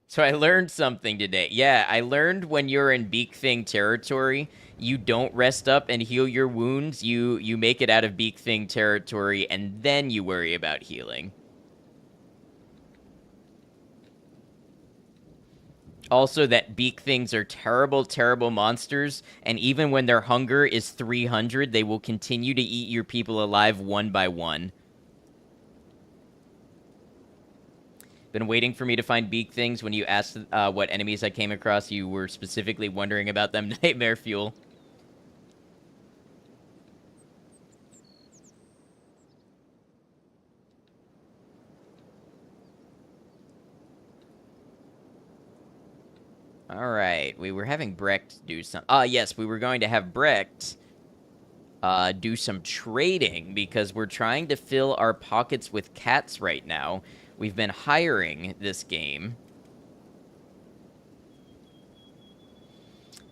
So I learned something today. Yeah, I learned when you're in Beak Thing territory, you don't rest up and heal your wounds. You make it out of Beak Thing territory, and then you worry about healing. Also, that beak things are terrible, terrible monsters, and even when their hunger is 300, they will continue to eat your people alive one by one. Been waiting for me to find beak things. When you asked what enemies I came across, you were specifically wondering about them. Nightmare fuel. All right, we were having Brecht do some... yes, we were going to have Brecht do some trading because we're trying to fill our pockets with cats right now. We've been hiring this game.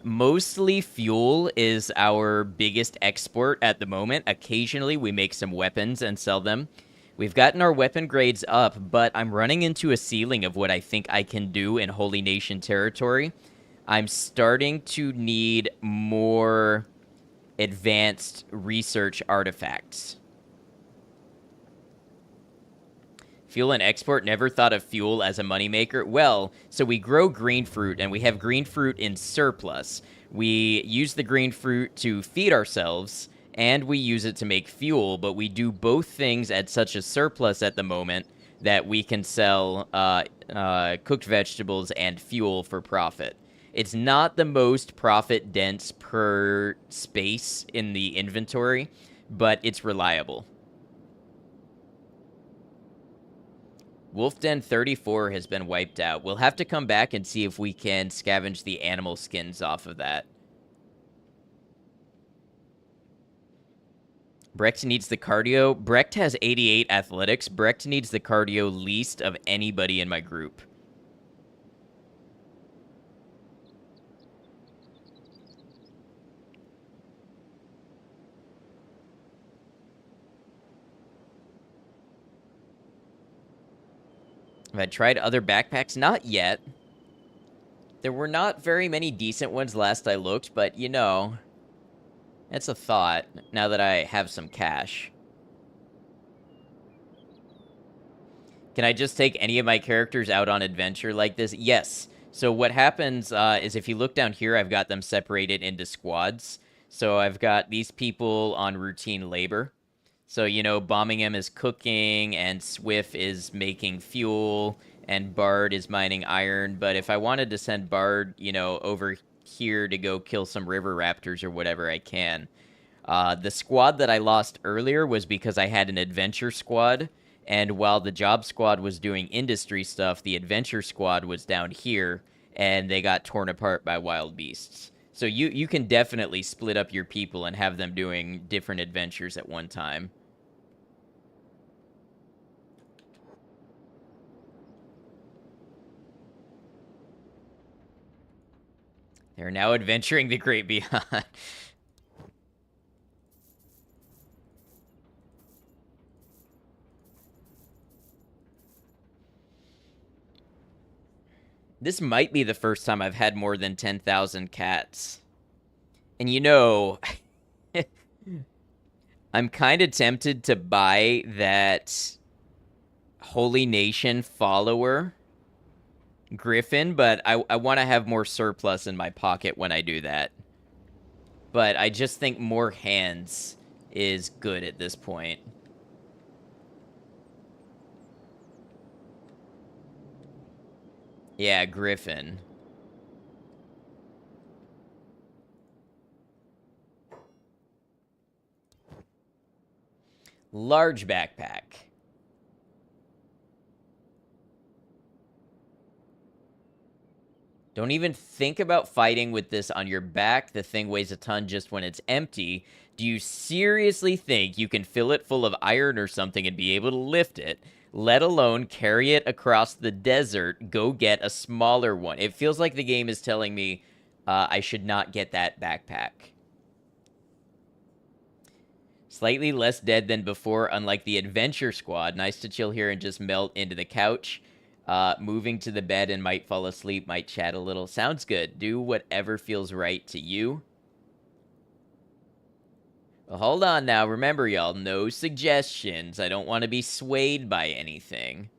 Mostly fuel is our biggest export at the moment. Occasionally, we make some weapons and sell them. We've gotten our weapon grades up, but I'm running into a ceiling of what I think I can do in Holy Nation territory. I'm starting to need more advanced research artifacts. Fuel and export, never thought of fuel as a moneymaker. Well, so we grow green fruit, and we have green fruit in surplus. We use the green fruit to feed ourselves, and we use it to make fuel, but we do both things at such a surplus at the moment that we can sell cooked vegetables and fuel for profit. It's not the most profit-dense per space in the inventory, but it's reliable. Wolf Den 34 has been wiped out. We'll have to come back and see if we can scavenge the animal skins off of that. Brecht needs the cardio. Brecht has 88 athletics. Brecht needs the cardio least of anybody in my group. Have I tried other backpacks? Not yet. There were not very many decent ones last I looked, but, you know, it's a thought now that I have some cash. Can I just take any of my characters out on adventure like this? Yes. So what happens is if you look down here, I've got them separated into squads. So I've got these people on routine labor. So, you know, Bombingham is cooking, and Swift is making fuel, and Bard is mining iron. But if I wanted to send Bard, you know, over here to go kill some river raptors or whatever, I can. The squad that I lost earlier was because I had an adventure squad, and while the job squad was doing industry stuff, the adventure squad was down here, and they got torn apart by wild beasts. So you can definitely split up your people and have them doing different adventures at one time. They're now adventuring the great beyond. This might be the first time I've had more than 10,000 cats. And you know, I'm kind of tempted to buy that Holy Nation follower Griffin, but I want to have more surplus in my pocket when I do that. But I just think more hands is good at this point. Yeah, Griffin. Large backpack. Don't even think about fighting with this on your back. The thing weighs a ton just when it's empty. Do you seriously think you can fill it full of iron or something and be able to lift it, let alone carry it across the desert, go get a smaller one? It feels like the game is telling me I should not get that backpack. Slightly less dead than before, unlike the adventure squad. Nice to chill here and just melt into the couch. Moving to the bed and might fall asleep, might chat a little. Sounds good. Do whatever feels right to you. Well, hold on now. Remember, y'all, no suggestions. I don't want to be swayed by anything.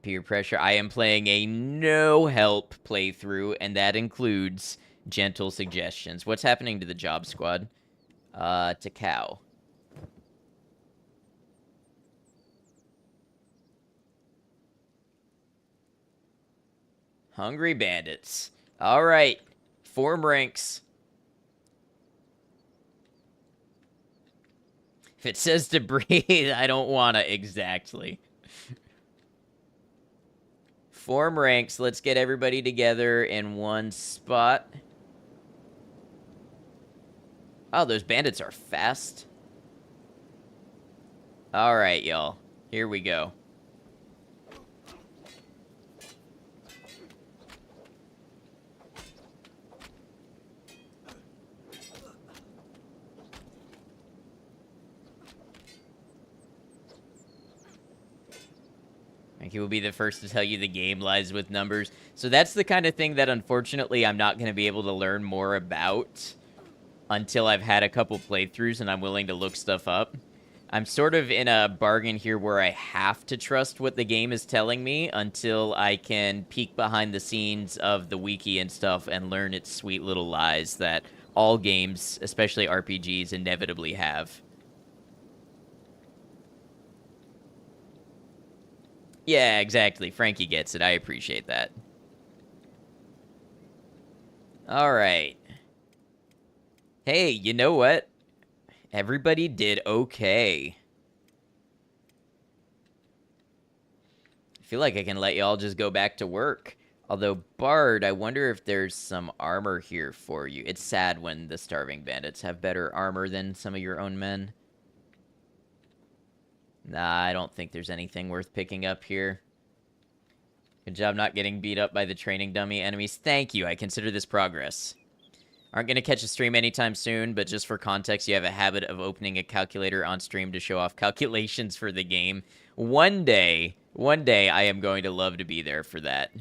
Peer pressure. I am playing a no help playthrough, and that includes gentle suggestions. What's happening to the job squad? To cow. Hungry bandits. All right. Form ranks. If it says to breathe, I don't want to exactly. Form ranks. Let's get everybody together in one spot. Oh, those bandits are fast. All right, y'all. Here we go. He will be the first to tell you the game lies with numbers. So that's the kind of thing that, unfortunately, I'm not going to be able to learn more about until I've had a couple playthroughs and I'm willing to look stuff up. I'm sort of in a bargain here where I have to trust what the game is telling me until I can peek behind the scenes of the wiki and stuff and learn its sweet little lies that all games, especially RPGs, inevitably have. Yeah, exactly. Frankie gets it. I appreciate that. All right. Hey, you know what? Everybody did okay. I feel like I can let y'all just go back to work. Although, Bard, I wonder if there's some armor here for you. It's sad when the starving bandits have better armor than some of your own men. Nah, I don't think there's anything worth picking up here. Good job not getting beat up by the training dummy enemies. Thank you, I consider this progress. Aren't going to catch a stream anytime soon, but just for context, you have a habit of opening a calculator on stream to show off calculations for the game. One day, I am going to love to be there for that.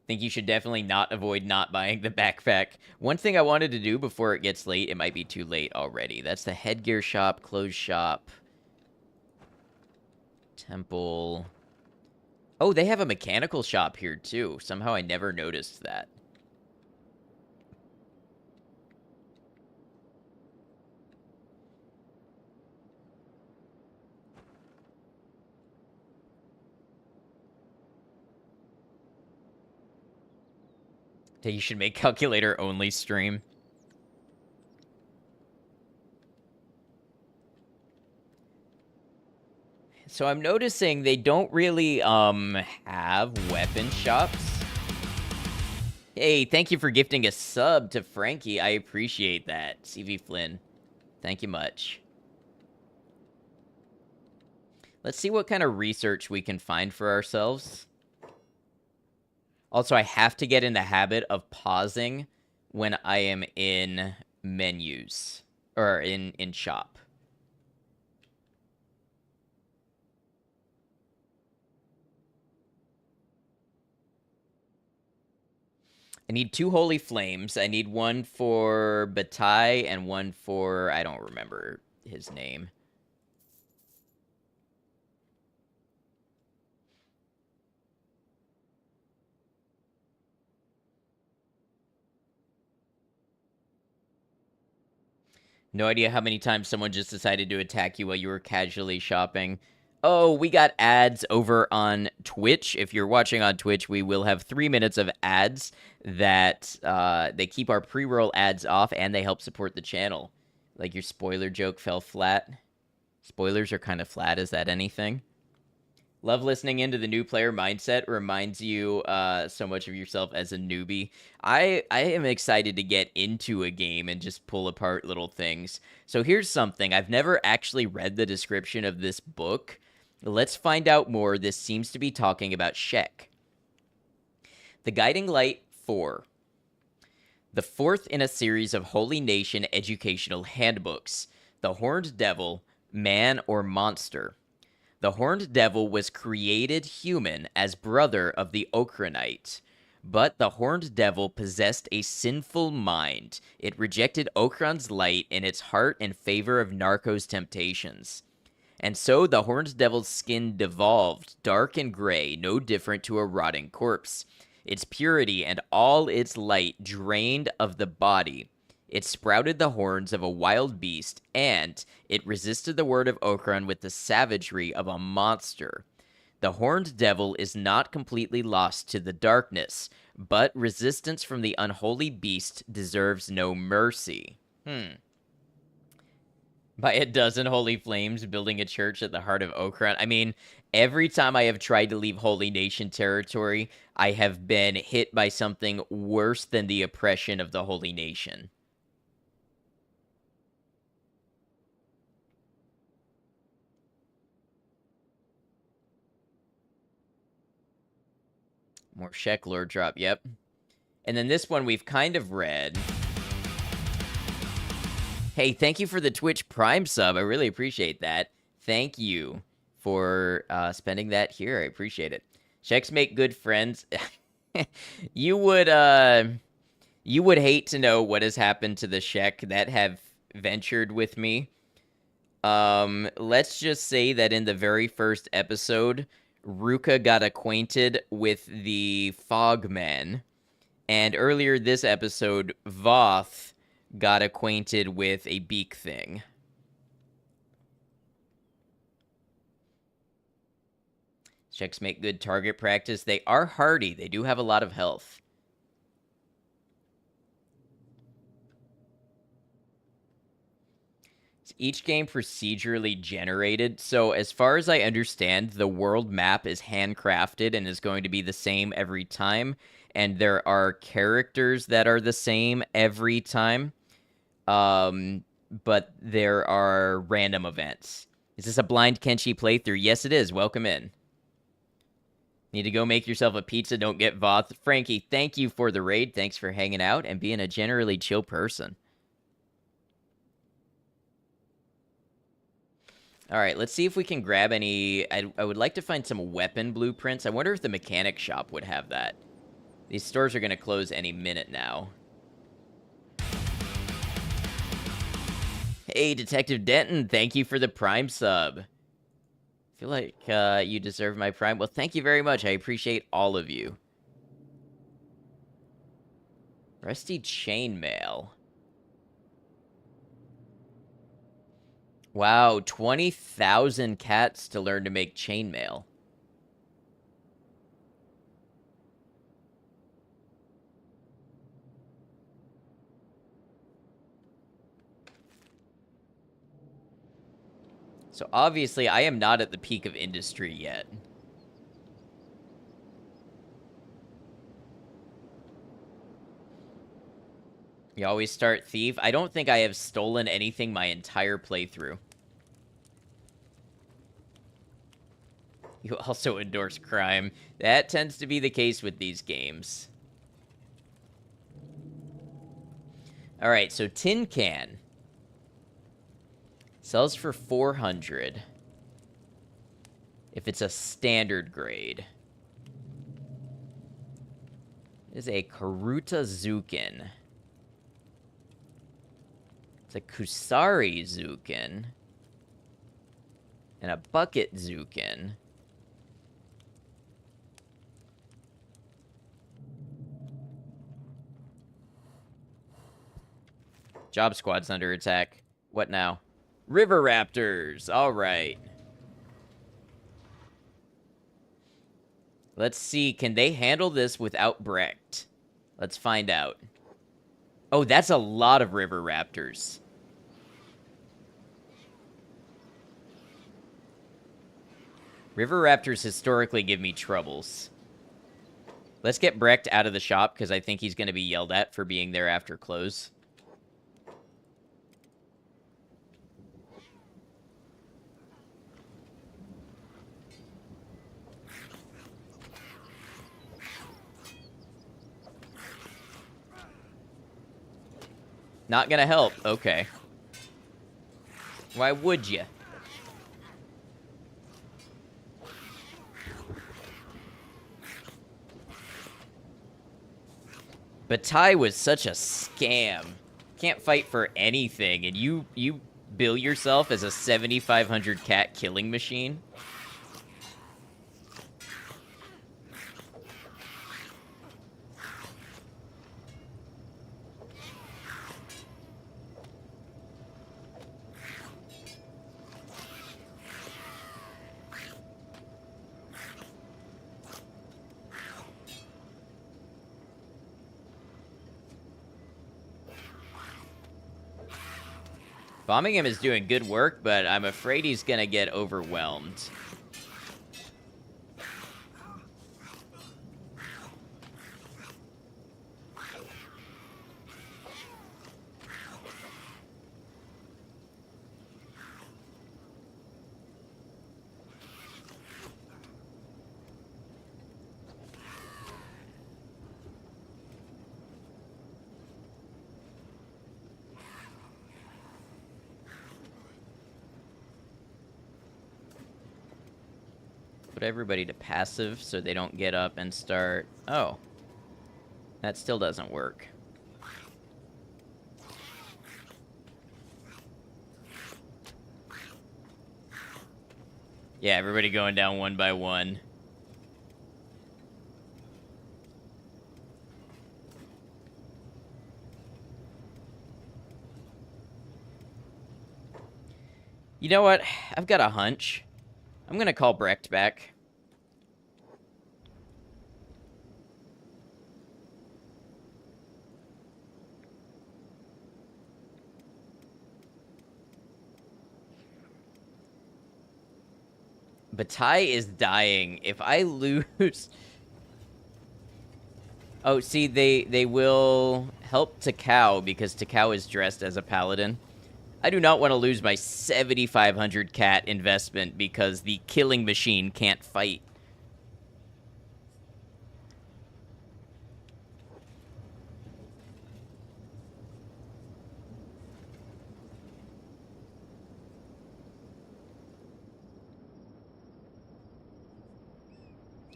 Think you should definitely not avoid not buying the backpack. One thing I wanted to do before it gets late, it might be too late already. That's the headgear shop, clothes shop, temple. Oh, they have a mechanical shop here, too. Somehow I never noticed that. You should make calculator-only stream. So I'm noticing they don't really, have weapon shops. Hey, thank you for gifting a sub to Frankie. I appreciate that. CV Flynn. Thank you much. Let's see what kind of research we can find for ourselves. Also, I have to get in the habit of pausing when I am in menus. Or in shop. I need 2 holy flames. I need one for Bataille and one for... I don't remember his name. No idea how many times someone just decided to attack you while you were casually shopping. Oh, we got ads over on Twitch. If you're watching on Twitch, we will have 3 minutes of ads that they keep our pre-roll ads off, and they help support the channel. Like your spoiler joke fell flat. Spoilers are kind of flat. Is that anything? Love listening into the new player mindset. Reminds you so much of yourself as a newbie. I am excited to get into a game and just pull apart little things. So here's something. I've never actually read the description of this book. Let's find out more. This seems to be talking about Shek. The Guiding Light 4. The fourth in a series of Holy Nation educational handbooks. The Horned Devil, Man or Monster. The Horned Devil was created human as brother of the Okranite. But the Horned Devil possessed a sinful mind. It rejected Okran's light in its heart in favor of Narco's temptations. And so the Horned Devil's skin devolved, dark and gray, no different to a rotting corpse. Its purity and all its light drained of the body. It sprouted the horns of a wild beast, and it resisted the word of Okran with the savagery of a monster. The Horned Devil is not completely lost to the darkness, but resistance from the unholy beast deserves no mercy. By a dozen holy flames building a church at the heart of Okran. I mean, every time I have tried to leave Holy Nation territory, I have been hit by something worse than the oppression of the Holy Nation. More Shek lore drop, yep. And then this one we've kind of read. Hey, thank you for the Twitch Prime sub. I really appreciate that. Thank you for spending that here. I appreciate it. Sheks make good friends. You would hate to know what has happened to the Shek that have ventured with me. Let's just say that in the very first episode, Ruka got acquainted with the Fogmen, and earlier this episode, Voth got acquainted with a beak thing. Sheks make good target practice. They are hardy. They do have a lot of health. Each game procedurally generated, so as far as I understand, the world map is handcrafted and is going to be the same every time, and there are characters that are the same every time, but there are random events. Is this a blind Kenshi playthrough? Yes, it is. Welcome in. Need to go make yourself a pizza, don't get Voth. Frankie, thank you for the raid. Thanks for hanging out and being a generally chill person. All right, let's see if we can grab any... I would like to find some weapon blueprints. I wonder if the mechanic shop would have that. These stores are going to close any minute now. Hey, Detective Denton, thank you for the Prime sub. feel like you deserve my prime. Well, thank you very much. I appreciate all of you. Rusty chainmail. Wow, 20,000 cats to learn to make chainmail. So obviously, I am not at the peak of industry yet. You always start thief. I don't think I have stolen anything my entire playthrough. You also endorse crime. That tends to be the case with these games. Alright, so tin can. Sells for 400. If it's a standard grade. It is a Karuta Zukin. It's a Kusari Zukin. And a Bucket Zukin. Job squad's under attack. What now? River Raptors! Alright. Let's see, can they handle this without Brecht? Let's find out. Oh, that's a lot of River Raptors. River Raptors historically give me troubles. Let's get Brecht out of the shop, because I think he's going to be yelled at for being there after close. Not gonna help. Okay. Why would you? Bataille was such a scam. Can't fight for anything, and you bill yourself as a 7,500 cat killing machine? Bombing him is doing good work, but I'm afraid he's gonna get overwhelmed. Put everybody to passive so they don't get up and start... Oh. That still doesn't work. Yeah, everybody going down one by one. You know what? I've got a hunch. I'm gonna call Brecht back. Bataille is dying. If I lose... Oh, see, they will help Takao because Takao is dressed as a paladin. I do not want to lose my 7,500 cat investment because the killing machine can't fight.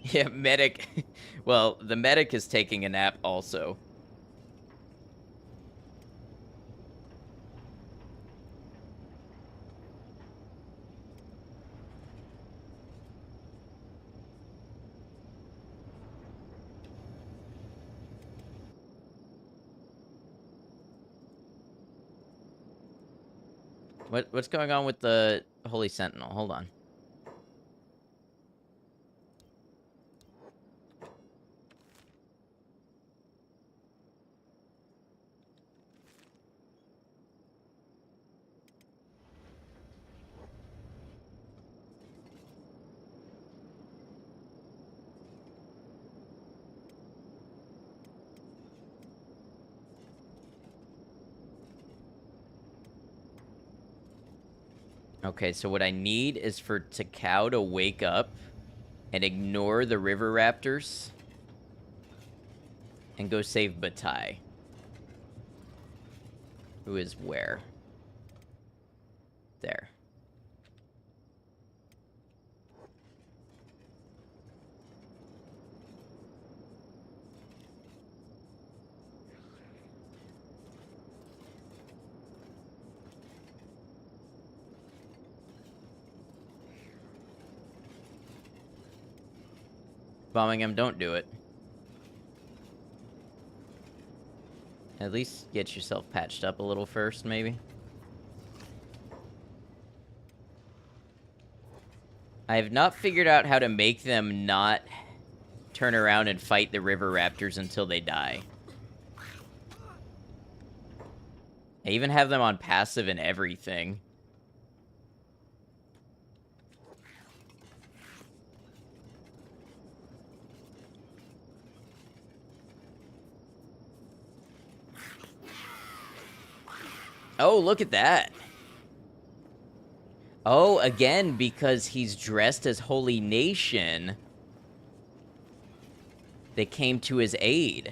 Yeah, medic. Well, the medic is taking a nap also. What's going on with the Holy Sentinel? Hold on. Okay, so what I need is for Takao to wake up and ignore the river raptors and go save Batai. Who is where? There. Bombing him, don't do it. At least get yourself patched up a little first, maybe. I have not figured out how to make them not turn around and fight the river raptors until they die. I even have them on passive and everything. Oh, look at that. Oh, again, because he's dressed as Holy Nation, they came to his aid.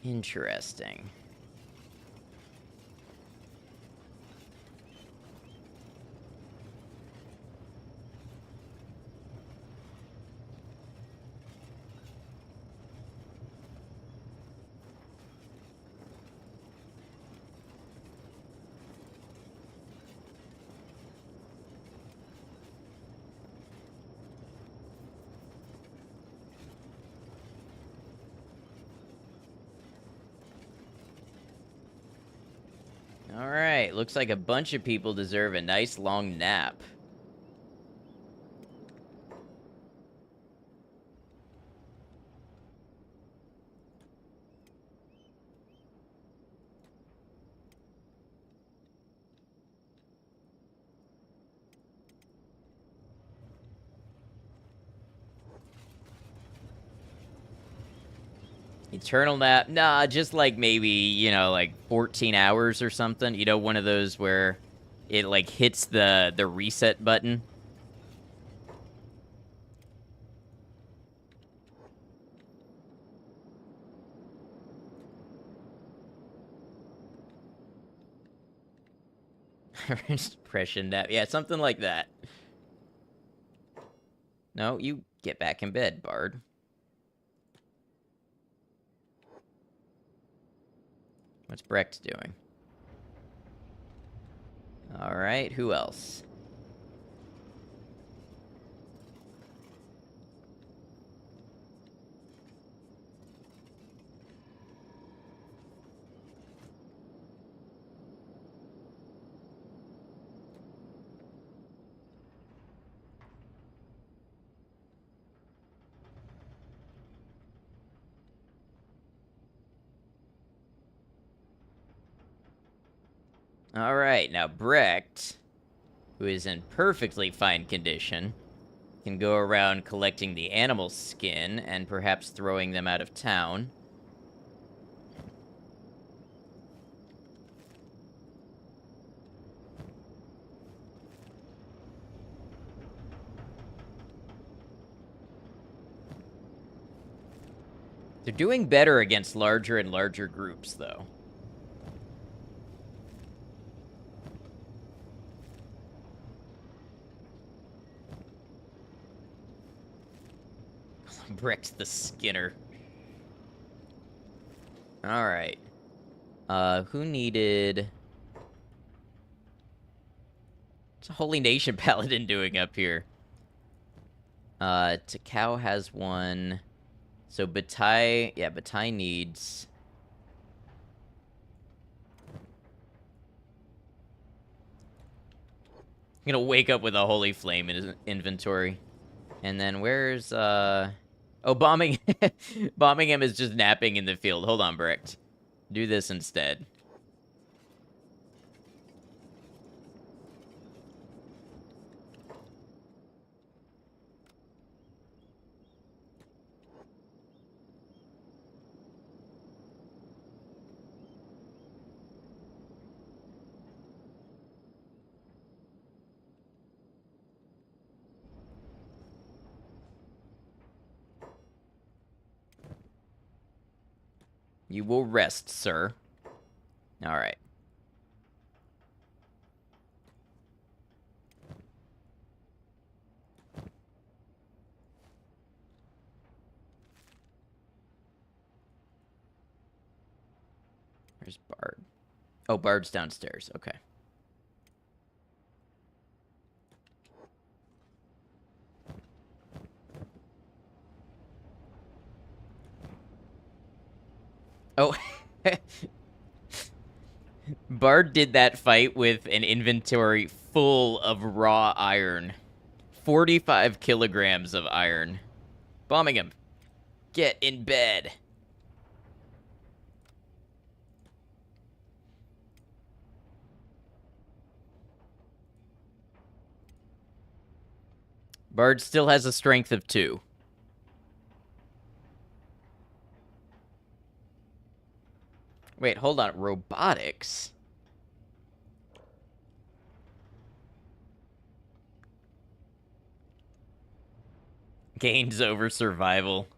Interesting. Alright, looks like a bunch of people deserve a nice long nap. Eternal nap? Nah, just like maybe, you know, like 14 hours or something. You know, one of those where it like hits the reset button. Depression nap. Yeah, something like that. No, you get back in bed, Bard. What's Brecht doing? Alright, who else? Alright, now Brecht, who is in perfectly fine condition, can go around collecting the animal skin and perhaps throwing them out of town. They're doing better against larger and larger groups, though. Bricked the Skinner. Alright. Who needed... What's a Holy Nation Paladin doing up here? Takao has one. So Batai... Yeah, Batai needs... I'm gonna wake up with a Holy Flame in his inventory. And then where's, Oh, bombing... bombing him is just napping in the field. Hold on, Bricked. Do this instead. You will rest, sir. Alright. Where's Bard? Oh, Bard's downstairs. Okay. Oh. Bard did that fight with an inventory full of raw iron. 45 kilograms of iron. Bombing him. Get in bed. Bard still has a strength of 2. Wait, hold on. Robotics? Gains over survival.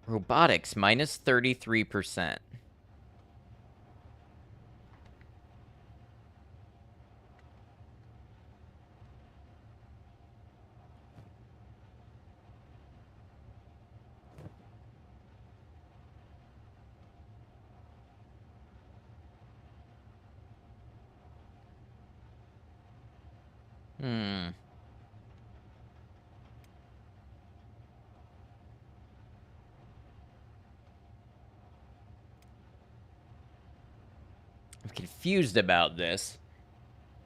Robotics, minus 33%. I'm confused about this.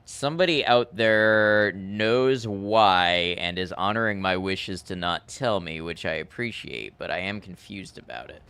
Somebody out there knows why and is honoring my wishes to not tell me, which I appreciate, but I am confused about it.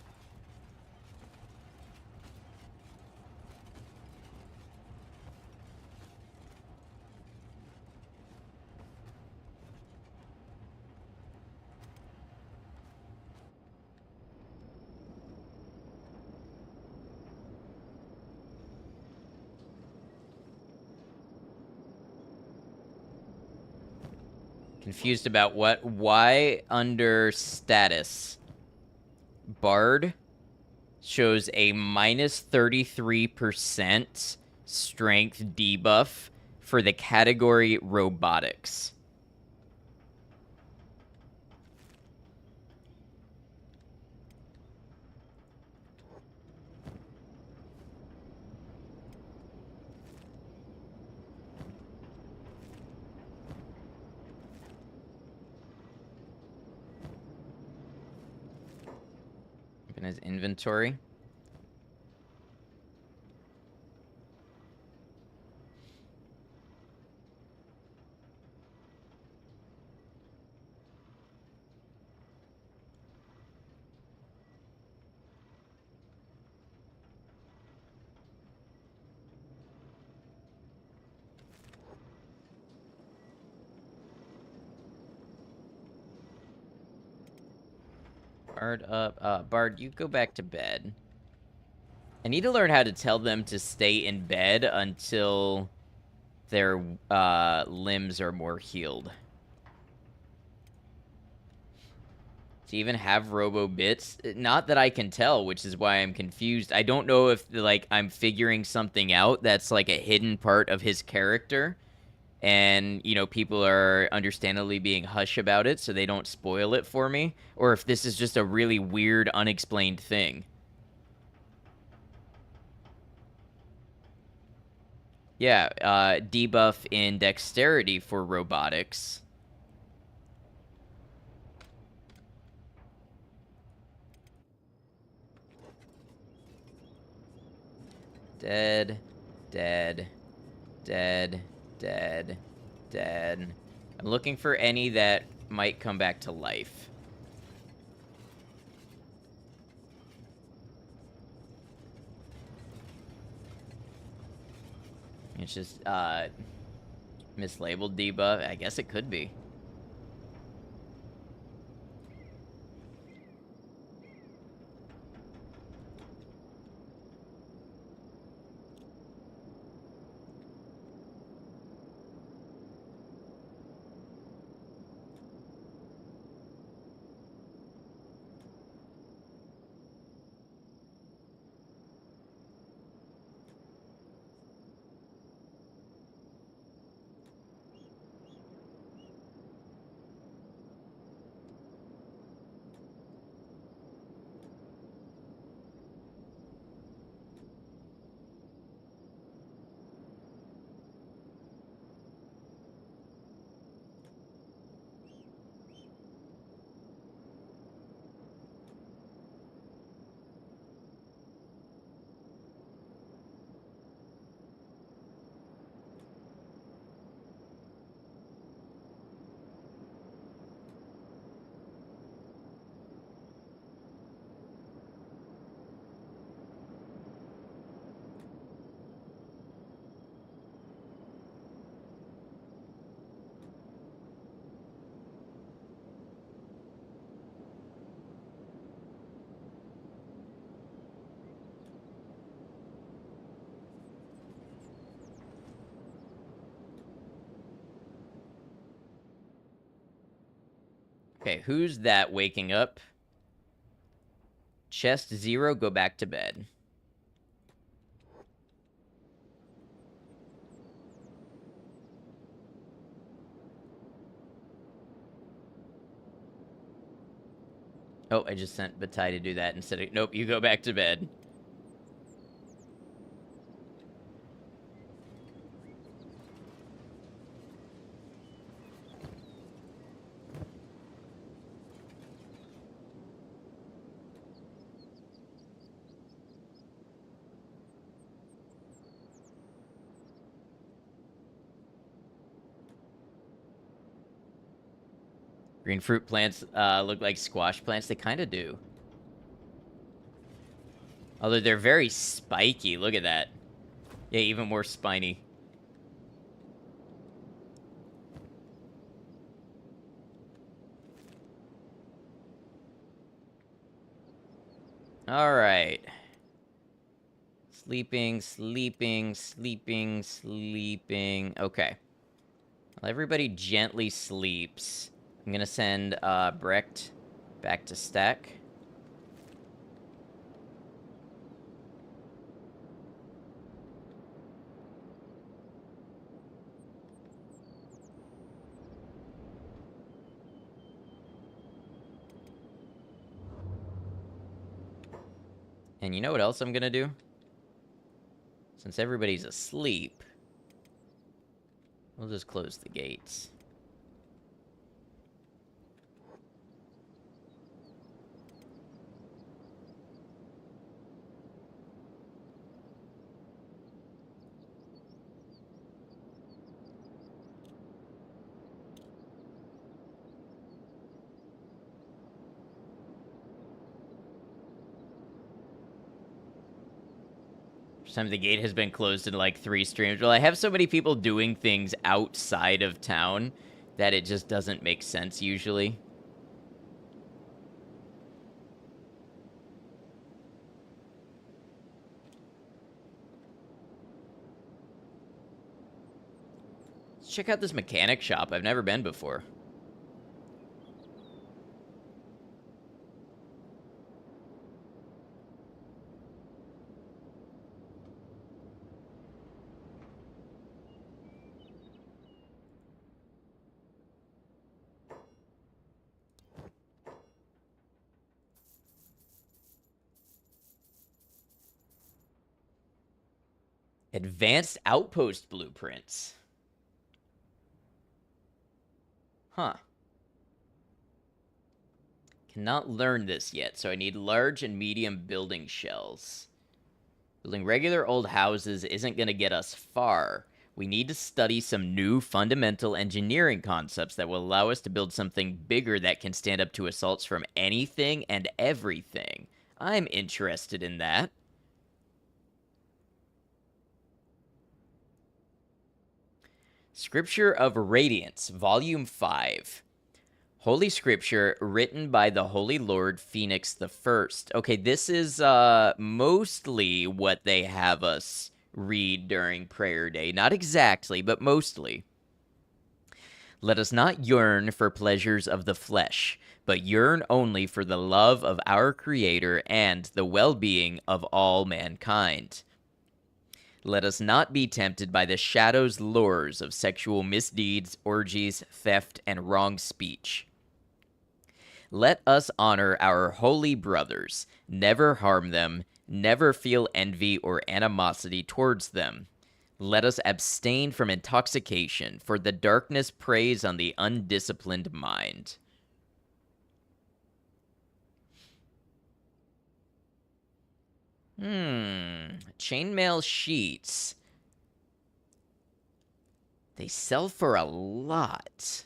Confused about what? Why under status Bard shows a minus 33% strength debuff for the category robotics. In his inventory. Bard up. Bard, you go back to bed. I need to learn how to tell them to stay in bed until their limbs are more healed. To even have robo bits? Not that I can tell, which is why I'm confused. I don't know if, like, I'm figuring something out that's, like, a hidden part of his character. and people are understandably being hush about it so they don't spoil it for me, or if this is just a really weird unexplained thing. Yeah, debuff in dexterity for robotics. Dead, dead, dead, dead, dead. I'm looking for any that might come back to life. It's just, mislabeled debuff. I guess it could be. Okay, who's that waking up? Chest 0, go back to bed. Oh, I just sent Batai to do that instead of... Nope, you go back to bed. Green fruit plants look like squash plants. They kind of do. Although they're very spiky. Look at that. Yeah, even more spiny. All right. Sleeping, sleeping, sleeping, sleeping. Okay. Well, everybody gently sleeps. I'm gonna send Brecht back to stack. And you know what else I'm gonna do? Since everybody's asleep, we'll just close the gates. First time the gate has been closed in like 3 streams. Well, I have so many people doing things outside of town that it just doesn't make sense usually. Let's check out this mechanic shop. I've never been before. Advanced outpost blueprints. Huh. Cannot learn this yet, so I need large and medium building shells. Building regular old houses isn't going to get us far. We need to study some new fundamental engineering concepts that will allow us to build something bigger that can stand up to assaults from anything and everything. I'm interested in that. Scripture of Radiance, Volume 5. Holy Scripture, written by the Holy Lord Phoenix the First. Okay, this is mostly what they have us read during prayer day. Not exactly, but mostly. Let us not yearn for pleasures of the flesh, but yearn only for the love of our Creator and the well-being of all mankind. Let us not be tempted by the shadow's lures of sexual misdeeds, orgies, theft, and wrong speech. Let us honor our holy brothers, never harm them, never feel envy or animosity towards them. Let us abstain from intoxication, for the darkness preys on the undisciplined mind. Chainmail sheets. They sell for a lot.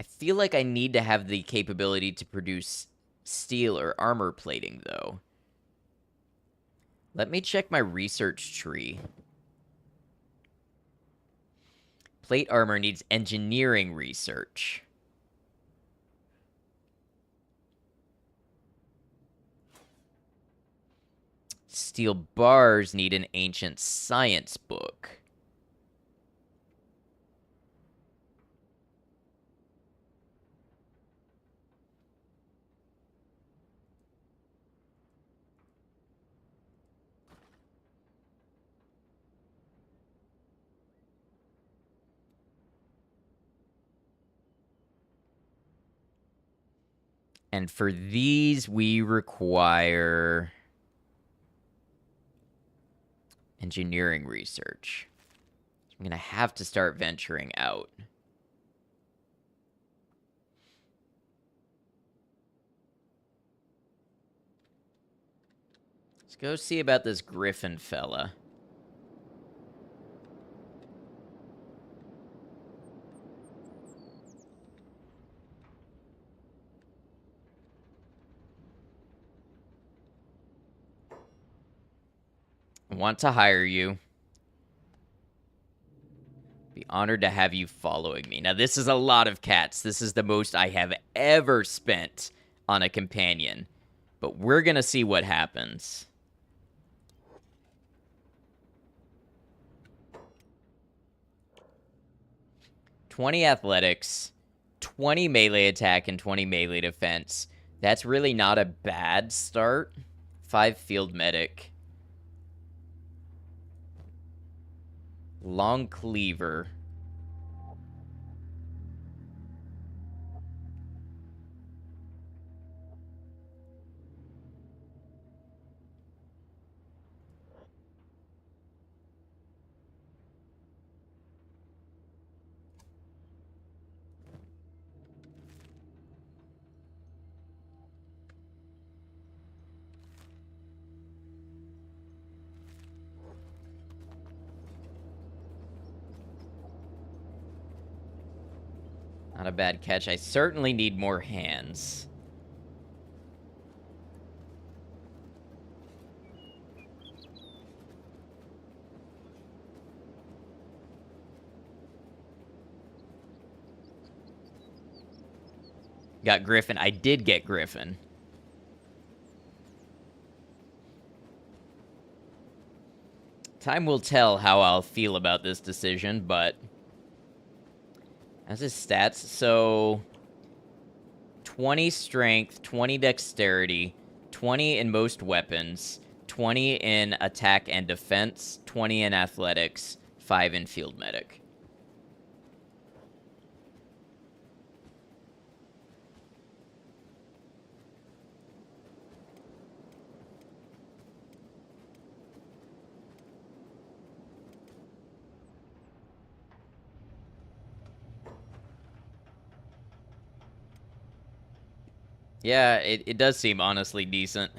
I feel like I need to have the capability to produce steel or armor plating, though. Let me check my research tree. Plate armor needs engineering research. Steel bars need an ancient science book. And for these, we require engineering research. I'm going to have to start venturing out. Let's go see about this Griffin fella. I want to hire you. Be honored to have you following me. Now, this is a lot of cats. This is the most I have ever spent on a companion. But we're going to see what happens. "20 athletics, 20 melee attack, and 20 melee defense. That's really not a bad start. 5 field medic. Long cleaver. Not a bad catch. I certainly need more hands. Got Griffin. I did get Griffin. Time will tell how I'll feel about this decision, but... That's his stats. So... 20 strength, 20 dexterity, 20 in most weapons, 20 in attack and defense, 20 in athletics, 5 in field medic. Yeah, it does seem honestly decent.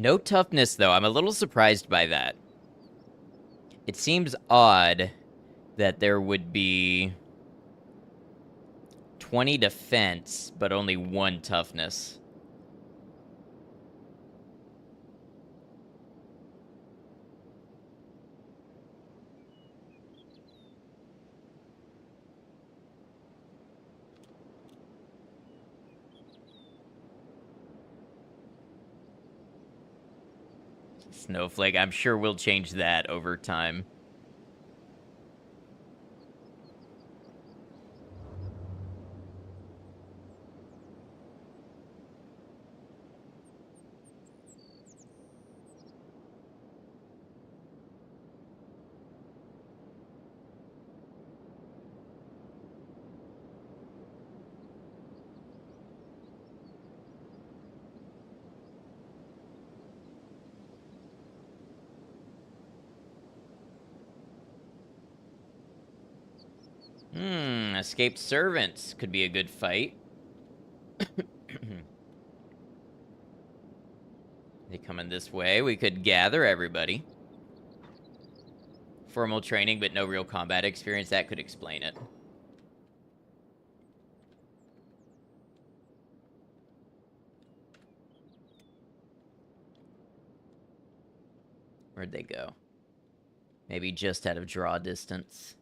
No toughness, though. I'm a little surprised by that. It seems odd that there would be 20 defense, but only 1 toughness. Snowflake, I'm sure we'll change that over time. Escaped servants could be a good fight. They coming this way. We could gather everybody. Formal training, but no real combat experience. That could explain it. Where'd they go? Maybe just out of draw distance.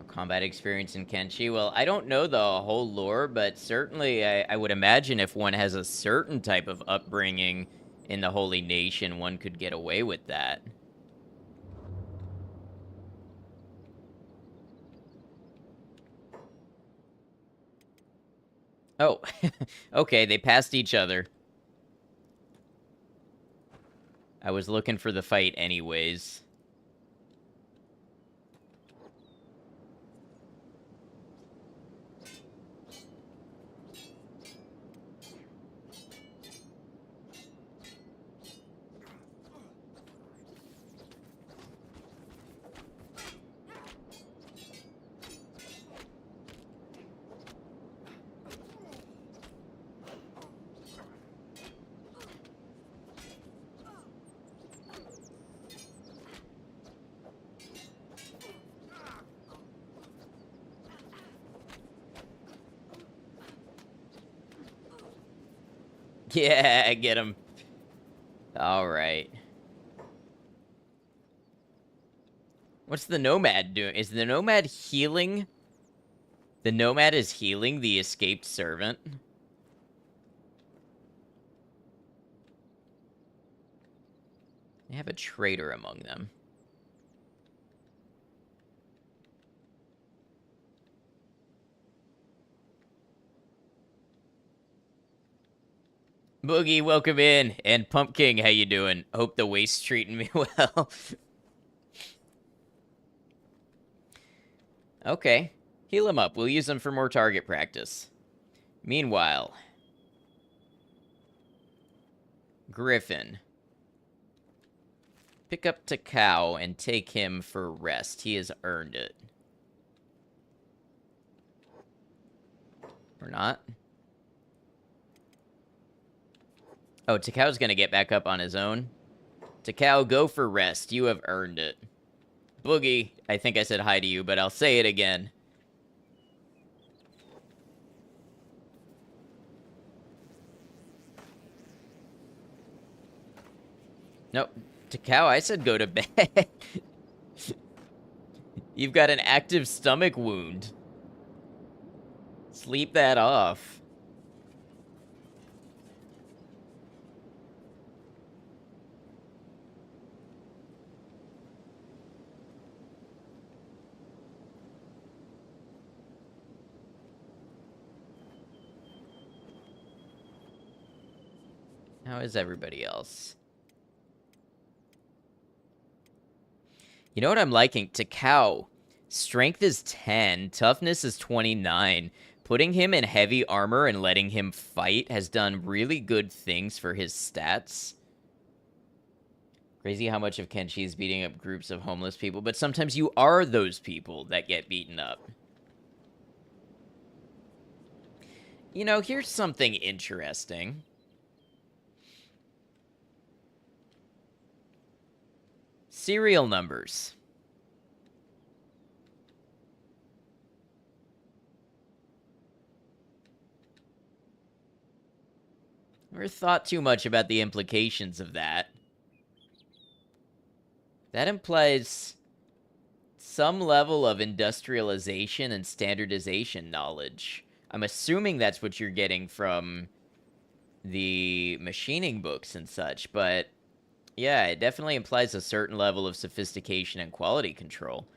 Combat experience in Kenshi. Well, I don't know the whole lore, but certainly I would imagine if one has a certain type of upbringing in the Holy Nation, one could get away with that. Oh, okay, they passed each other. I was looking for the fight anyways. Yeah, get him. All right. What's the Nomad doing? Is the Nomad healing? The Nomad is healing the escaped servant. They have a traitor among them. Boogie, welcome in. And Pumpkin, how you doing? Hope the waste's treating me well. Okay. Heal him up. We'll use him for more target practice. Meanwhile, Griffin. Pick up Takao and take him for rest. He has earned it. Or not. Oh, Takao's gonna get back up on his own. Takao, go for rest. You have earned it. Boogie, I think I said hi to you, but I'll say it again. Nope. Takao, I said go to bed. You've got an active stomach wound. Sleep that off. How is everybody else? You know what I'm liking? Takao. Strength is 10. Toughness is 29. Putting him in heavy armor and letting him fight has done really good things for his stats. Crazy how much of Kenshi is beating up groups of homeless people, but sometimes you are those people that get beaten up. You know, here's something interesting. Serial numbers. Never thought too much about the implications of that. That implies some level of industrialization and standardization knowledge. I'm assuming that's what you're getting from the machining books and such, but yeah, it definitely implies a certain level of sophistication and quality control.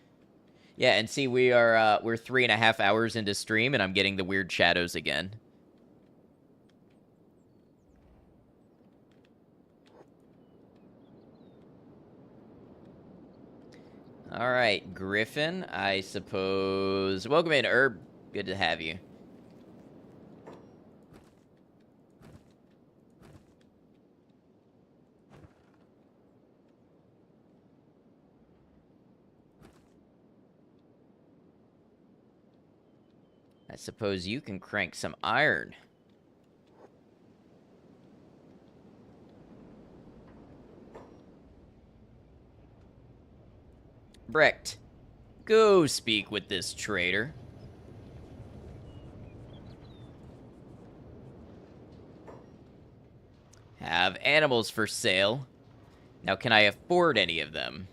Yeah, and see, we're 3.5 hours into stream, and I'm getting the weird shadows again. All right, Griffin, I suppose. Welcome in, Herb. Good to have you. I suppose you can crank some iron. Brecht, go speak with this trader. Have animals for sale. Now, can I afford any of them?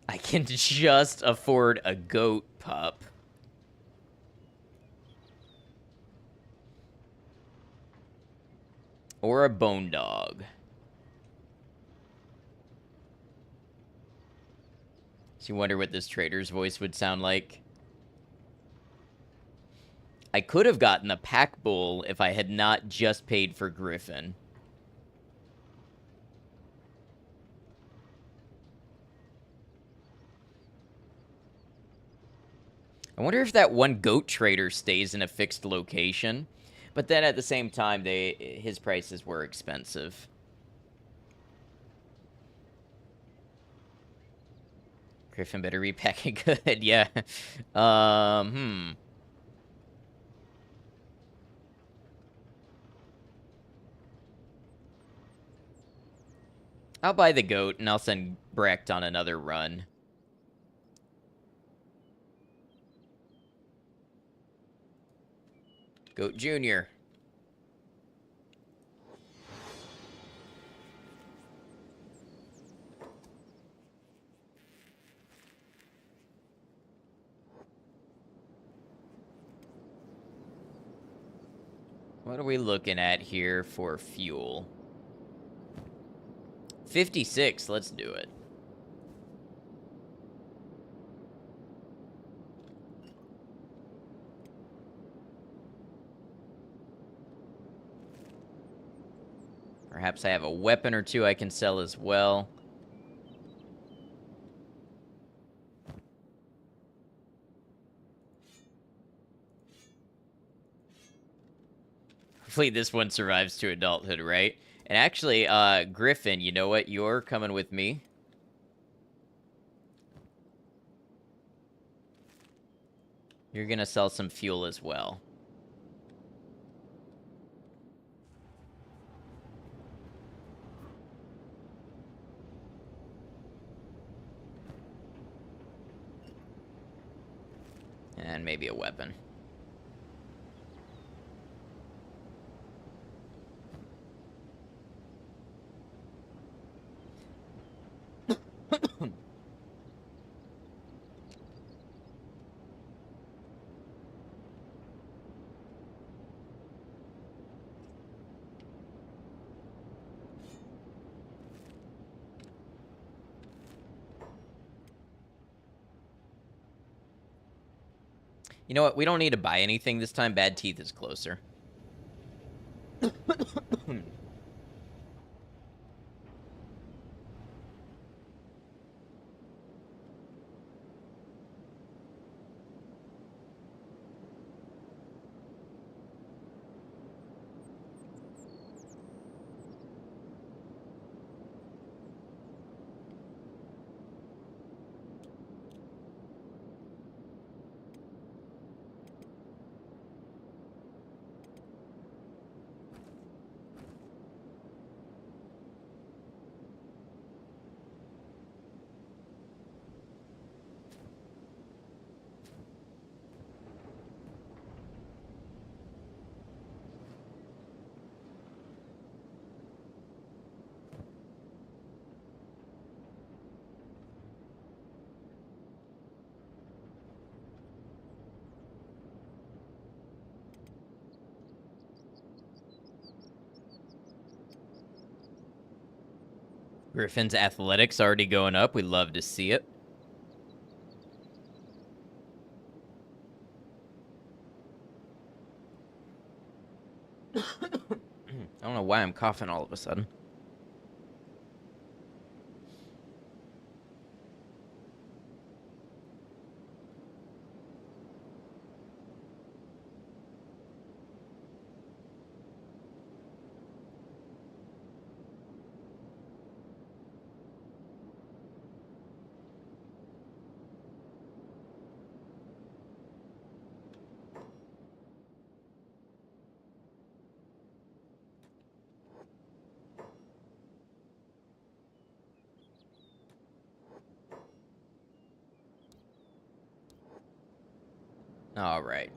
I can just afford a goat pup. Or a bone dog. So you wonder what this trader's voice would sound like? I could have gotten a pack bull if I had not just paid for Griffin. I wonder if that one goat trader stays in a fixed location. But then at the same time, his prices were expensive. Griffin better repack it good, yeah. I'll buy the goat, and I'll send Brecht on another run. Goat Jr. What are we looking at here for fuel? 56, let's do it. Perhaps I have a weapon or two I can sell as well. Hopefully this one survives to adulthood, right? And actually, Griffin, you know what? You're coming with me. You're gonna sell some fuel as well. And maybe a weapon. You know what? We don't need to buy anything this time. Bad Teeth is closer. Griffin's athletics already going up. We love to see it. I don't know why I'm coughing all of a sudden. All right.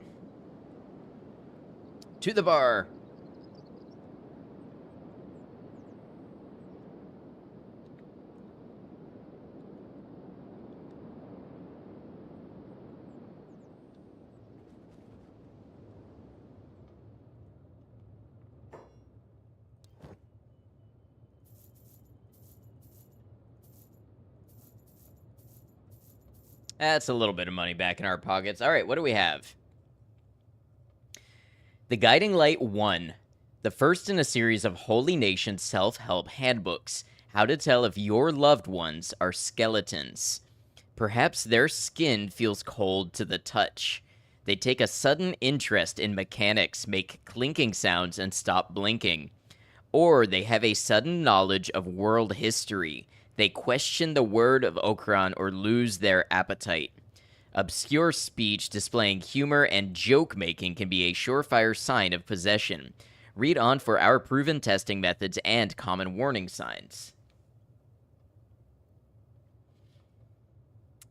To the bar. That's a little bit of money back in our pockets. All right, what do we have? The Guiding Light 1, the first in a series of Holy Nation self-help handbooks. How to tell if your loved ones are skeletons. Perhaps their skin feels cold to the touch. They take a sudden interest in mechanics, make clinking sounds, and stop blinking. Or they have a sudden knowledge of world history. They question the word of Okran or lose their appetite. Obscure speech displaying humor and joke making can be a surefire sign of possession. Read on for our proven testing methods and common warning signs.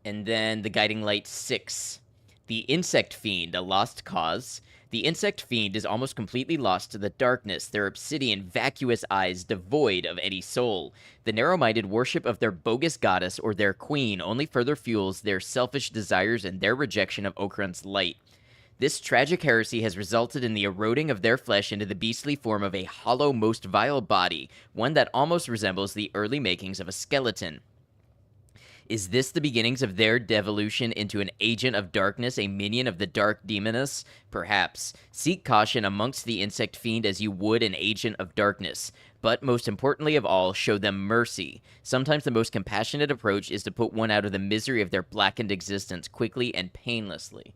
And then the Guiding Light 6. The Insect Fiend, a lost cause. The Insect Fiend is almost completely lost to the darkness, their obsidian, vacuous eyes devoid of any soul. The narrow-minded worship of their bogus goddess or their queen only further fuels their selfish desires and their rejection of Okran's light. This tragic heresy has resulted in the eroding of their flesh into the beastly form of a hollow, most vile body, one that almost resembles the early makings of a skeleton. Is this the beginnings of their devolution into an agent of darkness, a minion of the dark demoness? Perhaps. Seek caution amongst the insect fiend as you would an agent of darkness. But most importantly of all, show them mercy. Sometimes the most compassionate approach is to put one out of the misery of their blackened existence quickly and painlessly.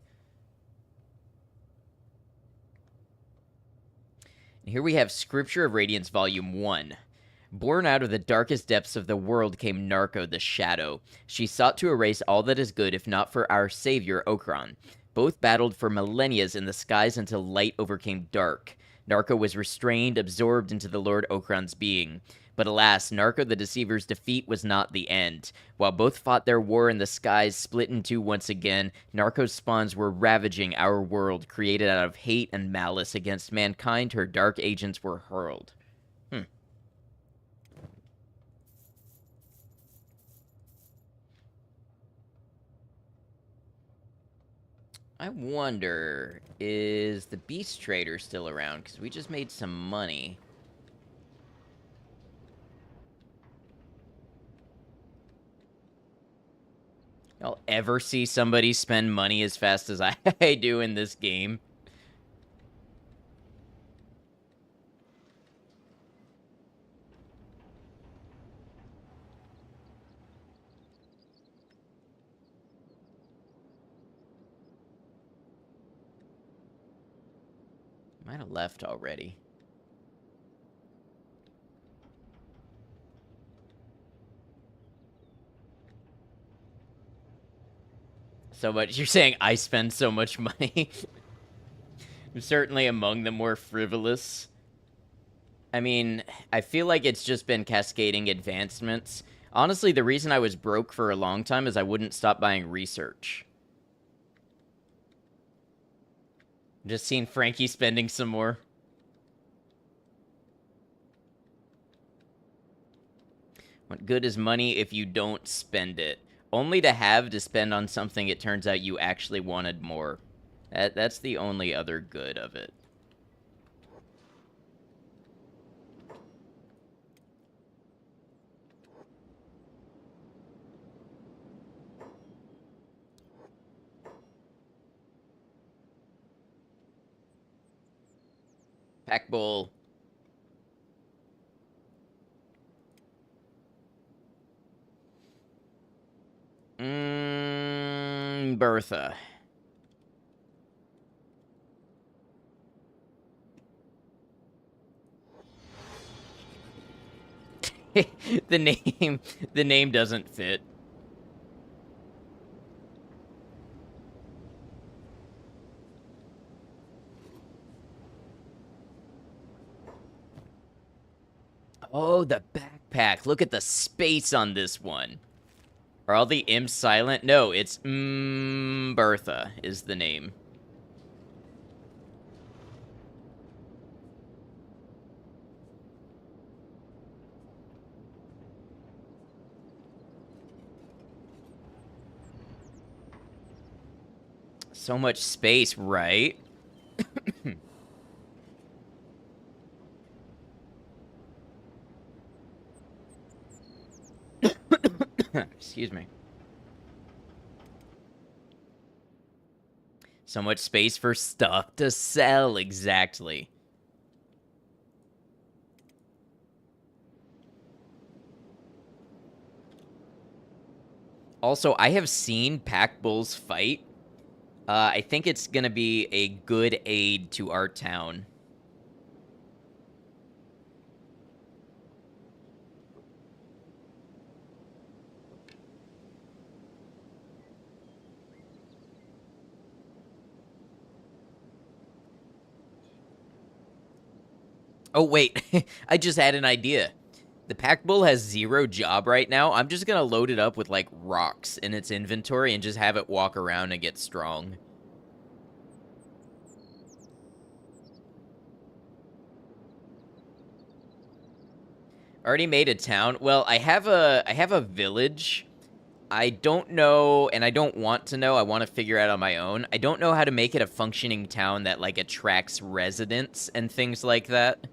And here we have Scripture of Radiance Volume 1. Born out of the darkest depths of the world came Narco the Shadow. She sought to erase all that is good if not for our savior Okran. Both battled for millennia in the skies until light overcame dark. Narco was restrained, absorbed into the Lord Okran's being. But alas, Narco the Deceiver's defeat was not the end. While both fought their war in the skies, split in two once again, Narco's spawns were ravaging our world, created out of hate and malice against mankind. Her dark agents were hurled. I wonder, is the Beast Trader still around? Because we just made some money. I'll ever see somebody spend money as fast as I do in this game. Might have left already. So much. You're saying I spend so much money? I'm certainly among the more frivolous. I mean, I feel like it's just been cascading advancements. Honestly, the reason I was broke for a long time is I wouldn't stop buying research. Just seen Frankie spending some more. What good is money if you don't spend it? Only to have to spend on something it turns out you actually wanted more. That's the only other good of it. Pack Bowl. Bertha. the name doesn't fit. Oh, the backpack. Look at the space on this one. Are all the imps silent? No, it's Bertha is the name. So much space, right? Excuse me. So much space for stuff to sell, exactly. Also, I have seen Pack Bulls fight. I think it's gonna be a good aid to our town. Oh, wait. I just had an idea. The Pack Bull has 0 job right now. I'm just gonna load it up with, like, rocks in its inventory and just have it walk around and get strong. Already made a town. Well, I have a village. I don't know, and I don't want to know. I want to figure out on my own. I don't know how to make it a functioning town that, like, attracts residents and things like that.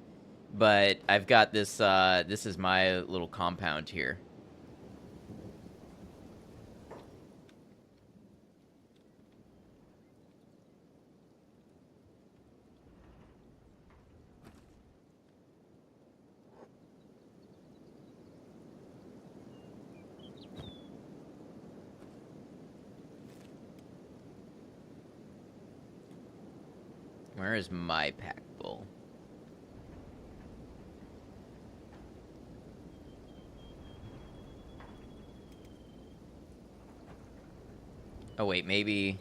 But I've got this, this is my little compound here. Where is my pack bull? Oh, wait, maybe...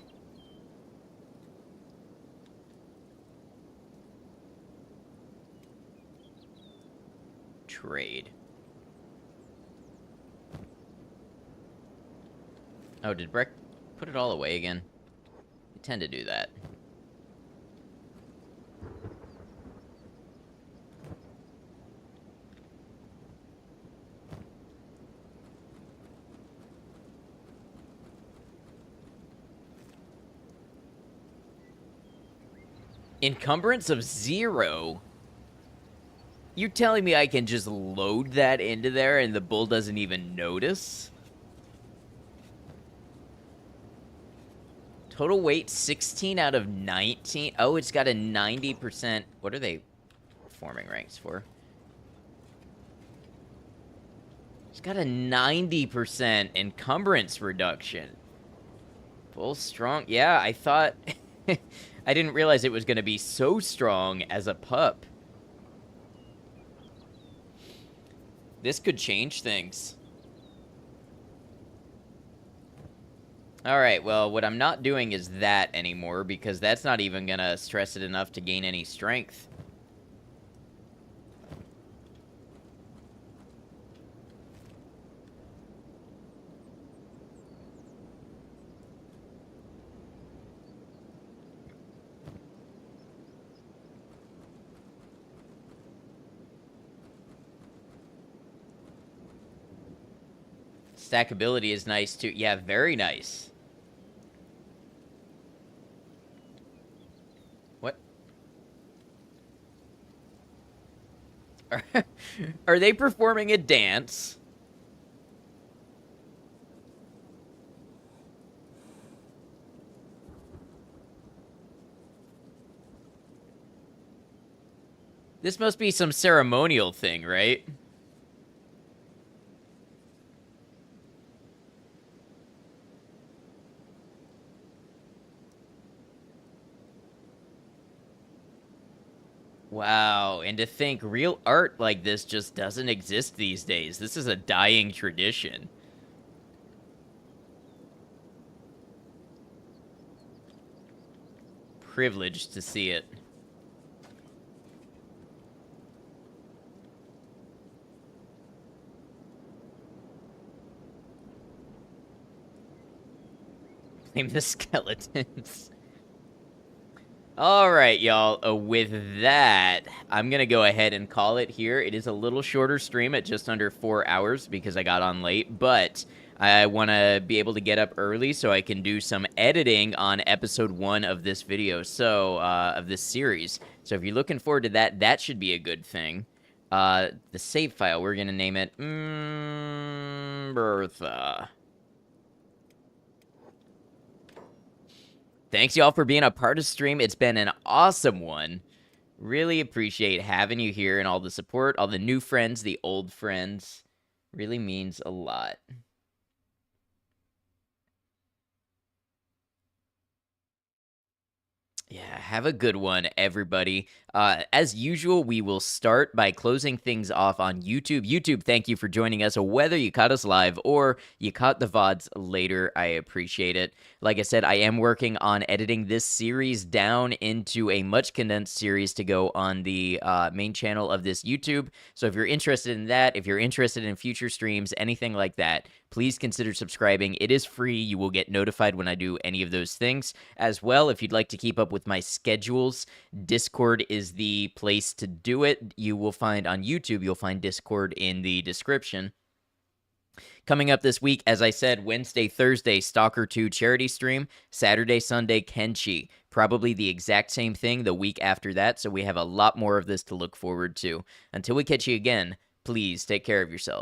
trade. Oh, did Breck put it all away again? I tend to do that. Encumbrance of 0? You telling me I can just load that into there and the bull doesn't even notice? Total weight 16 out of 19. Oh, it's got a 90%. What are they forming ranks for? It's got a 90% encumbrance reduction. Full strong. Yeah, I thought... I didn't realize it was going to be so strong as a pup. This could change things. Alright, well, what I'm not doing is that anymore, because that's not even going to stress it enough to gain any strength. Stackability is nice, too. Yeah, very nice. What? Are they performing a dance? This must be some ceremonial thing, right? Wow, and to think real art like this just doesn't exist these days. This is a dying tradition. Privileged to see it. Blame the skeletons. Alright, y'all, with that, I'm gonna go ahead and call it here. It is a little shorter stream at just under 4 hours because I got on late, but I want to be able to get up early so I can do some editing on episode 1 of this video, so, of this series. So if you're looking forward to that, that should be a good thing. The save file, we're gonna name it, Bertha. Thanks, y'all, for being a part of the stream. It's been an awesome one. Really appreciate having you here and all the support, all the new friends, the old friends. Really means a lot. Yeah, have a good one, everybody. As usual, we will start by closing things off on YouTube. YouTube, thank you for joining us, whether you caught us live or you caught the VODs later. I appreciate it. Like I said, I am working on editing this series down into a much condensed series to go on the main channel of this YouTube. So if you're interested in that, if you're interested in future streams, anything like that, please consider subscribing. It is free. You will get notified when I do any of those things. As well, if you'd like to keep up with my schedules, Discord is the place to do it. You will find on YouTube, you'll find Discord in the description. Coming up this week, as I said, Wednesday, Thursday, Stalker 2 charity stream. Saturday, Sunday, Kenshi. Probably the exact same thing the week after that, so we have a lot more of this to look forward to. Until we catch you again, please take care of yourselves.